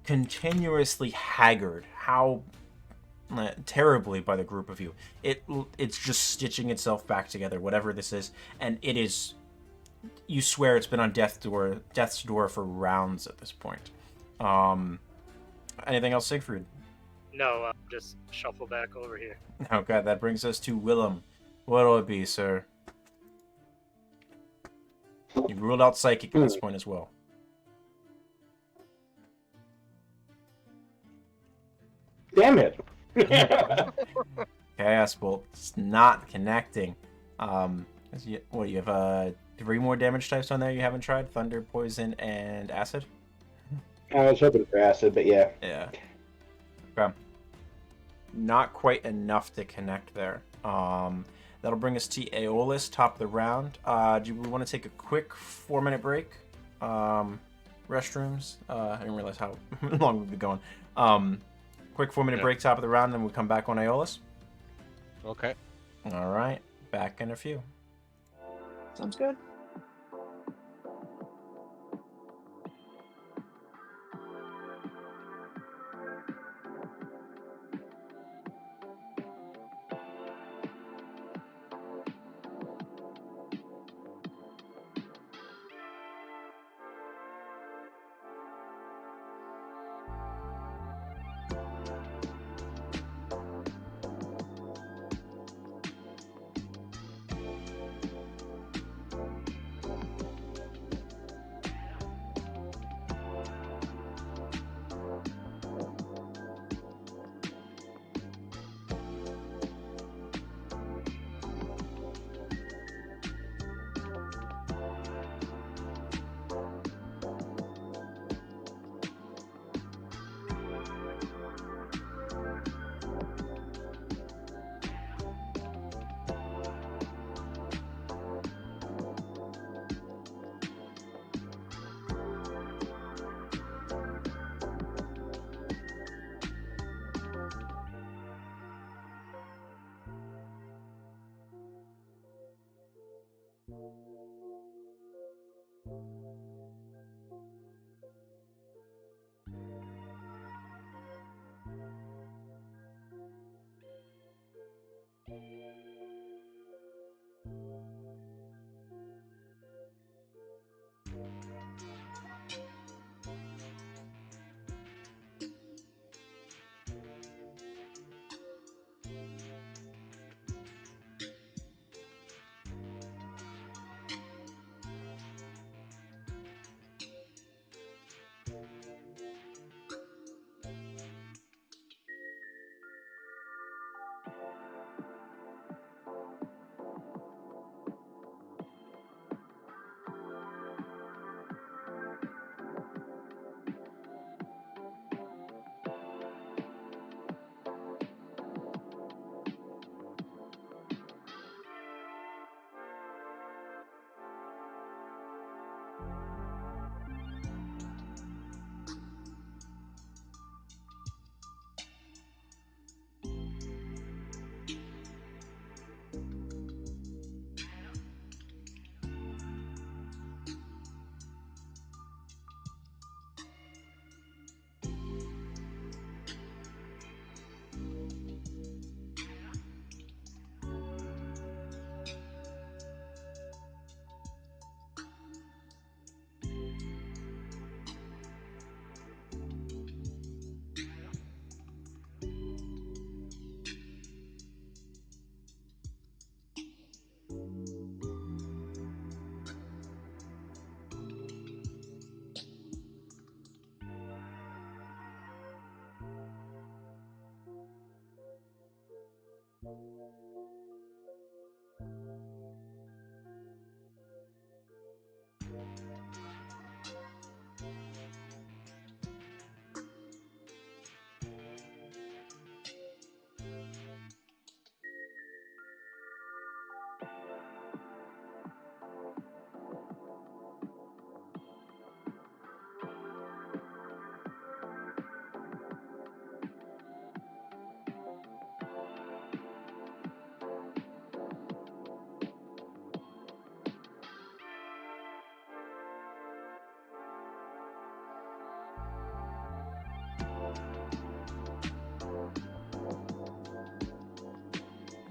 continuously haggard. How terribly by the group of you. It's just stitching itself back together, whatever this is, and it is. You swear it's been on death's door for rounds at this point. Anything else, Siegfried? No, just shuffle back over here. Okay, that brings us to Willem. What'll it be, sir? You've ruled out psychic at this point as well. Damn it! Chaos Bolt. It's not connecting. What, you have 3 more damage types on there you haven't tried? Thunder, Poison, and Acid? I was hoping for acid, but yeah. Yeah. Okay. Not quite enough to connect there. That'll bring us to Aeolus, top of the round. Do we want to take a quick 4-minute break? Restrooms? I didn't realize how long we've been going. Quick 4-minute break, top of the round, then we come back on Aeolus. Okay. All right. Back in a few. Sounds good.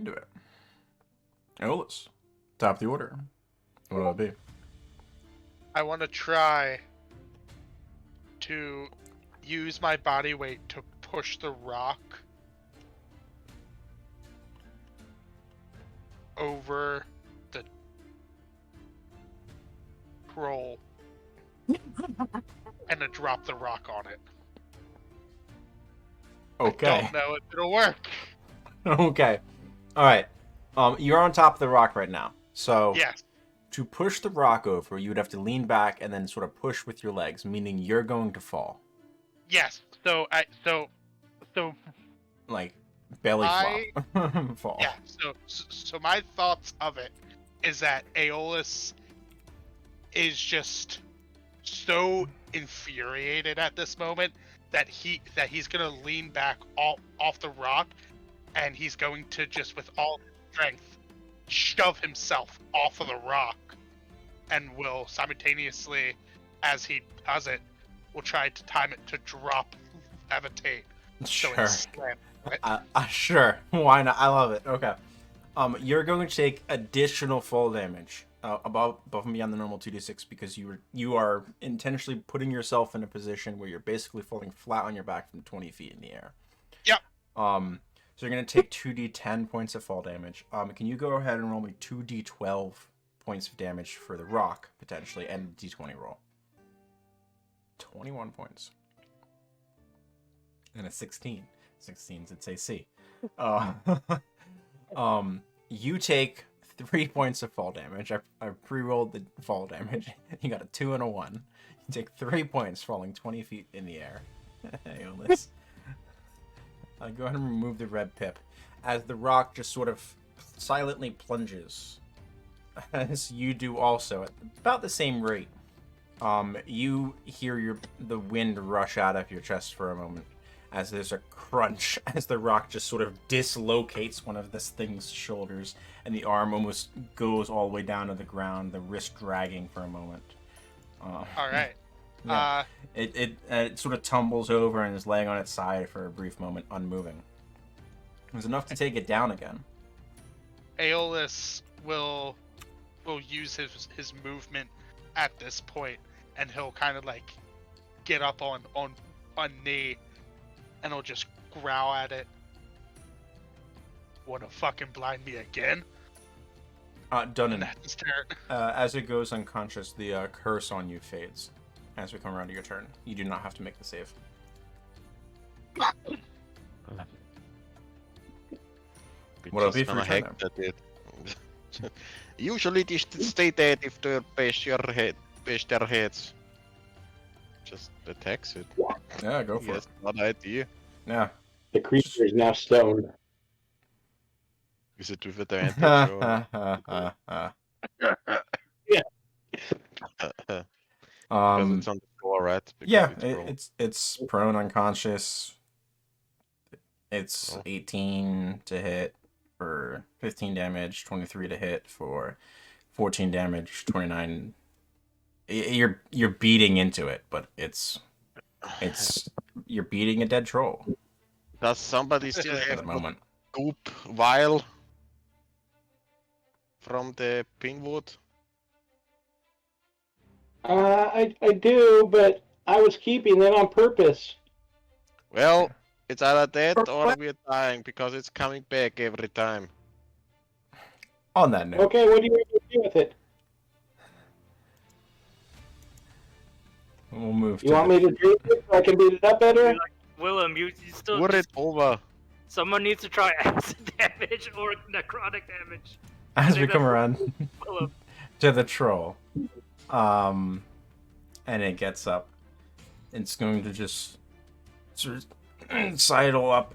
Do it. Aeolus, top of the order. What'll it be? I want to try to use my body weight to push the rock over the troll and to drop the rock on it. Okay. I don't know if it'll work. Okay. All right. You're on top of the rock right now. So Yes. to push the rock over, you would have to lean back and then sort of push with your legs, meaning you're going to fall. Yes. So Like belly I- flop. Fall. yeah. So my thoughts of it is that Aeolus is just so infuriated at this moment that he's gonna lean back off the rock, and he's going to just with all his strength shove himself off of the rock, and will simultaneously, as he does it, will try to time it to drop levitate. So Sure. it slams it. Sure. Why not? I love it. Okay. You're going to take additional fall damage above and beyond the normal 2d6 because you are intentionally putting yourself in a position where you're basically falling flat on your back from 20 feet in the air. Yep. So you're going to take 2d10 points of fall damage. Can you go ahead and roll me 2d12 points of damage for the rock, potentially, and d20 roll? 21 points. And a 16. 16's its AC. You take 3 points of fall damage. I pre-rolled the fall damage. You got a 2 and a 1. You take 3 points, falling 20 feet in the air. Aeolus. Go ahead and remove the red pip. As the rock just sort of silently plunges, as you do also at about the same rate. You hear the wind rush out of your chest for a moment, as there's a crunch as the rock just sort of dislocates one of this thing's shoulders, and the arm almost goes all the way down to the ground, the wrist dragging for a moment. All right. Yeah. It sort of tumbles over and is laying on its side for a brief moment, unmoving. It was enough to take it down again. Aeolus will use his movement at this point, and he'll kind of like get up on knee, and he'll just growl at it. Wanna fucking blind me again? Done. And that's his turn. As it goes unconscious, the curse on you fades. As we come around to your turn, you do not have to make the save. What up, Just for gonna your turn hack that it. Usually they stay dead if they bash their heads. Just attacks it. Yeah, go for Yes, it. not idea. Yeah. The creature is now stoned. Is it with advantage or? Because it's on the floor, right? Because Yeah, it's prone. it's prone unconscious. It's Oh. 18 to hit for 15 damage, 23 to hit for 14 damage, 29. You're beating into it, but it's you're beating a dead troll Does somebody still at have the the moment. goop vial from the pinwood? I do, but I was keeping them on purpose. Well, it's either that For or what? we're dying because it's coming back every time. On that note, Okay, what do you want to do with it? we'll move You to want me to drink it so I can beat it up better? Willem, you still. Pour it over. Someone needs to try acid damage or necrotic damage. as we Save come that for around Willem. to the troll. And it gets up. It's going to just sort of sidle up,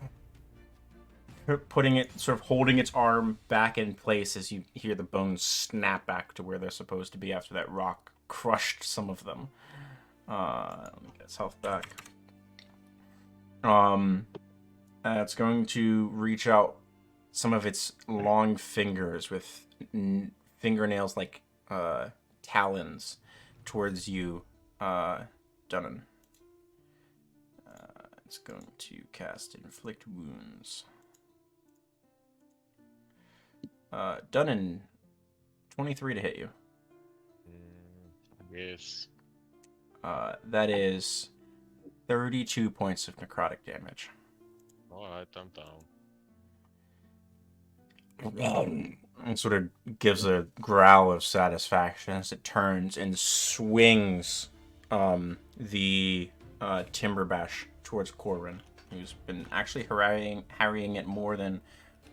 putting it, sort of holding its arm back in place as you hear the bones snap back to where they're supposed to be after that rock crushed some of them. Let me get its health back. It's going to reach out some of its long fingers with fingernails like talons towards you, Dunnan. It's going to cast Inflict Wounds. Dunnan, 23 to hit you. Yes. That is 32 points of necrotic damage. Alright, I'm down. And sort of gives a growl of satisfaction as it turns and swings the timber bash towards Corwin, who's been actually harrying it more than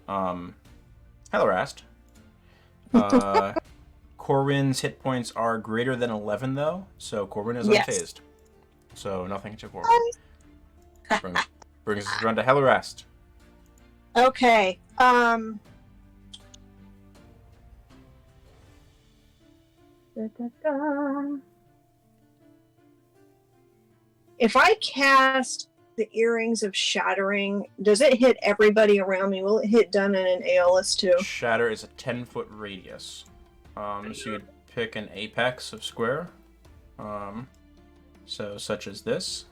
Hellerast. Corwin's hit points are greater than 11, though, so Corwin is Yes. unfazed. So nothing to Corwin. Brings us around to Hellerast. Okay. If I cast the Earrings of Shattering, does it hit everybody around me? Will it hit Dunnan and Aeolus too? Shatter is a 10-foot radius. So you'd pick an apex of square. So such as this.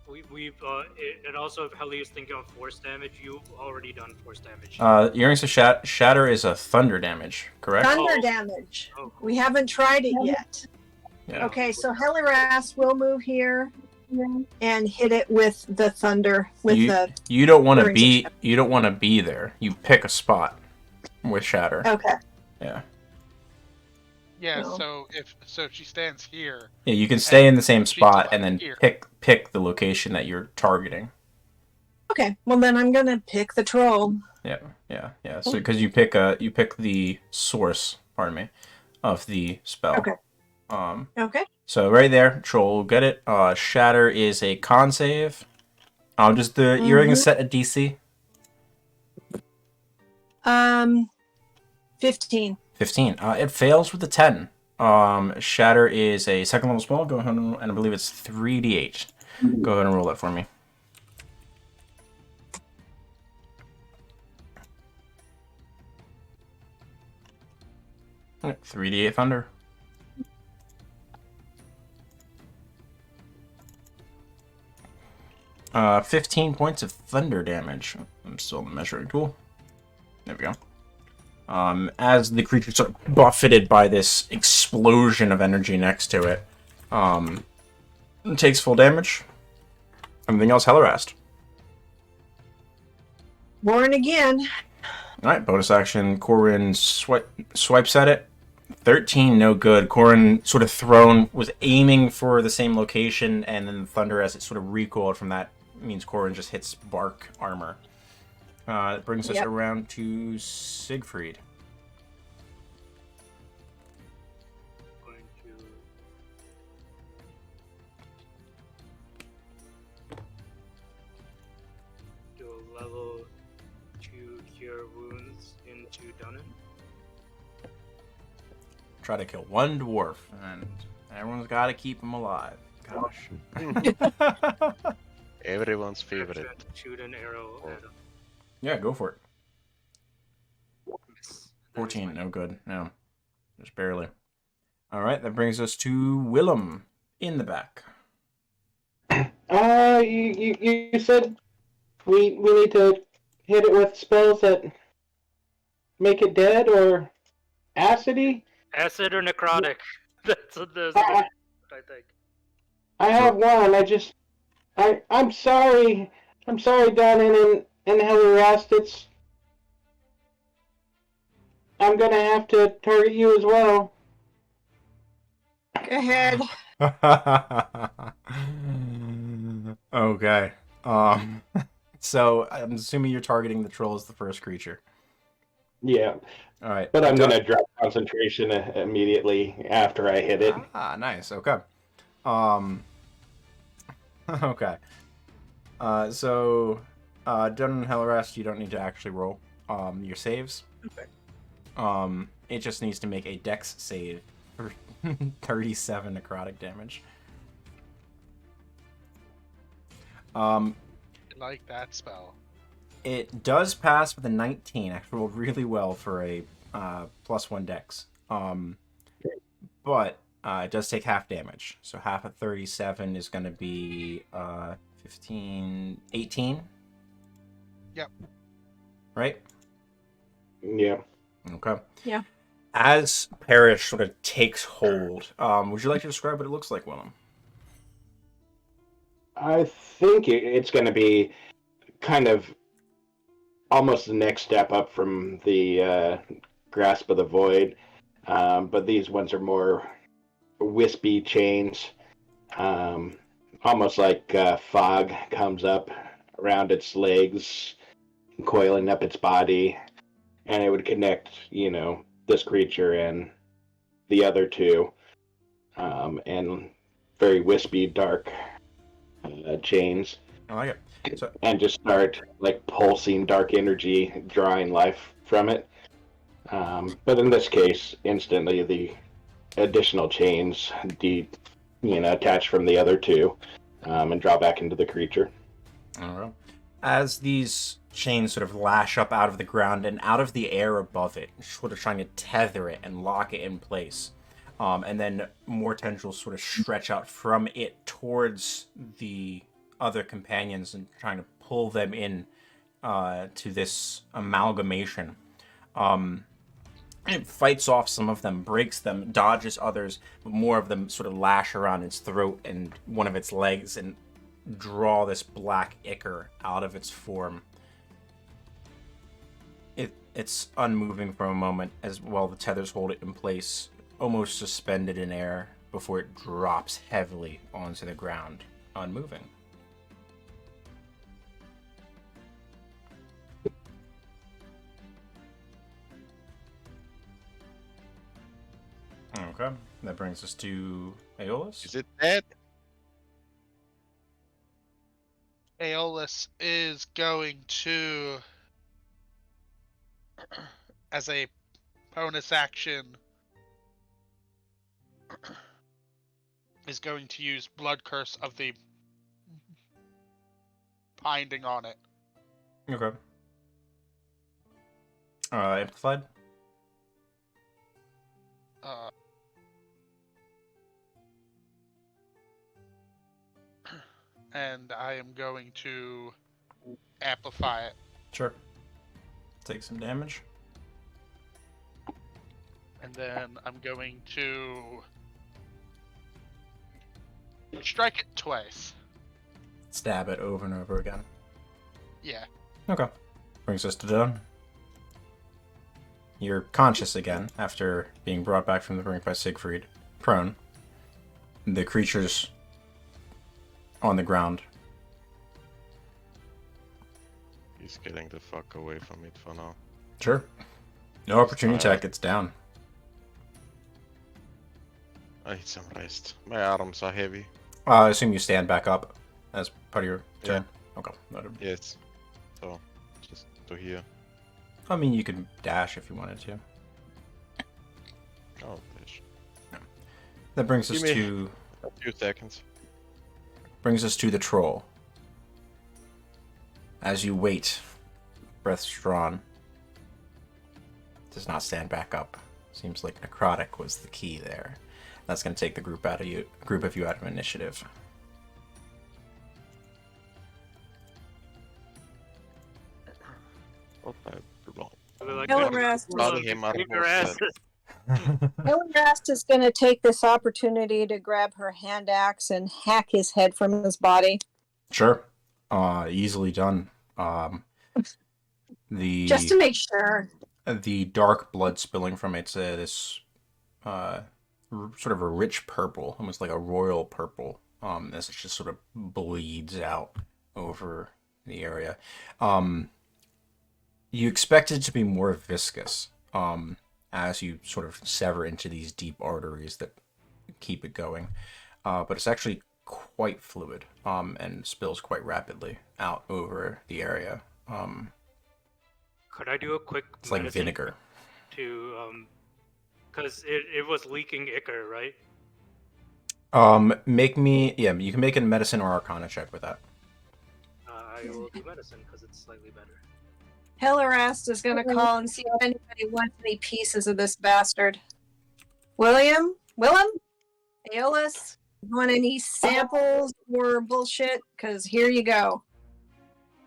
And also, if Heli is thinking of force damage, you've already done force damage. Earrings of Shatter is a thunder damage, correct? Thunder damage. Oh, We haven't tried it yet. Yeah. Okay, so Hellerast will move here and hit it with the thunder with the. You don't want to Earrings of be Shatter. you don't want to be there. You pick a spot with Shatter. Okay. Yeah. Yeah, No. so if she stands here, Yeah, you can stay in the same She's spot up and then here. pick the location that you're targeting. Okay. Well, then I'm gonna pick the troll. Yeah. So because you pick the source, pardon me, of the spell. Okay. Okay. So right there, troll, get it. Shatter is a con save. Just the earring is set at DC. 15. 15. It fails with a 10. Shatter is a second level spell. Go ahead and I believe it's 3d8. Go ahead and roll that for me. Alright, 3d8 thunder. Uh, 15 points of thunder damage. I'm still in the measuring tool. There we go. As the creature sort of buffeted by this explosion of energy next to it, it takes full damage. Everything else, Hellerast. Born again. Alright, bonus action. Corwin swipes at it. 13, no good. Corwin sort of was aiming for the same location, and then the thunder, as it sort of recoiled from that, means Corwin just hits bark armor. That brings us Yep. around to Siegfried. going to do a level 2 cure wounds into Dunnan. Try to kill one dwarf, and everyone's got to keep him alive. Gosh. Everyone's Try favorite. to shoot an arrow at him. Yeah, go for it. Miss. 14, no good. No. Just barely. Alright, that brings us to Willem in the back. You said we need to hit it with spells that make it dead or acidy? Acid or necrotic? That's what there's. I I think. I have one. I'm sorry. I'm sorry, Dunnan and Hellerast. I'm gonna have to target you as well. Go ahead. Okay. So I'm assuming you're targeting the troll as the first creature. Yeah, Alright. but I'm gonna drop concentration immediately after I hit it. Nice. Okay. Okay. So, Dunnan and Hellerast, you don't need to actually roll your saves. Okay. It just needs to make a dex save for 37 necrotic damage. I like that spell. It does pass with a 19. Actually rolled really well for a +1 dex. But it does take half damage. So half of 37 is going to be 15, 18. Yep. Right? Yeah. Okay. Yeah. As Parrish sort of takes hold, would you like to describe what it looks like, Willem? I think it's gonna be kind of almost the next step up from the grasp of the void, but these ones are more wispy chains, almost like fog comes up around its legs, coiling up its body, and it would connect, this creature and the other two, and very wispy, dark chains. I like it. So, And just start like pulsing dark energy, drawing life from it. But in this case, instantly the additional chains attach from the other two, and draw back into the creature. all right. As these chains sort of lash up out of the ground and out of the air above it, sort of trying to tether it and lock it in place. And then more tendrils sort of stretch out from it towards the other companions and trying to pull them in to this amalgamation. It fights off some of them, breaks them, dodges others, but more of them sort of lash around its throat and one of its legs and draw this black ichor out of its form. It's unmoving for a moment as well. The tethers hold it in place, almost suspended in air, before it drops heavily onto the ground, unmoving. Okay, that brings us to Aeolus. Is it dead? Aeolus is going to, as a bonus action, is going to use Blood Curse of the binding on it. Okay. Amplified? And I am going to amplify it. Sure. Take some damage. And then I'm going to strike it twice. Stab it over and over again. Yeah. Okay. Brings us to Dawn. You're conscious again after being brought back from the brink by Siegfried. Prone. The creature's on the ground. He's getting the fuck away from it for now. Sure. No opportunity attack, it's down. I need some rest. My arms are heavy. I assume you stand back up as part of your turn. Yeah. Okay. Noted. Yes. So, just to here. I mean, you could dash if you wanted to. Oh, bitch. That brings us Give me- to A few seconds. the troll. As you wait, breaths drawn, does not stand back up. Seems like necrotic was the key there. That's going to take the group of you out of initiative. What I wrong? Elrast Routing him out of Keep your most asses. Elrast is going to take this opportunity to grab her hand axe and hack his head from his body. Sure. Easily done. Just to make sure. The dark blood spilling from it's this sort of a rich purple, almost like a royal purple. As it just sort of bleeds out over the area. You expect it to be more viscous as you sort of sever into these deep arteries that keep it going. But it's actually quite fluid and spills quite rapidly out over the area. Could I do a quick It's like medicine vinegar. to because it was leaking ichor, right? You can make a medicine or arcana check with that. I will do medicine because it's slightly better. Elrast is going to call and see if anybody wants any pieces of this bastard. Willem? Aeolus? Want any samples or bullshit? Because here you go.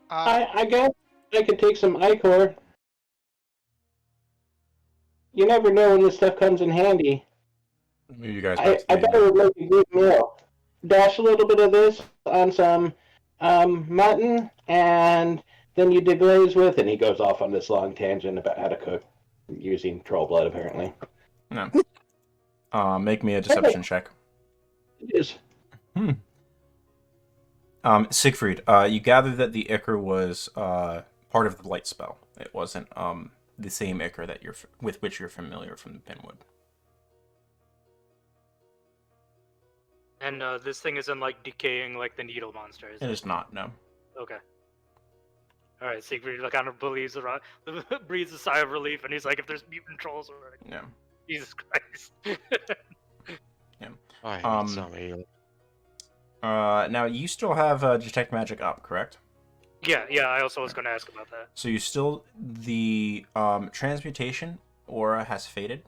I guess I could take some ichor. You never know when this stuff comes in handy. You guys. I bet it would make a good meal. Dash a little bit of this on some mutton, and then you deglaze with, and he goes off on this long tangent about how to cook using troll blood, apparently. No. Make me a deception check. It is. Siegfried, you gather that the Ichor was part of the light spell. It wasn't the same Ichor that with which you're familiar from the Pinwood. And this thing isn't like decaying like the needle monster, is It it? is not, no. Okay. All right, Siegfried kind of believes around, breathes a sigh of relief, and he's like, "If there's mutant trolls, or Yeah. Jesus Christ." I need some ale. Now, you still have Detect Magic up, correct? Yeah. I also was going to ask about that. So you still... The Transmutation aura has faded.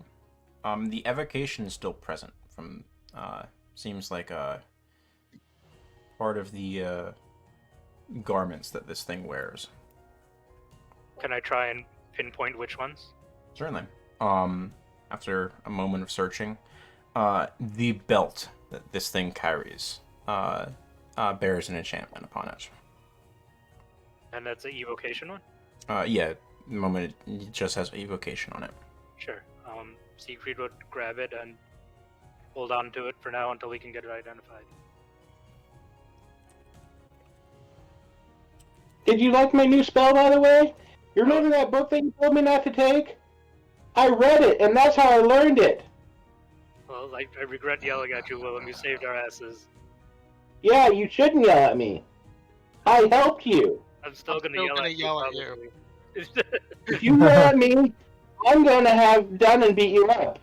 The Evocation is still present from... seems like part of the garments that this thing wears. Can I try and pinpoint which ones? Certainly. After a moment of searching, the belt that this thing carries bears an enchantment upon it. And that's an evocation one? Yeah, the moment it just has evocation on it. Sure. Siegfried would grab it and hold on to it for now until we can get it identified. Did you like my new spell, by the way? You remember that book that you told me not to take? I read it, and that's how I learned it. Well, I regret yelling at you, Willem. You saved our asses. Yeah, you shouldn't yell at me. I helped you. I'm still gonna yell at you. If you yell at me, I'm going to have Dunnan beat you up.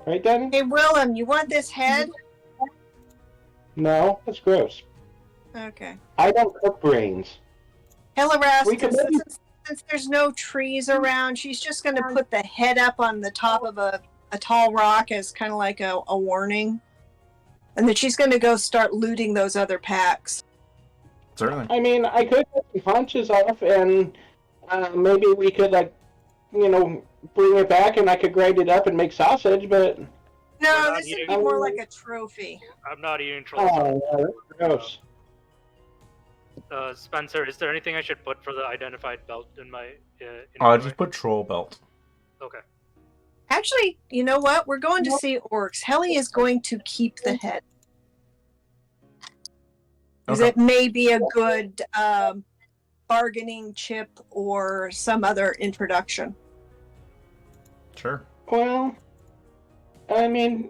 Right, Dunnan? Hey, Willem, you want this head? No, that's gross. Okay. I don't cook brains. Hillerask, We could maybe- since there's no trees around, she's just going to put the head up on the top of a tall rock as kind of like a warning. And then she's going to go start looting those other packs. Certainly. I mean, I could get some punches off, and maybe we could, bring it back, and I could grind it up and make sausage, but... No, this would be more like a trophy. I'm not eating trolls. Oh, yeah, that's gross. Spencer, is there anything I should put for the identified belt in my Just put troll belt. Okay. Actually, you know what? We're going to see orcs. Helly is going to keep the head. Because Okay. it may be a good bargaining chip or some other introduction. Sure. Well, I mean,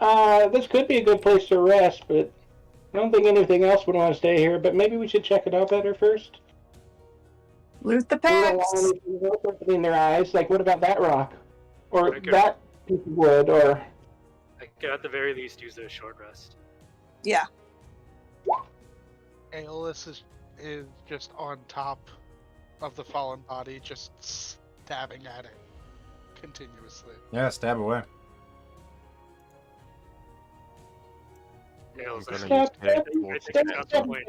this could be a good place to rest, but I don't think anything else would want to stay here, but maybe we should check it out better first. Loot the We don't packs. want anything else opening their eyes. Like, what about that rock? Or Okay. that piece of wood, or... I could at the very least use a short rest. Yeah. Aeolus is just on top of the fallen body, just stabbing at it continuously. Yeah, stab away. Yeah, I'm it's gonna like- use Stab, tag stab, towards stab, the stab, castle. point.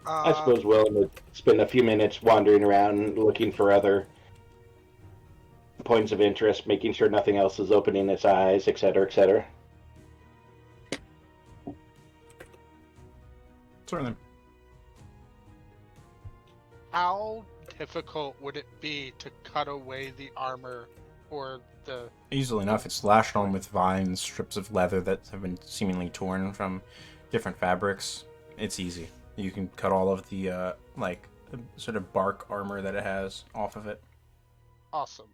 I suppose Willem would spend a few minutes wandering around looking for other points of interest, making sure nothing else is opening its eyes, etc., etc. Certainly. How difficult would it be to cut away the armor or the... Easily enough. It's lashed on with vines, strips of leather that have been seemingly torn from different fabrics. It's easy. You can cut all of the, the sort of bark armor that it has off of it. Awesome.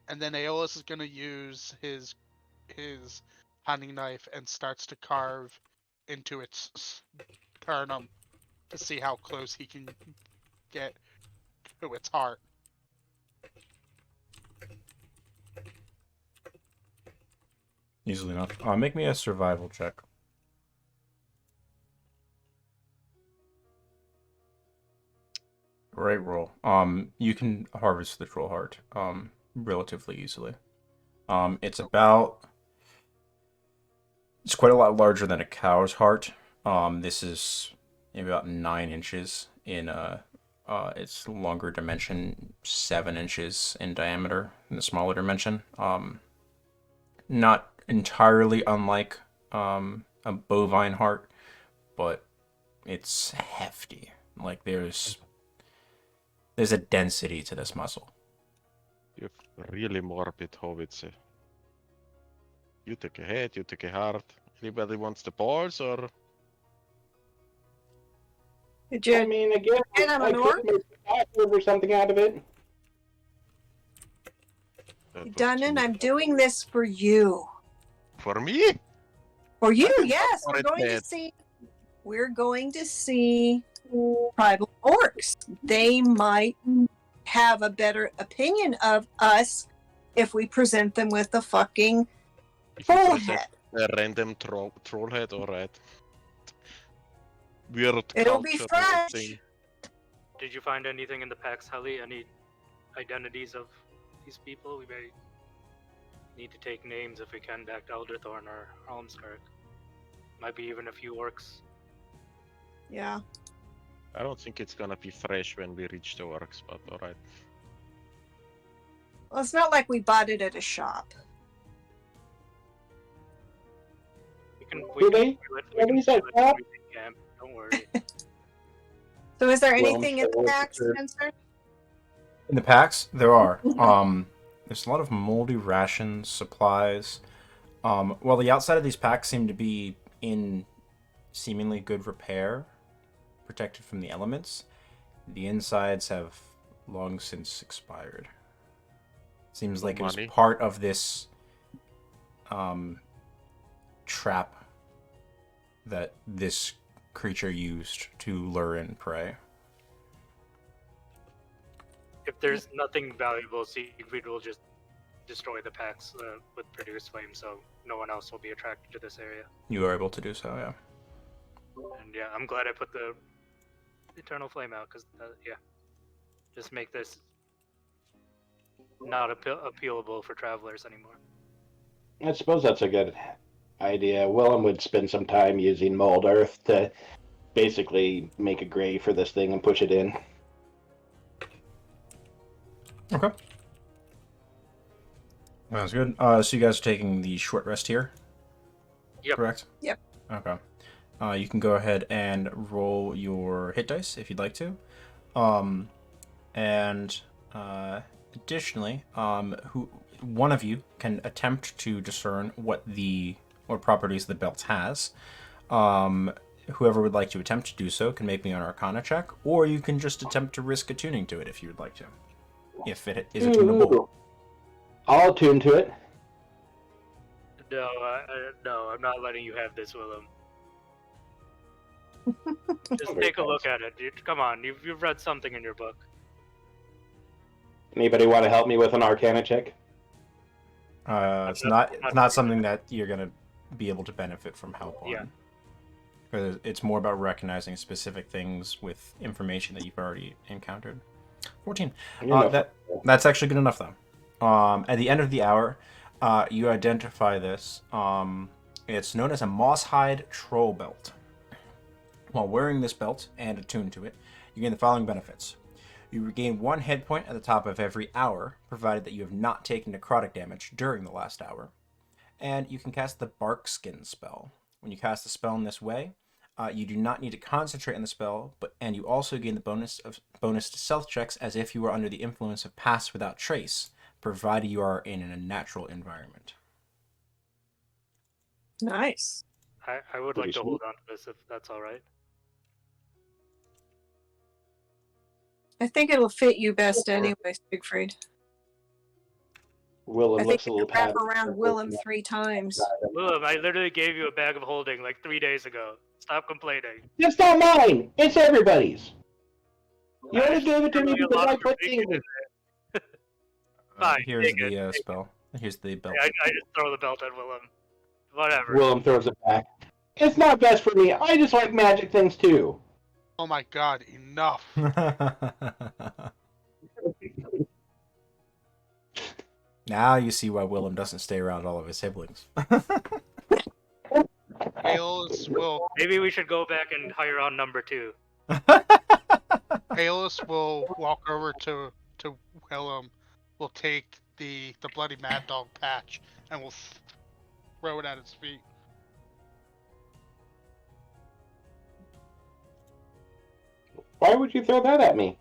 And then Aeolus is going to use his hunting knife and starts to carve into its sternum to see how close he can get to its heart. Easily enough. Make me a survival check. Great roll. You can harvest the troll heart relatively easily. It's quite a lot larger than a cow's heart. This is maybe about 9 inches in its longer dimension, 7 inches in diameter in the smaller dimension. not entirely unlike a bovine heart, but it's hefty. Like there's a density to this muscle. You're really morbid, Hovitze. You take a head, you take a heart. Anybody wants the balls, or Did you? I mean, again, And I'm I an orc. could make tacos or something out of it. that was Dunnan, cute. I'm doing this for you. For me? For you, didn't yes. for We're it, going to Dad. see. We're going to see tribal orcs. They might have a better opinion of us if we present them with a fucking If you full present head. a random troll head, alright. Weird It'll be cultural fresh. thing. Did you find anything in the packs, Helly? Any identities of these people? We may need to take names if we can back to Elderthorn or Almskirk. Might be even a few orcs. Yeah. I don't think it's gonna be fresh when we reach the orcs, but alright. Well, it's not like we bought it at a shop. We can Really? boil it What when is that, we Bob? make camp. Don't worry. So, is there Well, anything in the I'm pack, sure. Spencer? In the packs, there are. There's a lot of moldy rations, supplies. While the outside of these packs seem to be in seemingly good repair, protected from the elements, the insides have long since expired. Seems like it was Money. part of this trap that this creature used to lure in prey. If there's nothing valuable, Siegfried will just destroy the packs with Produce Flame, so no one else will be attracted to this area. You are able to do so, yeah. And yeah, I'm glad I put the Eternal Flame out, because, yeah. Just make this not appealable for travelers anymore. I suppose that's a good idea. Willem would spend some time using mold earth to basically make a grave for this thing and push it in. Okay. Sounds good. So you guys are taking the short rest here? Yep. Correct? Yep. Okay. You can go ahead and roll your hit dice if you'd like to. Additionally, one of you can attempt to discern what properties the belt has. Whoever would like to attempt to do so can make me an Arcana check, or you can just attempt to risk attuning to it if you would like to. If it is attunable. Ooh. I'll attune to it. No, no, I'm not letting you have this, Willem. Just take a look at it, dude. Come on, you've read something in your book. Anybody want to help me with an Arcana check? It's not something that you're gonna be able to benefit from help on. Yeah. Because it's more about recognizing specific things with information that you've already encountered. 14. That's actually good enough though. At the end of the hour, you identify this. It's known as a moss-hide troll belt. While wearing this belt and attuned to it, you gain the following benefits. You regain 1 hit point at the top of every hour, provided that you have not taken necrotic damage during the last hour. And you can cast the Bark Skin spell. When you cast the spell in this way, you do not need to concentrate on the spell, and you also gain the bonus to stealth checks as if you were under the influence of Pass Without Trace, provided you are in a natural environment. Nice. I would like to hold on to this if that's all right. I think it'll fit you best anyway, Siegfried. Willem I think looks a you little can wrap past. around Willem 3 times. Willem, I literally gave you a bag of holding like 3 days ago. Stop complaining. It's not mine. It's everybody's. You I only gave it to me really because love I put your bacon things. in Fine, Here's take the it. spell. Here's the belt. I just throw the belt at Willem. Whatever. Willem throws it back. It's not best for me. I just like magic things too. Oh my god, enough. Now you see why Willem doesn't stay around all of his siblings. Aeolus will Maybe we should go back and hire on number 2. Aeolus will walk over to Willem, will take the bloody mad dog patch and will throw it at its feet. Why would you throw that at me?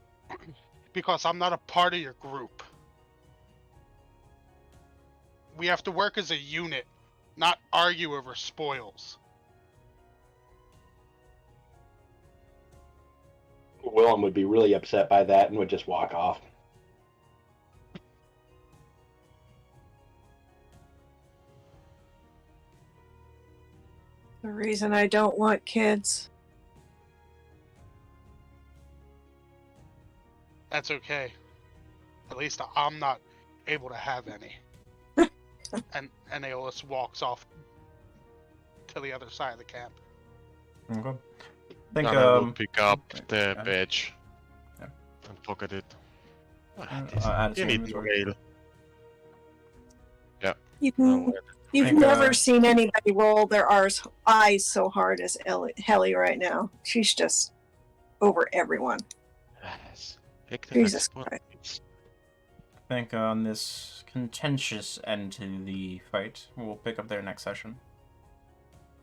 Because I'm not a part of your group. We have to work as a unit, not argue over spoils. Willem would be really upset by that and would just walk off. The reason I don't want kids. That's okay. At least I'm not able to have any. And Aeolus walks off to the other side of the camp. Okay. I think Then I will pick up the yeah. badge Yeah. and pocket it. add it to You your need to inventory. rail. Yeah. You've No, you've never seen anybody roll their eyes so hard as Helly right now. She's just over everyone. yes. Pick the Jesus next one, Christ. please. I think on this contentious end to the fight, we'll pick up there next session.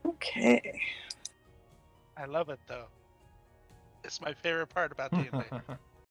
Okay. I love it though. It's my favorite part about D&D.